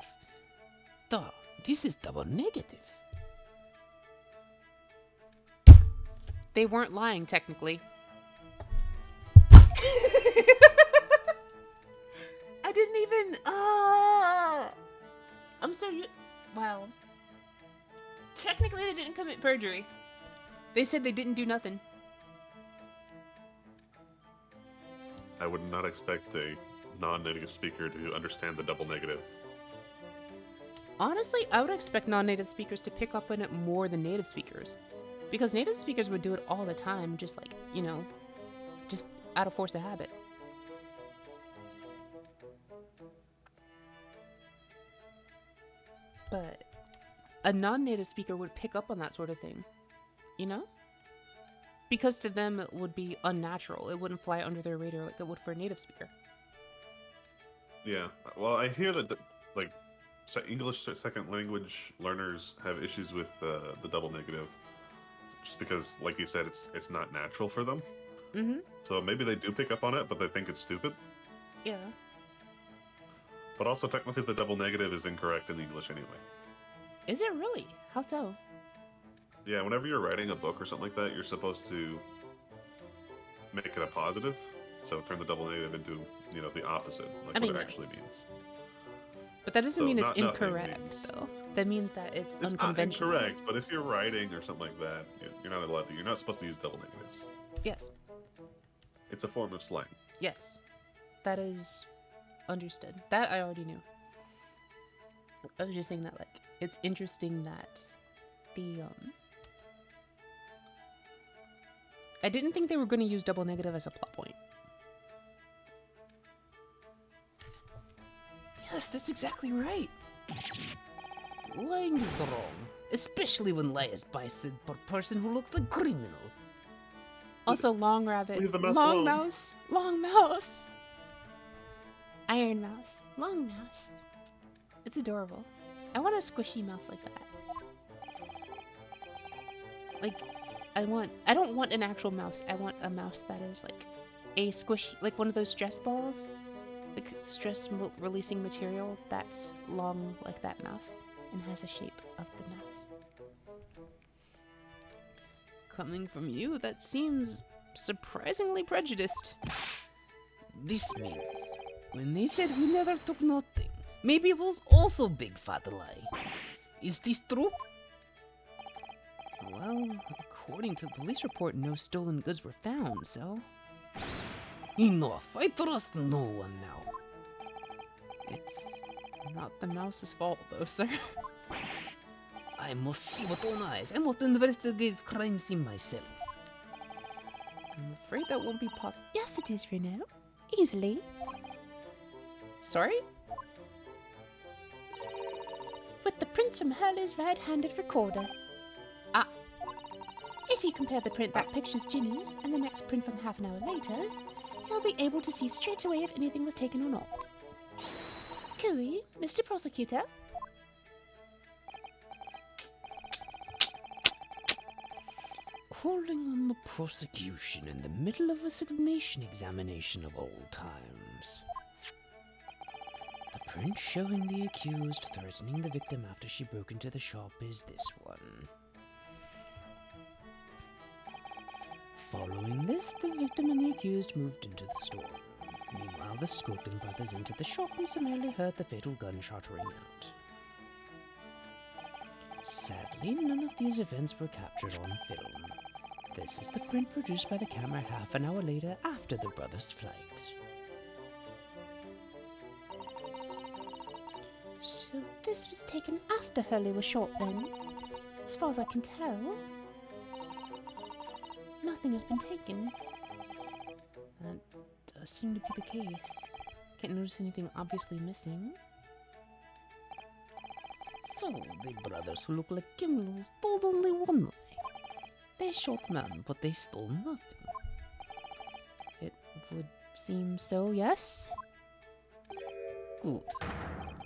Duh, this is double negative. They weren't lying, technically. I didn't even. I'm so. Wow. Technically, they didn't commit perjury. They said they didn't do nothing. I would not expect a non-native speaker to understand the double negative. Honestly, I would expect non-native speakers to pick up on it more than native speakers. Because native speakers would do it all the time, just like, you know, just out of force of habit. But a non-native speaker would pick up on that sort of thing, you know? Because to them it would be unnatural. It wouldn't fly under their radar like it would for a native speaker. Yeah, well, I hear that, like, English second language learners have issues with the double negative. Just because, like you said, it's not natural for them. Mm-hmm. So maybe they do pick up on it, but they think it's stupid. Yeah. But also, technically, the double negative is incorrect in English anyway. Is it really? How so? Yeah, whenever you're writing a book or something like that, you're supposed to make it a positive. So turn the double negative into, you know, the opposite, like what it actually means. But that doesn't So mean it's nothing incorrect, means- though. That means that it's It's not unconventional. incorrect, but if you're writing or something like that, you're not allowed to. You're not supposed to use double negatives. Yes. It's a form of slang. Yes. That is understood. That I already knew. I was just saying that, like, it's interesting that the, I didn't think they were going to use double negative as a plot point. Yes, that's exactly right. Lying is wrong, especially when lie is by a person who looks like a criminal. Also, long rabbit, Leave the mouse long alone. mouse, long mouse, iron mouse, long mouse. It's adorable. I want a squishy mouse like that. Like, I don't want an actual mouse. I want a mouse that is like a squishy, like one of those stress balls, like stress-releasing material that's long like that mouse and has a shape of the mouse. Coming from you, that seems surprisingly prejudiced. This means when they said we never took nothing, maybe it was also big fat lie. Is this true? Well, according to the police report, no stolen goods were found, so... Enough. I trust no one now. It's not the mouse's fault, though, sir. I must see with own eyes. I must investigate crime scene myself. I'm afraid that won't be possible. Yes, it is, Renault. Easily. Sorry? With the print from Hurley's right-handed recorder. Ah. If you compare the print that pictures Ginny and the next print from half an hour later, he'll be able to see straight away if anything was taken or not. Cooey, Mr. Prosecutor? Calling on the prosecution in the middle of a summation examination of old times. The print showing the accused threatening the victim after she broke into the shop is this one. Following this, the victim and the accused moved into the store. Meanwhile, the Scotland brothers entered the shop and summarily heard the fatal gunshot ring out. Sadly, none of these events were captured on film. This is the print produced by the camera half an hour later after the brothers' flight. So this was taken after Hurley was shot then? As far as I can tell. Nothing has been taken. That does seem to be the case. Can't notice anything obviously missing. So, the brothers who look like criminals told only one lie. They shot man, but they stole nothing. It would seem so, yes? Good.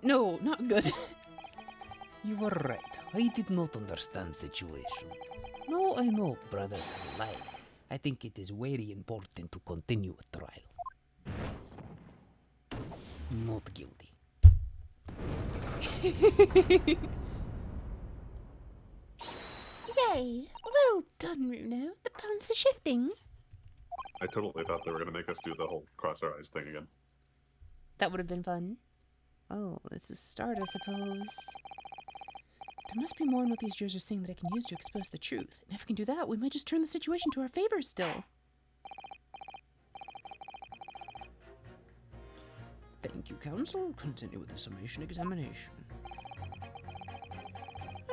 No, not good. You were right. I did not understand situation. Now I know brothers have lied. I think it is very important to continue a trial. Not guilty. Yay! Well done, Runo. The balance is shifting. I totally thought they were going to make us do the whole cross our eyes thing again. That would have been fun. Oh, it's a start, I suppose. There must be more in what these jurors are saying that I can use to expose the truth. And if we can do that, we might just turn the situation to our favor still. Thank you, counsel. Continue with the summation examination.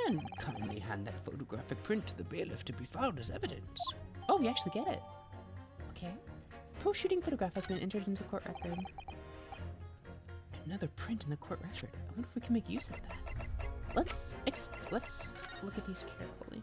And kindly hand that photographic print to the bailiff to be filed as evidence. Oh, we actually get it. Okay. Post-shooting photograph has been entered into the court record. Another print in the court record. I wonder if we can make use of that. Let's look at these carefully.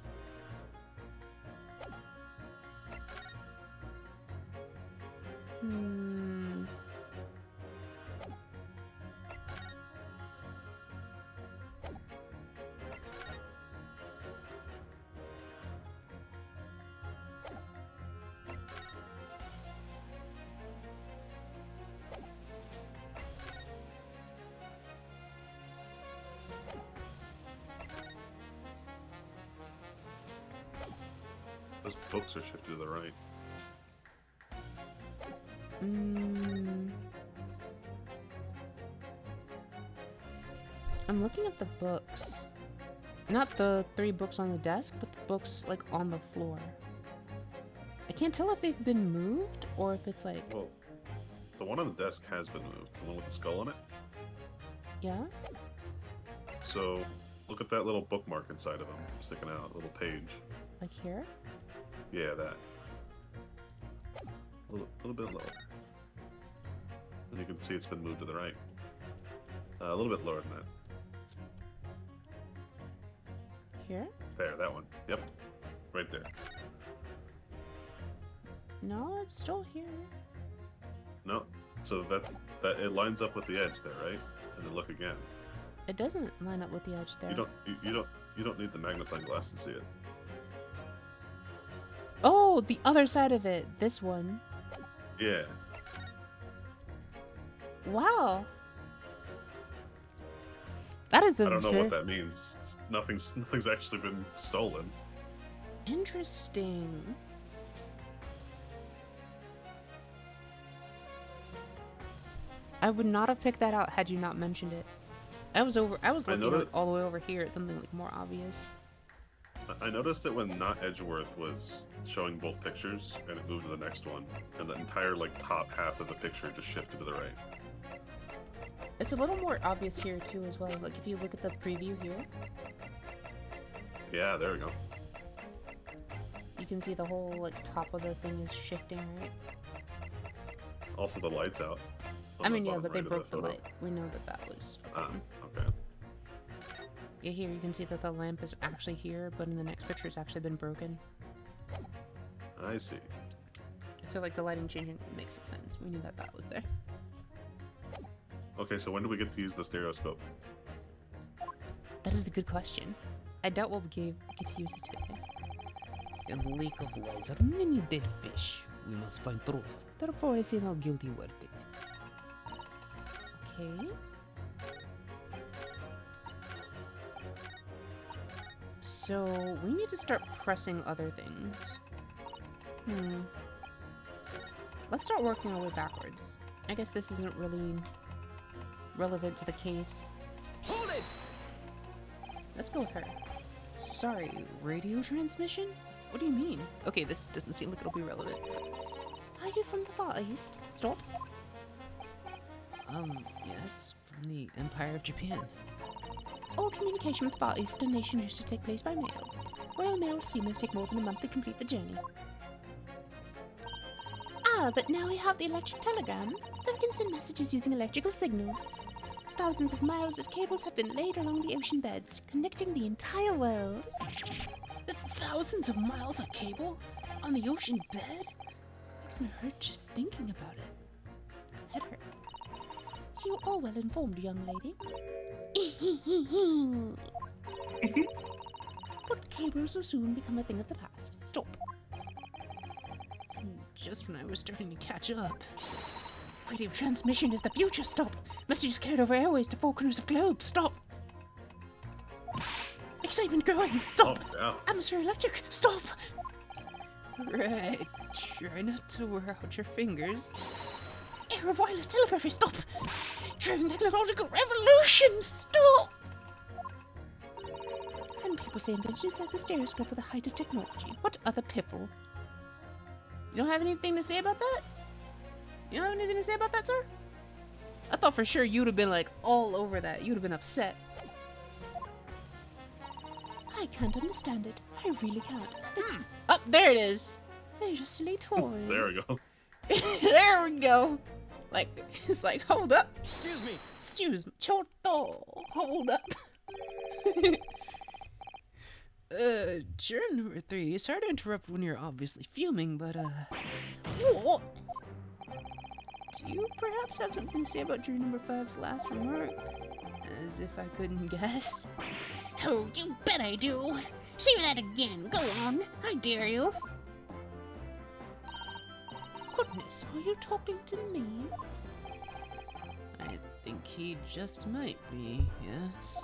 Those books are shifted to the right. I'm looking at the books. Not the 3 books on the desk, but the books like on the floor. I can't tell if they've been moved or if it's like... Well, the one on the desk has been moved. The one with the skull on it. Yeah? So, look at that little bookmark inside of them, sticking out, a little page. Like here? Yeah, that. A little bit lower. And you can see it's been moved to the right. A little bit lower than that. Here? There, that one. Yep. Right there. No, it's still here. No. So that it lines up with the edge there, right? And then look again. It doesn't line up with the edge there. You don't need the magnifying glass to see it. Oh, the other side of it. This one. Yeah. Wow. That is a I don't know what that means. Nothing's actually been stolen. Interesting. I would not have picked that out had you not mentioned it. I was looking like, all the way over here at something like more obvious. I noticed it when Not Edgeworth was showing both pictures, and it moved to the next one, and the entire like top half of the picture just shifted to the right. It's a little more obvious here too as well. Like if you look at the preview here, Yeah, there we go. you can see the whole like top of the thing is shifting, right? Also, the light's out. I mean, yeah, but they broke the light. We know that was. Okay. Yeah, here you can see that the lamp is actually here, but in the next picture it's actually been broken. I see. So like the lighting changing makes sense. We knew that was there. Okay, so when do we get to use the stereoscope? That is a good question. I doubt we'll get to use it today. In the lake of lies are many dead fish. We must find truth. Therefore, I say no guilty verdict. Okay. So we need to start pressing other things. Let's start working our way backwards. I guess this isn't really relevant to the case. Hold it! Let's go with her. Sorry, radio transmission? What do you mean? Okay, this doesn't seem like it'll be relevant. Are you from the Far East? Stop. Yes, from the Empire of Japan. All communication with Far Eastern nations used to take place by mail. Royal Mail steamers take more than a month to complete the journey. Ah, but now we have the electric telegram, so we can send messages using electrical signals. Thousands of miles of cables have been laid along the ocean beds, connecting the entire world. Thousands of miles of cable? On the ocean bed? Makes me hurt just thinking about it. Head hurt. You are well informed, young lady. But cables will soon become a thing of the past. Stop. Just when I was starting to catch up. Radio transmission is the future. Stop. Messages carried over airways to four corners of globe. Stop. Excitement growing. Stop. Oh, yeah. Atmosphere electric. Stop. Right. Try not to wear out your fingers. Air of wireless telegraphy. Stop. Driving technological revolution. Stop. And people say inventions like the stereoscope are the height of technology. What other people? You don't have anything to say about that? You don't have anything to say about that, sir? I thought for sure you'd have been like all over that. You'd have been upset. I can't understand it. I really can't. Oh, there it is. They're just silly toys. There we go. There we go. Like, it's like, hold up. Excuse me. Excuse me. Choto. Hold up. Juror number 3, sorry to interrupt when you're obviously fuming, but, What? Do you perhaps have something to say about juror number 5's last remark? As if I couldn't guess. Oh, you bet I do. Say that again. Go on. I dare you. Goodness, are you talking to me? I think he just might be, yes.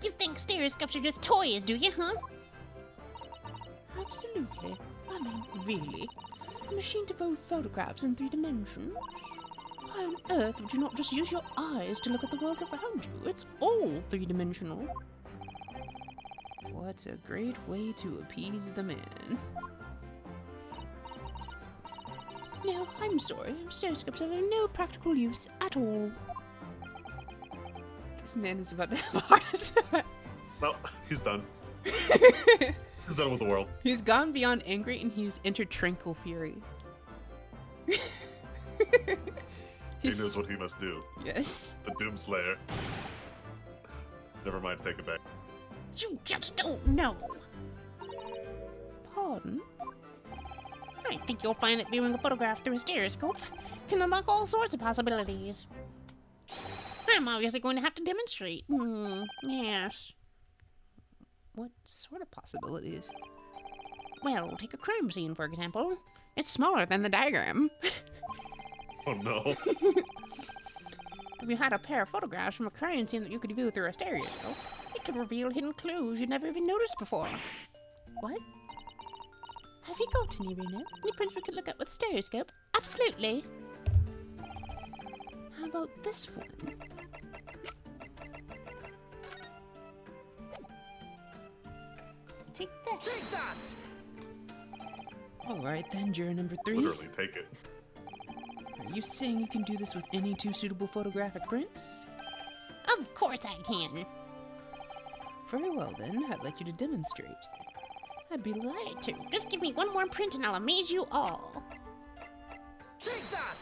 You think stereoscopes are just toys, do you, huh? Absolutely. I mean, really. A machine to fold photographs in 3 dimensions? Why on earth would you not just use your eyes to look at the world around you? It's all 3-dimensional. What a great way to appease the man. No, I'm sorry. Stereoscopes are of no practical use at all. This man is about to have a heart attack. Well, he's done. He's done with the world. He's gone beyond angry and he's entered tranquil fury. He knows what he must do. Yes. The Doomslayer. Never mind, take it back. You just don't know. Pardon? I think you'll find that viewing a photograph through a stereoscope can unlock all sorts of possibilities. I'm obviously going to have to demonstrate. Yes. What sort of possibilities? Well, take a crime scene, for example. It's smaller than the diagram. Oh no. If you had a pair of photographs from a crime scene that you could view through a stereoscope, it could reveal hidden clues you'd never even noticed before. What? Have you got any, Reno? Any prints we could look at with a stereoscope? Absolutely. How about this one? Take this. Take that! Alright then, juror number 3. Literally, take it. Are you saying you can do this with any 2 suitable photographic prints? Of course I can. Very well then, I'd like you to demonstrate. I'd be delighted to. Just give me one more print and I'll amaze you all. Take that!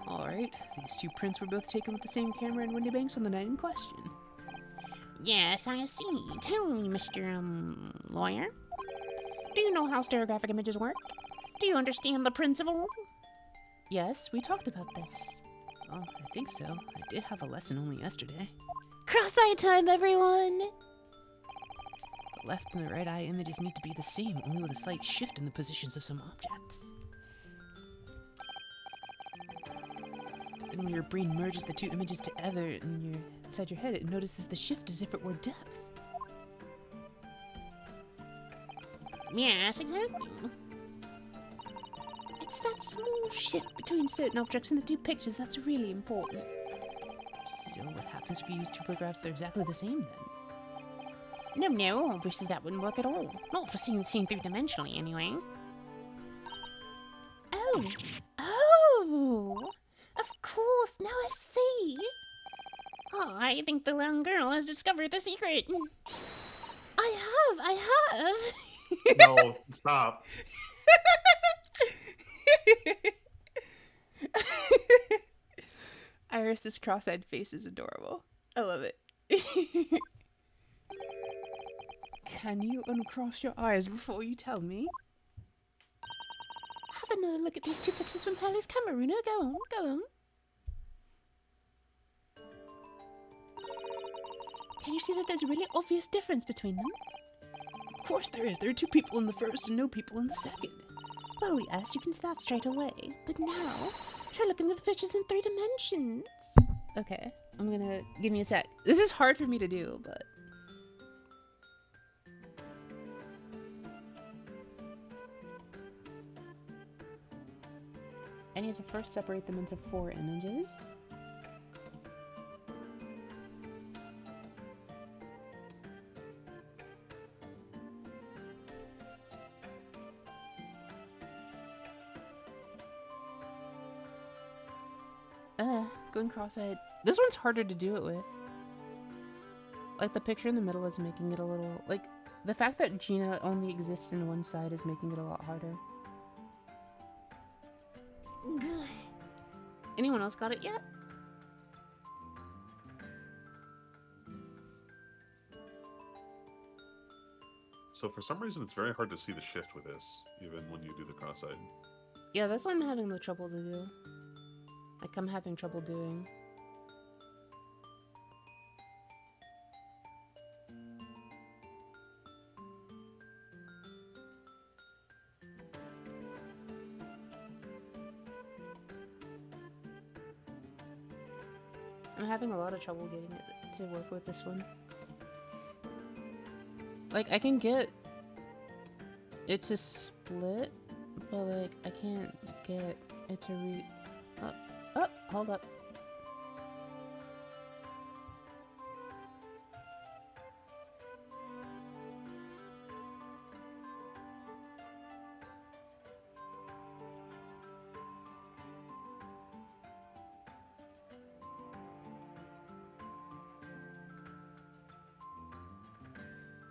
Alright, these 2 prints were both taken with the same camera in Windy Banks on the night in question. Yes, I see. Tell me, Mr. Lawyer. Do you know how stereographic images work? Do you understand the principle? Yes, we talked about this. Well, I think so. I did have a lesson only yesterday. Cross-eye time, everyone! The left and the right eye images need to be the same, only with a slight shift in the positions of some objects. Then when your brain merges the 2 images together inside your head, it notices the shift as if it were depth. Yes, exactly. It's that small shift between certain objects in the 2 pictures that's really important. So what happens if you use 2 photographs that are exactly the same then? No, obviously that wouldn't work at all. Not for seeing the scene 3-dimensionally, anyway. Oh! Oh! Of course, now I see! Oh, I think the young girl has discovered the secret. I have! No, stop. Iris's cross-eyed face is adorable. I love it. Can you uncross your eyes before you tell me? Have another look at these 2 pictures from Hurley's camera, Runa. Go on, go on. Can you see that there's a really obvious difference between them? Of course there is. There are 2 people in the first and no people in the second. Well, yes, you can see that straight away. But now, try looking at the pictures in 3 dimensions. Okay, I'm gonna... Give me a sec. This is hard for me to do, but... I need to first separate them into 4 images. Going cross-eyed. This one's harder to do it with. Like, the picture in the middle is making it a little... Like, the fact that Gina only exists in one side is making it a lot harder. Anyone else got it yet? So for some reason, it's very hard to see the shift with this, even when you do the cross-eyed. Yeah, that's what I'm having the trouble to do. Like, I'm having trouble doing. I'm having a lot of trouble getting it to work with this one. Like, I can get it to split, but like, I can't get it to Oh, hold up.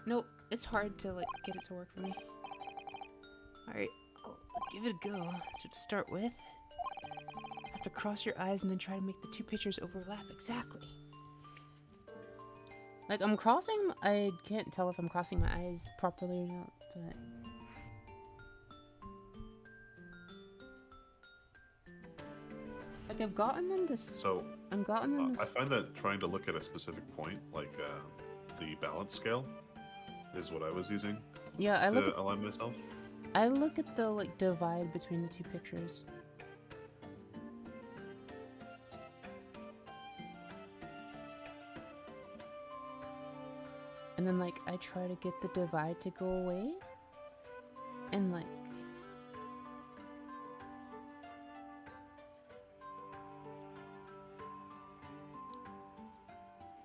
Nope, it's hard to like get it to work for me. Alright, I'll give it a go. So to start with, have to cross your eyes and then try to make the 2 pictures overlap exactly. Like, I'm crossing, I can't tell if I'm crossing my eyes properly or not, but... Like, I've gotten them to... So I've gotten them to... I find that trying to look at a specific point, like the balance scale, is what I was using Yeah, to align myself. I look at the like divide between the two pictures. And then like I try to get the divide to go away. And like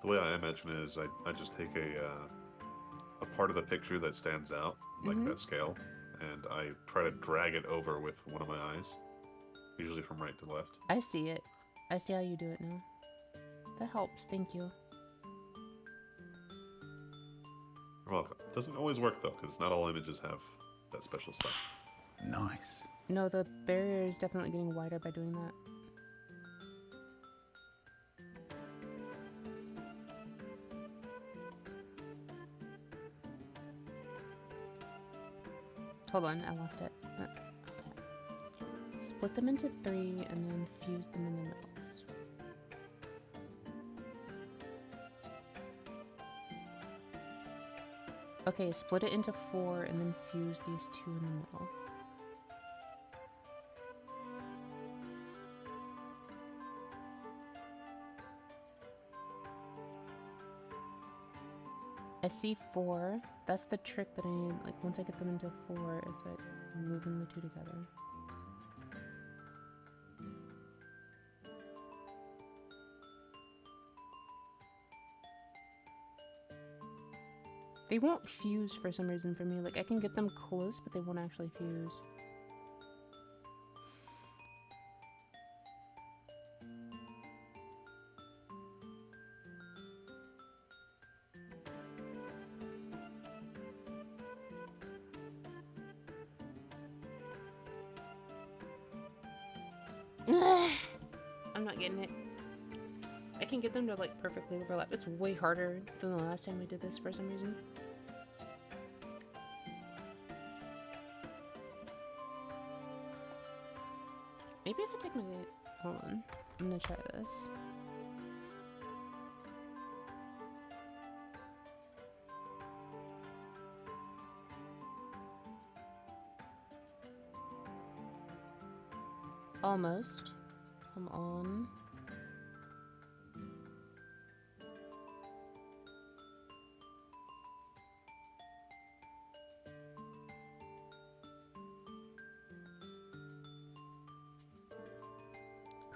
The way I imagine it is I just take a part of the picture that stands out, like that scale, and I try to drag it over with one of my eyes, usually from right to left. I see it. I see how you do it now. That helps, thank you. You're welcome. Doesn't always work though, because not all images have that special stuff. Nice. No, the barrier is definitely getting wider by doing that. Hold on, I lost it. Okay. Split them into 3 and then fuse them in the middles. Okay, split it into 4 and then fuse these 2 in the middle. I see 4. That's the trick that I need. Like, once I get them into 4, is like moving the 2 together. They won't fuse for some reason for me. Like, I can get them close, but they won't actually fuse. I'm not getting it. I can get them to like perfectly overlap. It's way harder than the last time we did this for some reason. Maybe if I take my... Hold on. I'm gonna try this. Almost. Come on.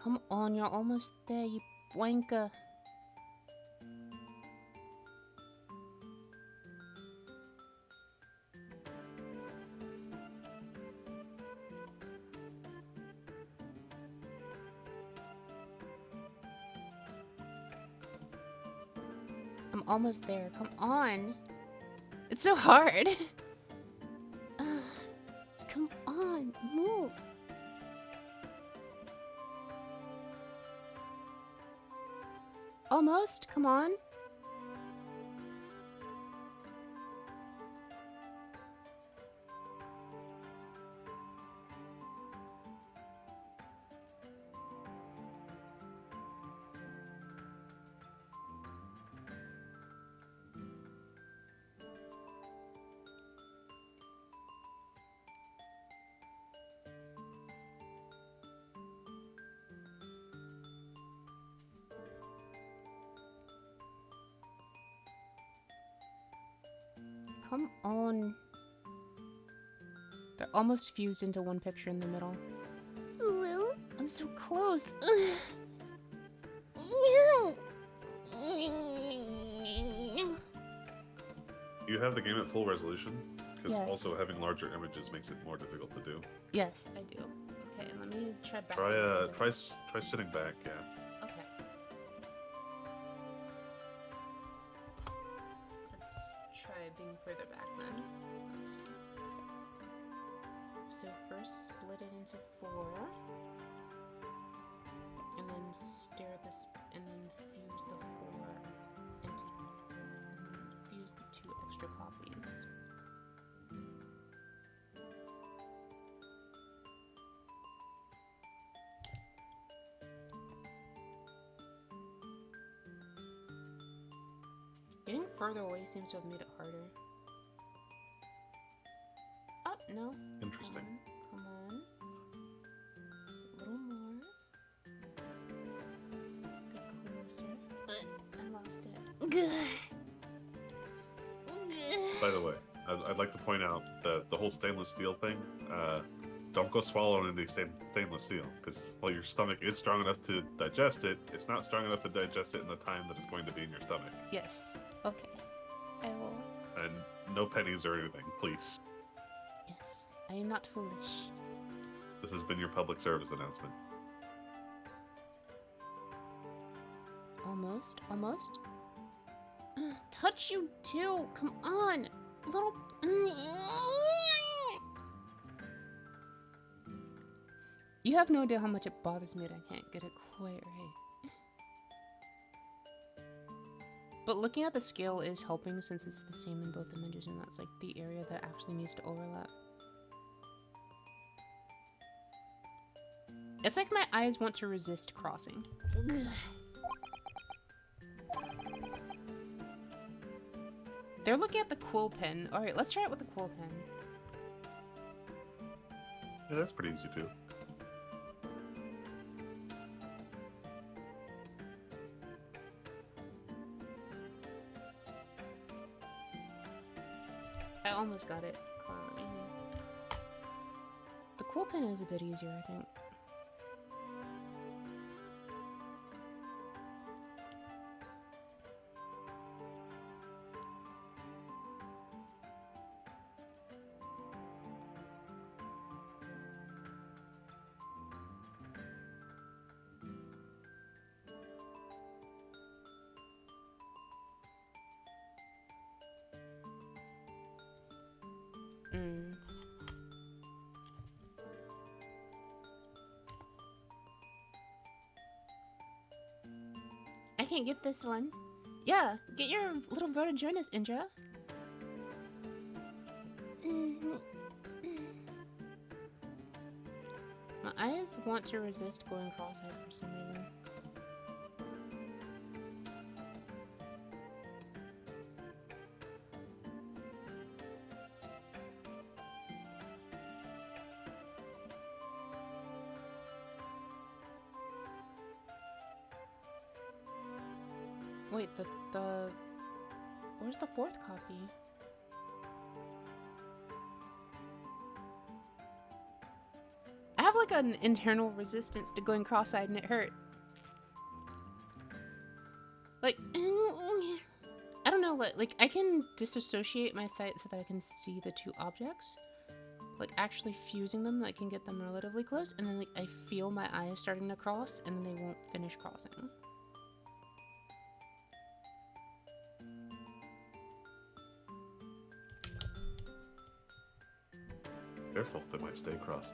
Come on, you're almost there, you wanker. I'm almost there. Come on. It's so hard. Come on, move. Almost. Come on. Come on. They're almost fused into one picture in the middle. Lou? I'm so close. You have the game at full resolution, because Yes. also having larger images makes it more difficult to do. Yes, I do. Okay, let me try back. Try sitting back, yeah. Okay. Let's try being further back then. Let's see. So first split it into 4. And then stare this and then fuse the 4 into and fuse the 2 extra copies. Getting further away seems to have made it harder. No. Interesting. Come on. A little more. Get closer. I lost it. By the way, I'd like to point out that the whole stainless steel thing, don't go swallowing any stainless steel, because while your stomach is strong enough to digest it, it's not strong enough to digest it in the time that it's going to be in your stomach. Yes. Okay. I will. And no pennies or anything, please. Yes. I am not foolish. This has been your public service announcement. Almost. Almost. Touch you too. Come on. Little. You have no idea how much it bothers me that I can't get it quite right. But looking at the scale is helping since it's the same in both images, and that's like the area that actually needs to overlap. It's like my eyes want to resist crossing. They're looking at the quill pen. Alright, let's try it with the quill pen. Yeah, that's pretty easy too. I almost got it. Hold on, let me... The quill pen is a bit easier, I think. I can't get this one. Yeah, get your little bro to join us, Indra. My eyes want to resist going cross-eyed for some reason. Wait, where's the fourth copy? I have like an internal resistance to going cross-eyed and it hurt. Like, I don't know, like I can disassociate my sight so that I can see the two objects. Like actually fusing them, I can get them relatively close, and then like I feel my eyes starting to cross and then they won't finish crossing. Careful, they might stay crossed.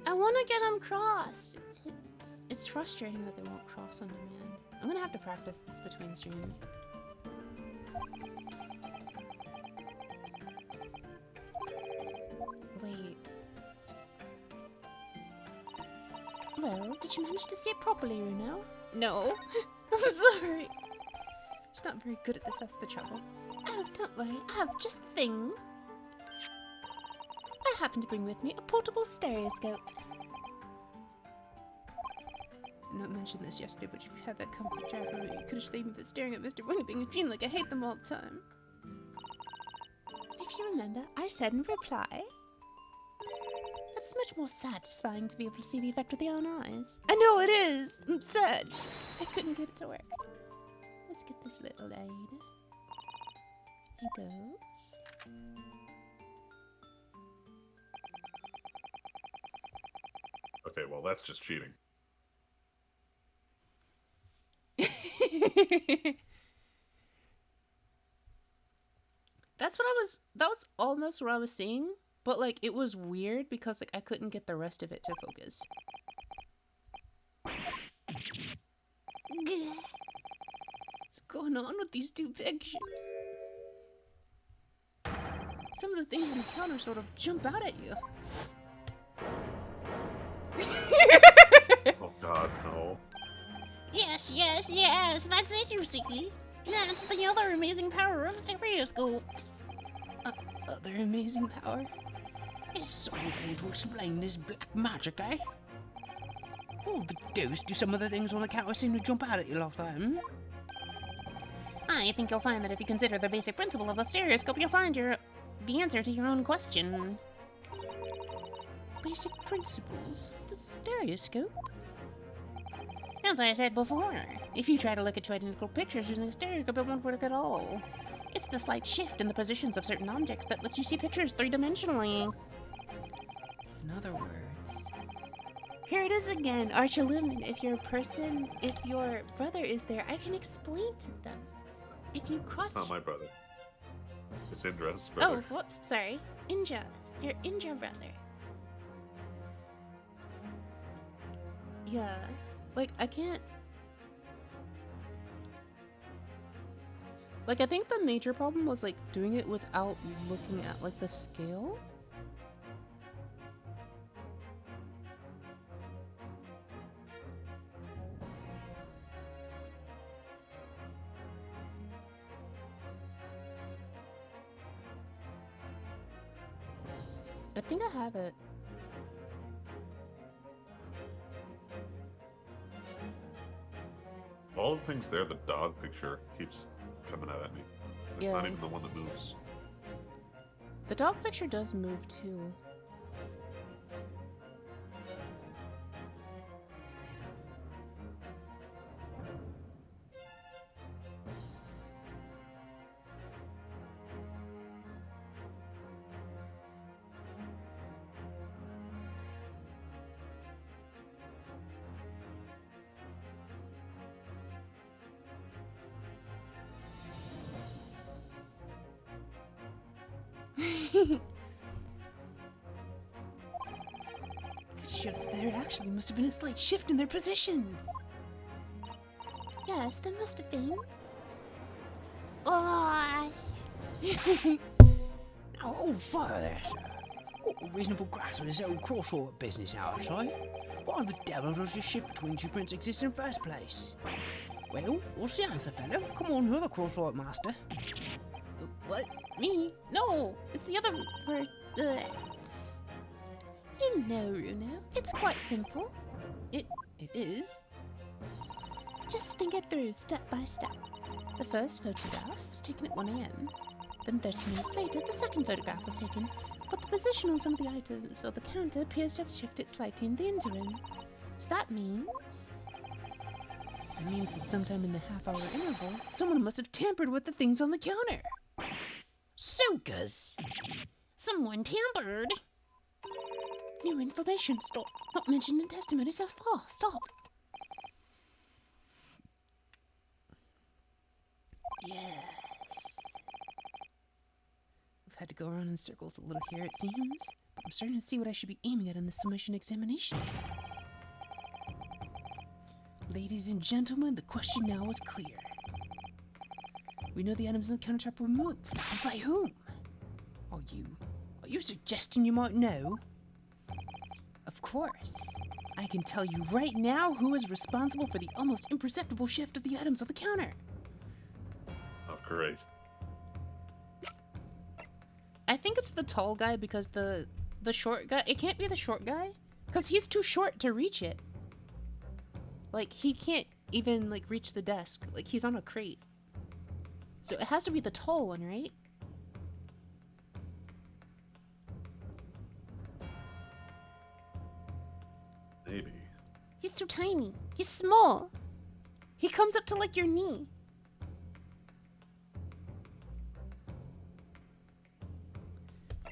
I want to get them crossed. It's frustrating that they won't cross on demand. I'm gonna have to practice this between streams. Wait. Well, did you manage to see it properly, Runo? No. I'm sorry. She's not very good at this, that's the trouble. Oh, don't worry. I have just the thing. I happen to bring with me a portable stereoscope. I not mentioned this yesterday, but if you had that comfort chair for me, you could have saved me the staring at Mr. Wingaby and feeling like I hate them all the time. If you remember, I said in reply, it's much more satisfying to be able to see the effect with your own eyes. I know it is! I'm sad! I couldn't get it to work. Let's get this little aid. Here goes. Okay, well, that's just cheating. That was almost what I was seeing, but like it was weird because like I couldn't get the rest of it to focus. What's going on with these two pictures? Some of the things in the counter sort of jump out at you. Oh god, no. Yes, yes, yes, that's it, you see. That's the other amazing power of stereoscopes. Other amazing power? Is someone going to explain this black magic, eh? Oh, the deuce do some of the things on the counter seem to jump out at you like that, hmm? I think you'll find that if you consider the basic principle of the stereoscope, you'll find the answer to your own question. Basic principles of the stereoscope? As I said before, if you try to look at two identical pictures using a stereoscope, it won't work at all. It's the slight shift in the positions of certain objects that lets you see pictures three-dimensionally. In other words, here it is again, Archillumin. If your brother is there, I can explain to them. If you cross... It's not my brother. It's Indra's brother. Oh, whoops, sorry. Indra. Your Indra brother. Yeah. Like, I can't... Like, I think the major problem was, like, doing it without looking at, like, the scale. I think I have it. All the things there, the dog picture keeps coming out at me. It's not even the one that moves. The dog picture does move too. Shows there actually must have been a slight shift in their positions. Yes, there must have been. Oh, Oh, fire there, sir. Got a reasonable grasp of this old crossword business now, I try. Why the devil does this shift between two prints exist in the first place? Well, what's the answer, fellow? Come on, you're the crossword master. what? Me? No, it's the other word. You know, Runo, it's quite simple. It is. Just think it through step by step. The first photograph was taken at 1 a.m. Then 30 minutes later, the second photograph was taken, but the position on some of the items of the counter appears to have shifted slightly in the interim. So that means... That means that sometime in the half-hour interval, someone must have tampered with the things on the counter. Sokas! Someone tampered! New information, stop. Not mentioned in testimony so far, stop. Yes. I've had to go around in circles a little here, it seems, but I'm starting to see what I should be aiming at in the summation examination. Ladies and gentlemen, the question now is clear. We know the items on the countertop were moved, but by whom? Are you suggesting you might know? Of course. I can tell you right now who is responsible for the almost imperceptible shift of the items on the counter. Oh, great. I think it's the tall guy because the short guy... It can't be the short guy because he's too short to reach it. Like, he can't even, like, reach the desk. Like, he's on a crate. So it has to be the tall one, right? Maybe. He's too tiny. He's small. He comes up to like your knee.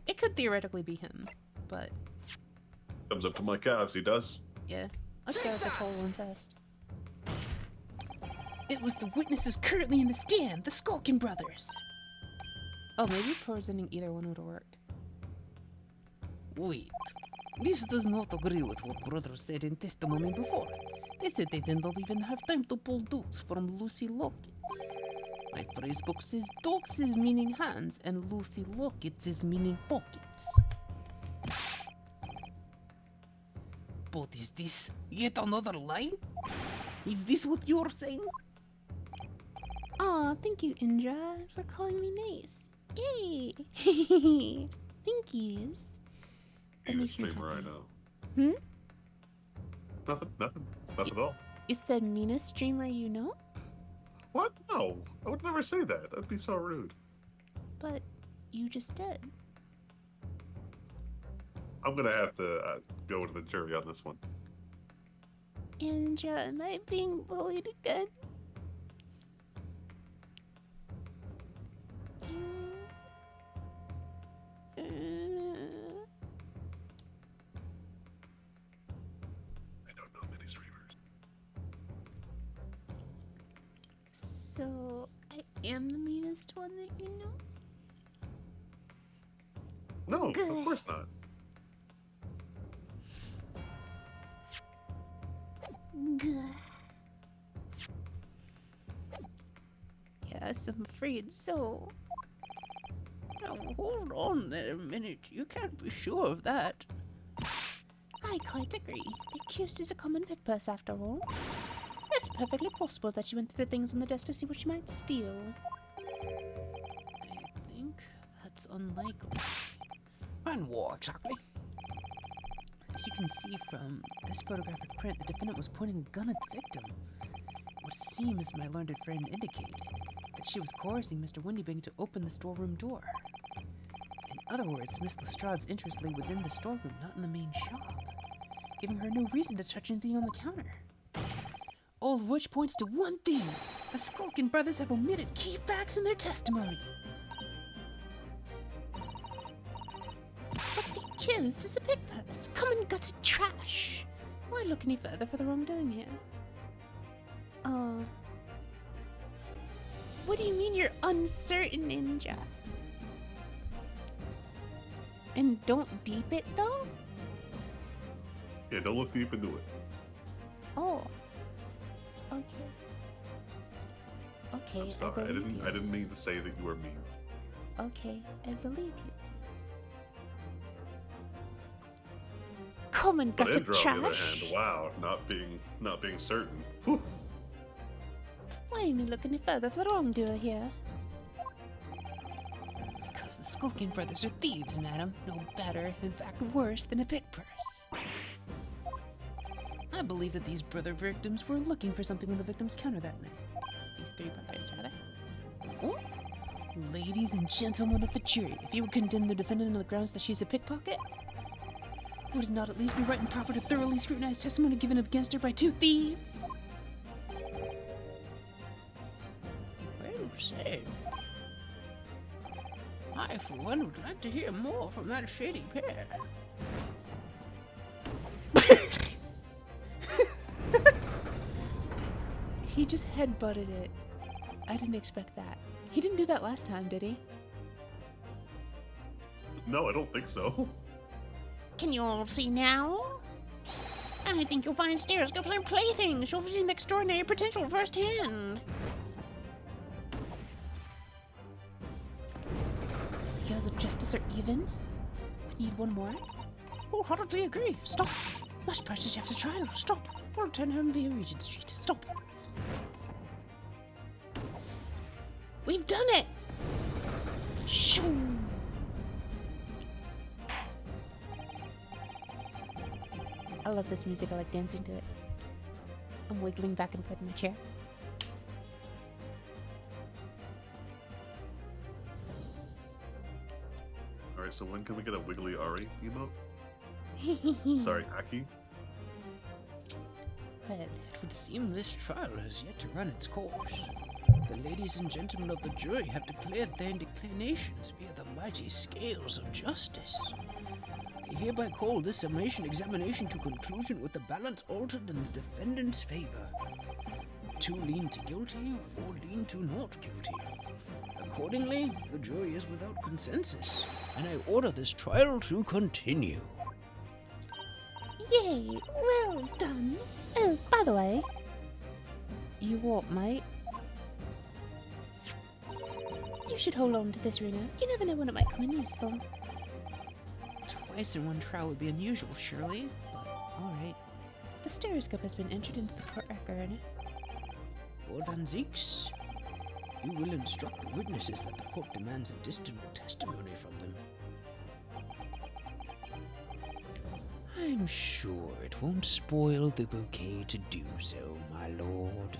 It could theoretically be him, but Comes up to my calves, he does. yeah. Let's go with the tall one first. It was the witnesses currently in the stand, the Skulkin brothers. Oh, maybe presenting either one would have worked. Wait, this does not agree with what brothers said in testimony before. They said they did not even have time to pull dukes from Lucy Lockets. My phrase book says dukes is meaning hands and Lucy Lockets is meaning pockets. But is this yet another lie? Is this what you're saying? Aw, thank you, Indra, for calling me nice. Yay! Thank yous. That Meanest makes me streamer I happy. know. Hmm? Nothing at all. You said meanest streamer you know? What? No, I would never say that. That'd be so rude. But you just did. I'm gonna have to go to the jury on this one. Andra, am I being bullied again? I don't know many streamers. So, I am the meanest one that you know? No, Good. of course not. Gah. Yes, I'm afraid so. Now, hold on there a minute. You can't be sure of that. I quite agree. The accused is a common pick purse after all. It's perfectly possible that she went through the things on the desk to see what she might steal. I think that's unlikely. And what exactly? As you can see from this photographic print, the defendant was pointing a gun at the victim. It would seem, as my learned friend indicated, that she was coercing Mr. Windybang to open the storeroom door. In other words, Miss Lestrade's interest lay within the storeroom, not in the main shop, giving her no reason to touch anything on the counter. All of which points to one thing: the Skulkin brothers have omitted key facts in their testimony. But the accused is a pick purse, common gutted trash. Why look any further for the wrongdoing here? What do you mean you're uncertain, Ninja? And don't deep it though? Yeah, don't look deep into it. Oh. Okay. Okay, I'm sorry. I believe didn't. you. I didn't mean to say that you were mean. Okay, I believe you. Common But gutted Indra, on the other trash. hand, wow, not being certain. Whew. Why ain't you look any further for the wrongdoer here? Because the Skulkin brothers are thieves, madam. No better, in fact worse than a pick purse. I believe that these brother victims were looking for something on the victim's counter that night. These three brothers, rather. Oh. Ladies and gentlemen of the jury, if you would condemn the defendant on the grounds that she's a pickpocket, would it not at least be right and proper to thoroughly scrutinize testimony given against her by two thieves? Well said. I, for one, would like to hear more from that shady pair. He just headbutted it. I didn't expect that. He didn't do that last time, did he? No, I don't think so. Can you all see now? I think you'll find stereoscopes are playthings, showing the extraordinary potential firsthand. The scales of justice are even. We need one more. Wholeheartedly agree. Stop. Must passage after trial. Stop. We'll return home via Regent Street. Stop. We've done it! Shoo! I love this music. I like dancing to it. I'm wiggling back and forth in my chair. Alright, so when can we get a Wiggly Ari emote? Sorry, Aki? Well, it would seem this trial has yet to run its course. The ladies and gentlemen of the jury have declared their inclinations via the mighty scales of justice. I hereby call this summation examination to conclusion with the balance altered in the defendant's favor. 2 lean to guilty, 4 lean to not guilty. Accordingly, the jury is without consensus, and I order this trial to continue. Yay! Well done. Oh, by the way, you what, mate? You should hold on to this, Rena. You never know when it might come in useful. Twice in one trial would be unusual, surely. But, alright. The stereoscope has been entered into the court record. Lord Van Zeeks, you will instruct the witnesses that the court demands additional testimony from them. I'm sure it won't spoil the bouquet to do so, my lord.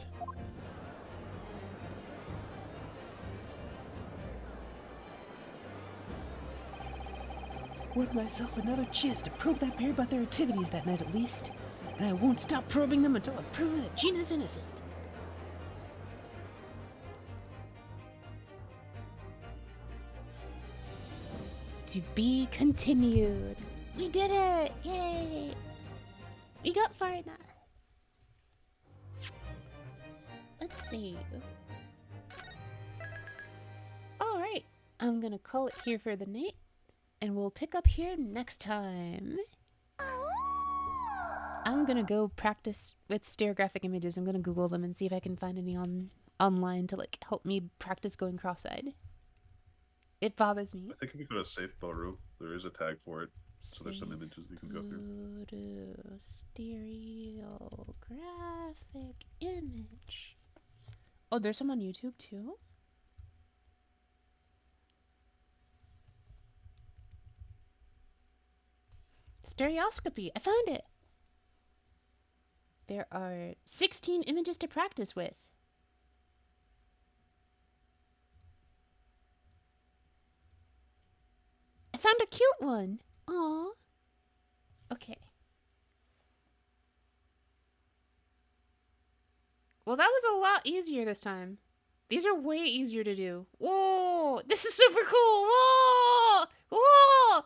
Won myself another chance to probe that pair about their activities that night at least. And I won't stop probing them until I've proven that Gina's innocent. To be continued. We did it! Yay! We got far enough. Let's see. Alright, I'm gonna call it here for the night, and we'll pick up here next time. I'm gonna go practice with stereographic images. I'm gonna Google them and see if I can find any online to like help me practice going cross-eyed. It bothers me. I think if you go to Safe Baru, there is a tag for it. So there's some images you can go through. Stereographic image. Oh, there's some on YouTube too? Stereoscopy. I found it. There are 16 images to practice with. I found a cute one. Aww. Okay. Well, that was a lot easier this time. These are way easier to do. Whoa! This is super cool! Whoa! Whoa!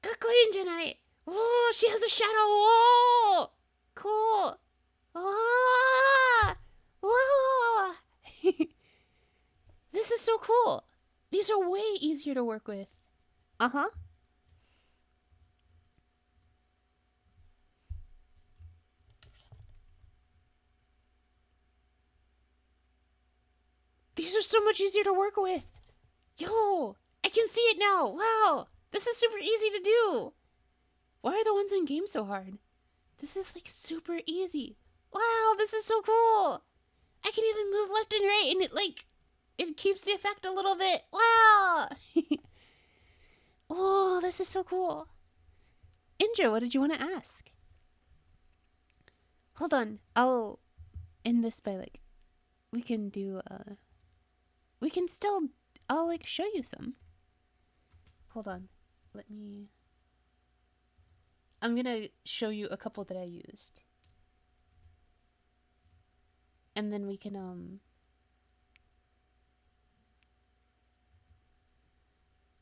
かっこいいんじゃない? Whoa! She has a shadow! Whoa! Cool! Whoa! Whoa! This is so cool! These are way easier to work with. Uh-huh. These are so much easier to work with. Yo, I can see it now. Wow, this is super easy to do. Why are the ones in game so hard? This is like super easy. Wow, this is so cool. I can even move left and right and it keeps the effect a little bit. Wow. Oh, this is so cool. Indra, what did you want to ask? Hold on. I'll end this by we can do I'll show you some. Hold on. I'm gonna show you a couple that I used. And then we can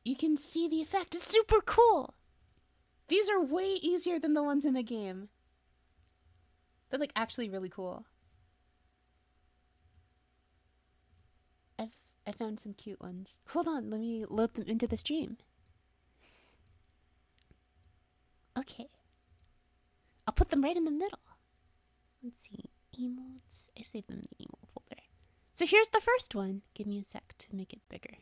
you can see the effect. It's super cool. These are way easier than the ones in the game. They're actually really cool. I found some cute ones. Hold on, let me load them into the stream. Okay. I'll put them right in the middle. Let's see. Emotes. I saved them in the emo folder. So here's the first one. Give me a sec to make it bigger.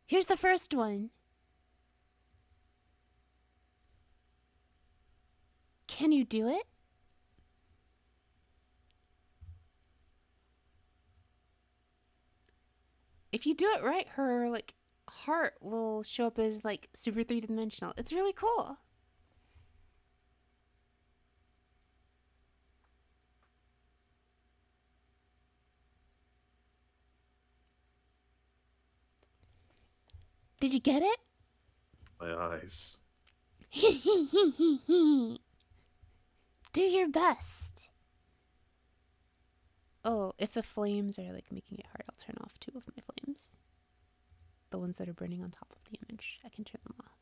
Here's the first one. Can you do it? If you do it right, her heart will show up as super three-dimensional. It's really cool. Did you get it? My eyes. Do your best. Oh, if the flames are making it hard, I'll turn off 2 of my flames. The ones that are burning on top of the image, I can turn them off.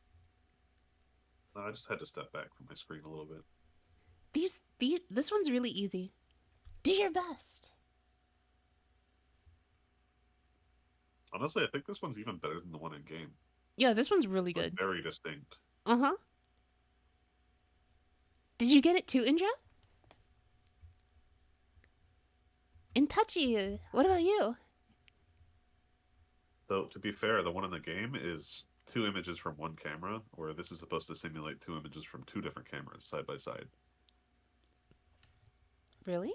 No, I just had to step back from my screen a little bit. This one's really easy. Do your best. Honestly, I think this one's even better than the one in game. Yeah, this one's really good. Very distinct. Uh-huh. Did you get it too, Indra? Intachi, what about you? Though, to be fair, the one in the game is 2 images from one camera, where this is supposed to simulate 2 images from 2 different cameras side by side. Really?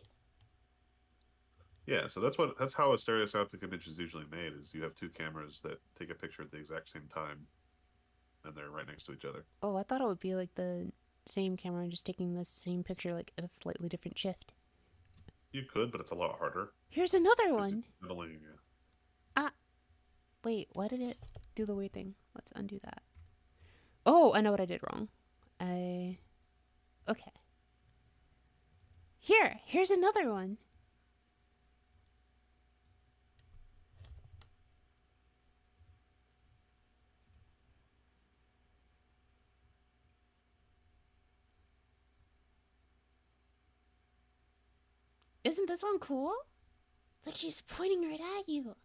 Yeah, so that's how a stereoscopic image is usually made, is you have 2 cameras that take a picture at the exact same time. and they're right next to each other. Oh, I thought it would be like the same camera and just taking the same picture like at a slightly different shift. You could, but it's a lot harder. Here's another 'cause one. not only, Wait, why did it do the weird thing? Let's undo that. Oh, I know what I did wrong. Okay. Here's another one. Isn't this one cool? It's like she's pointing right at you.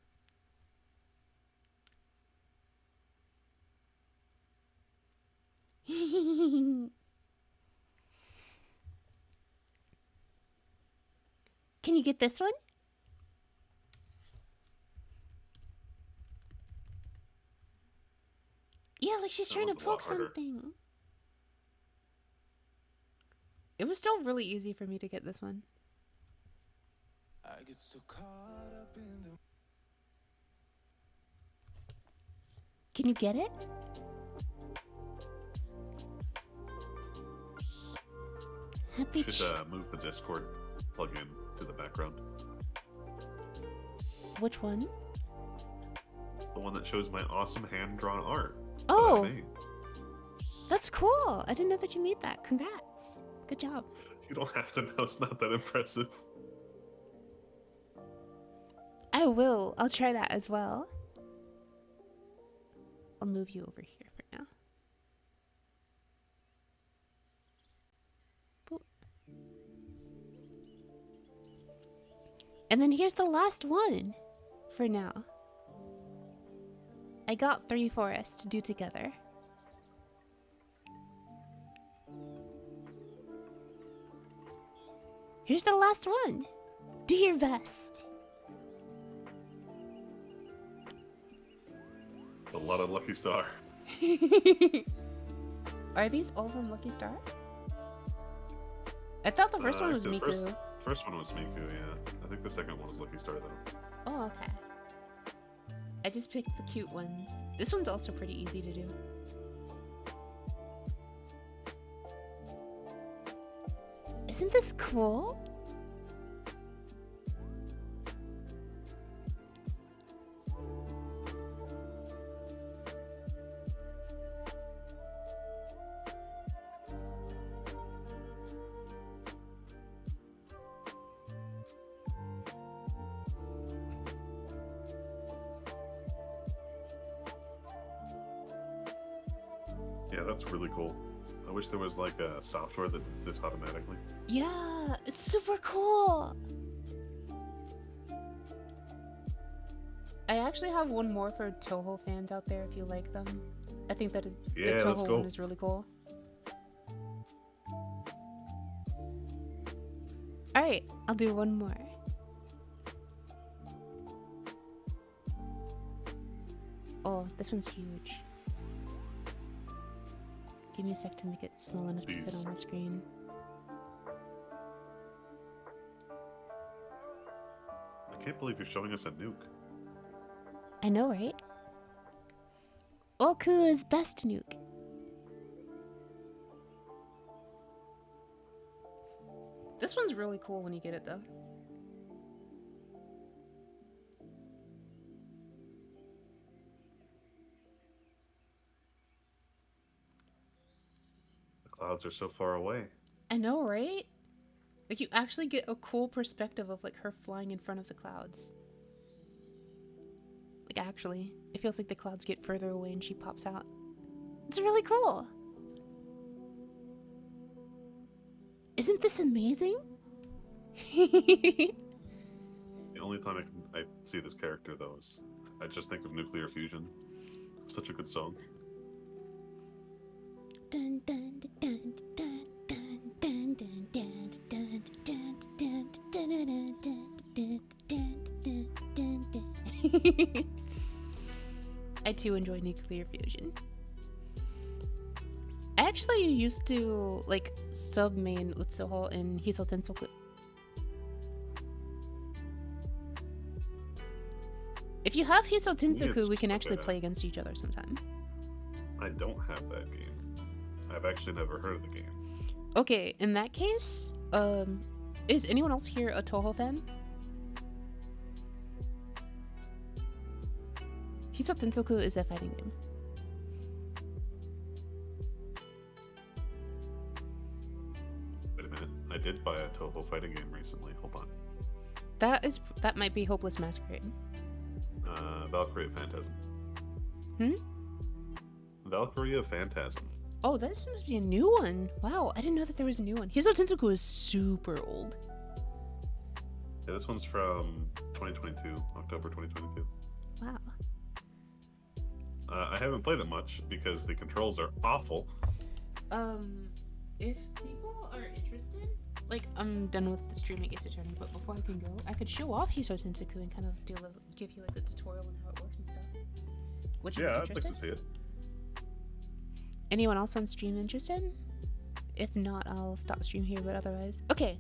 Can you get this one? Yeah, like she's That trying to one's a lot poke harder. something. It was still really easy for me to get this one. I get so caught up in the Can you get it? Happy should move the Discord plugin to the background. Which one? The one that shows my awesome hand-drawn art. that I Oh, made. that's cool. I didn't know that you made that. Congrats. Good job. You don't have to know. It's not that impressive. I will. I'll try that as well. I'll move you over here for now. Boop. And then here's the last one for now. I got 3 for us to do together. Here's the last one. Do your best. A lot of Lucky Star. Are these all from Lucky Star? I thought the first one was Actually, Miku. the first one was Miku, yeah. I think the second one was Lucky Star, though. Oh, okay. I just picked the cute ones. This one's also pretty easy to do. Isn't this cool? Yeah, that's really cool. I wish there was like a software that did this automatically. Yeah, it's super cool. I actually have one more for Toho fans out there if you like them. I think that Yeah, the let's Toho go. one is really cool. Alright, I'll do one more. Oh, this one's huge. Give me a sec to make it small enough to fit Jeez. on the screen. I can't believe you're showing us a nuke. I know, right? Oku's best nuke. This one's really cool when you get it, though. The clouds are so far away. I know, right? Like, you actually get a cool perspective of, like, her flying in front of the clouds. Like, actually, it feels like the clouds get further away and she pops out. It's really cool. Isn't this amazing? The only time I see this character, though, is I just think of Nuclear Fusion. Such a good song. Dun, dun, dun, dun, dun, dun, dun, dun, dun, dun, dun, dun, dun, dun, dun, dun, dun. I too enjoy Nuclear Fusion. I actually used to like sub main Utsuho in Hiso Tensoku. If you have Hiso Tensoku, we can actually play against each other sometime. I I don't have that game. I've actually never heard of the game. Okay, in that case, is anyone else here a Toho fan? Hiso Tensoku is a fighting game. Wait a minute. I did buy a Toho fighting game recently. Hold on. That might be Hopeless Masquerade. Valkyria Phantasm. Hmm? Valkyria Phantasm. Oh, this must be a new one. Wow, I didn't know that there was a new one. Hiso Tensoku is super old. Yeah, this one's from 2022, October 2022. Wow. I haven't played it much because the controls are awful. If people are interested, like, I'm done with the streaming Ace Attorney, but before I can go, I could show off Hiso Tensoku and kind of give you like a tutorial on how it works and stuff. Would you be Yeah, I'd interested? like to see it. Anyone else on stream interested? If not, I'll stop stream here, but otherwise... Okay,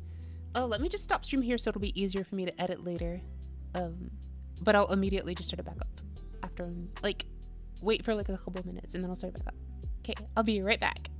let me just stop stream here so it'll be easier for me to edit later. But I'll immediately just start it back up. After, like, wait for like a couple minutes and then I'll start it back up. Okay, I'll be right back.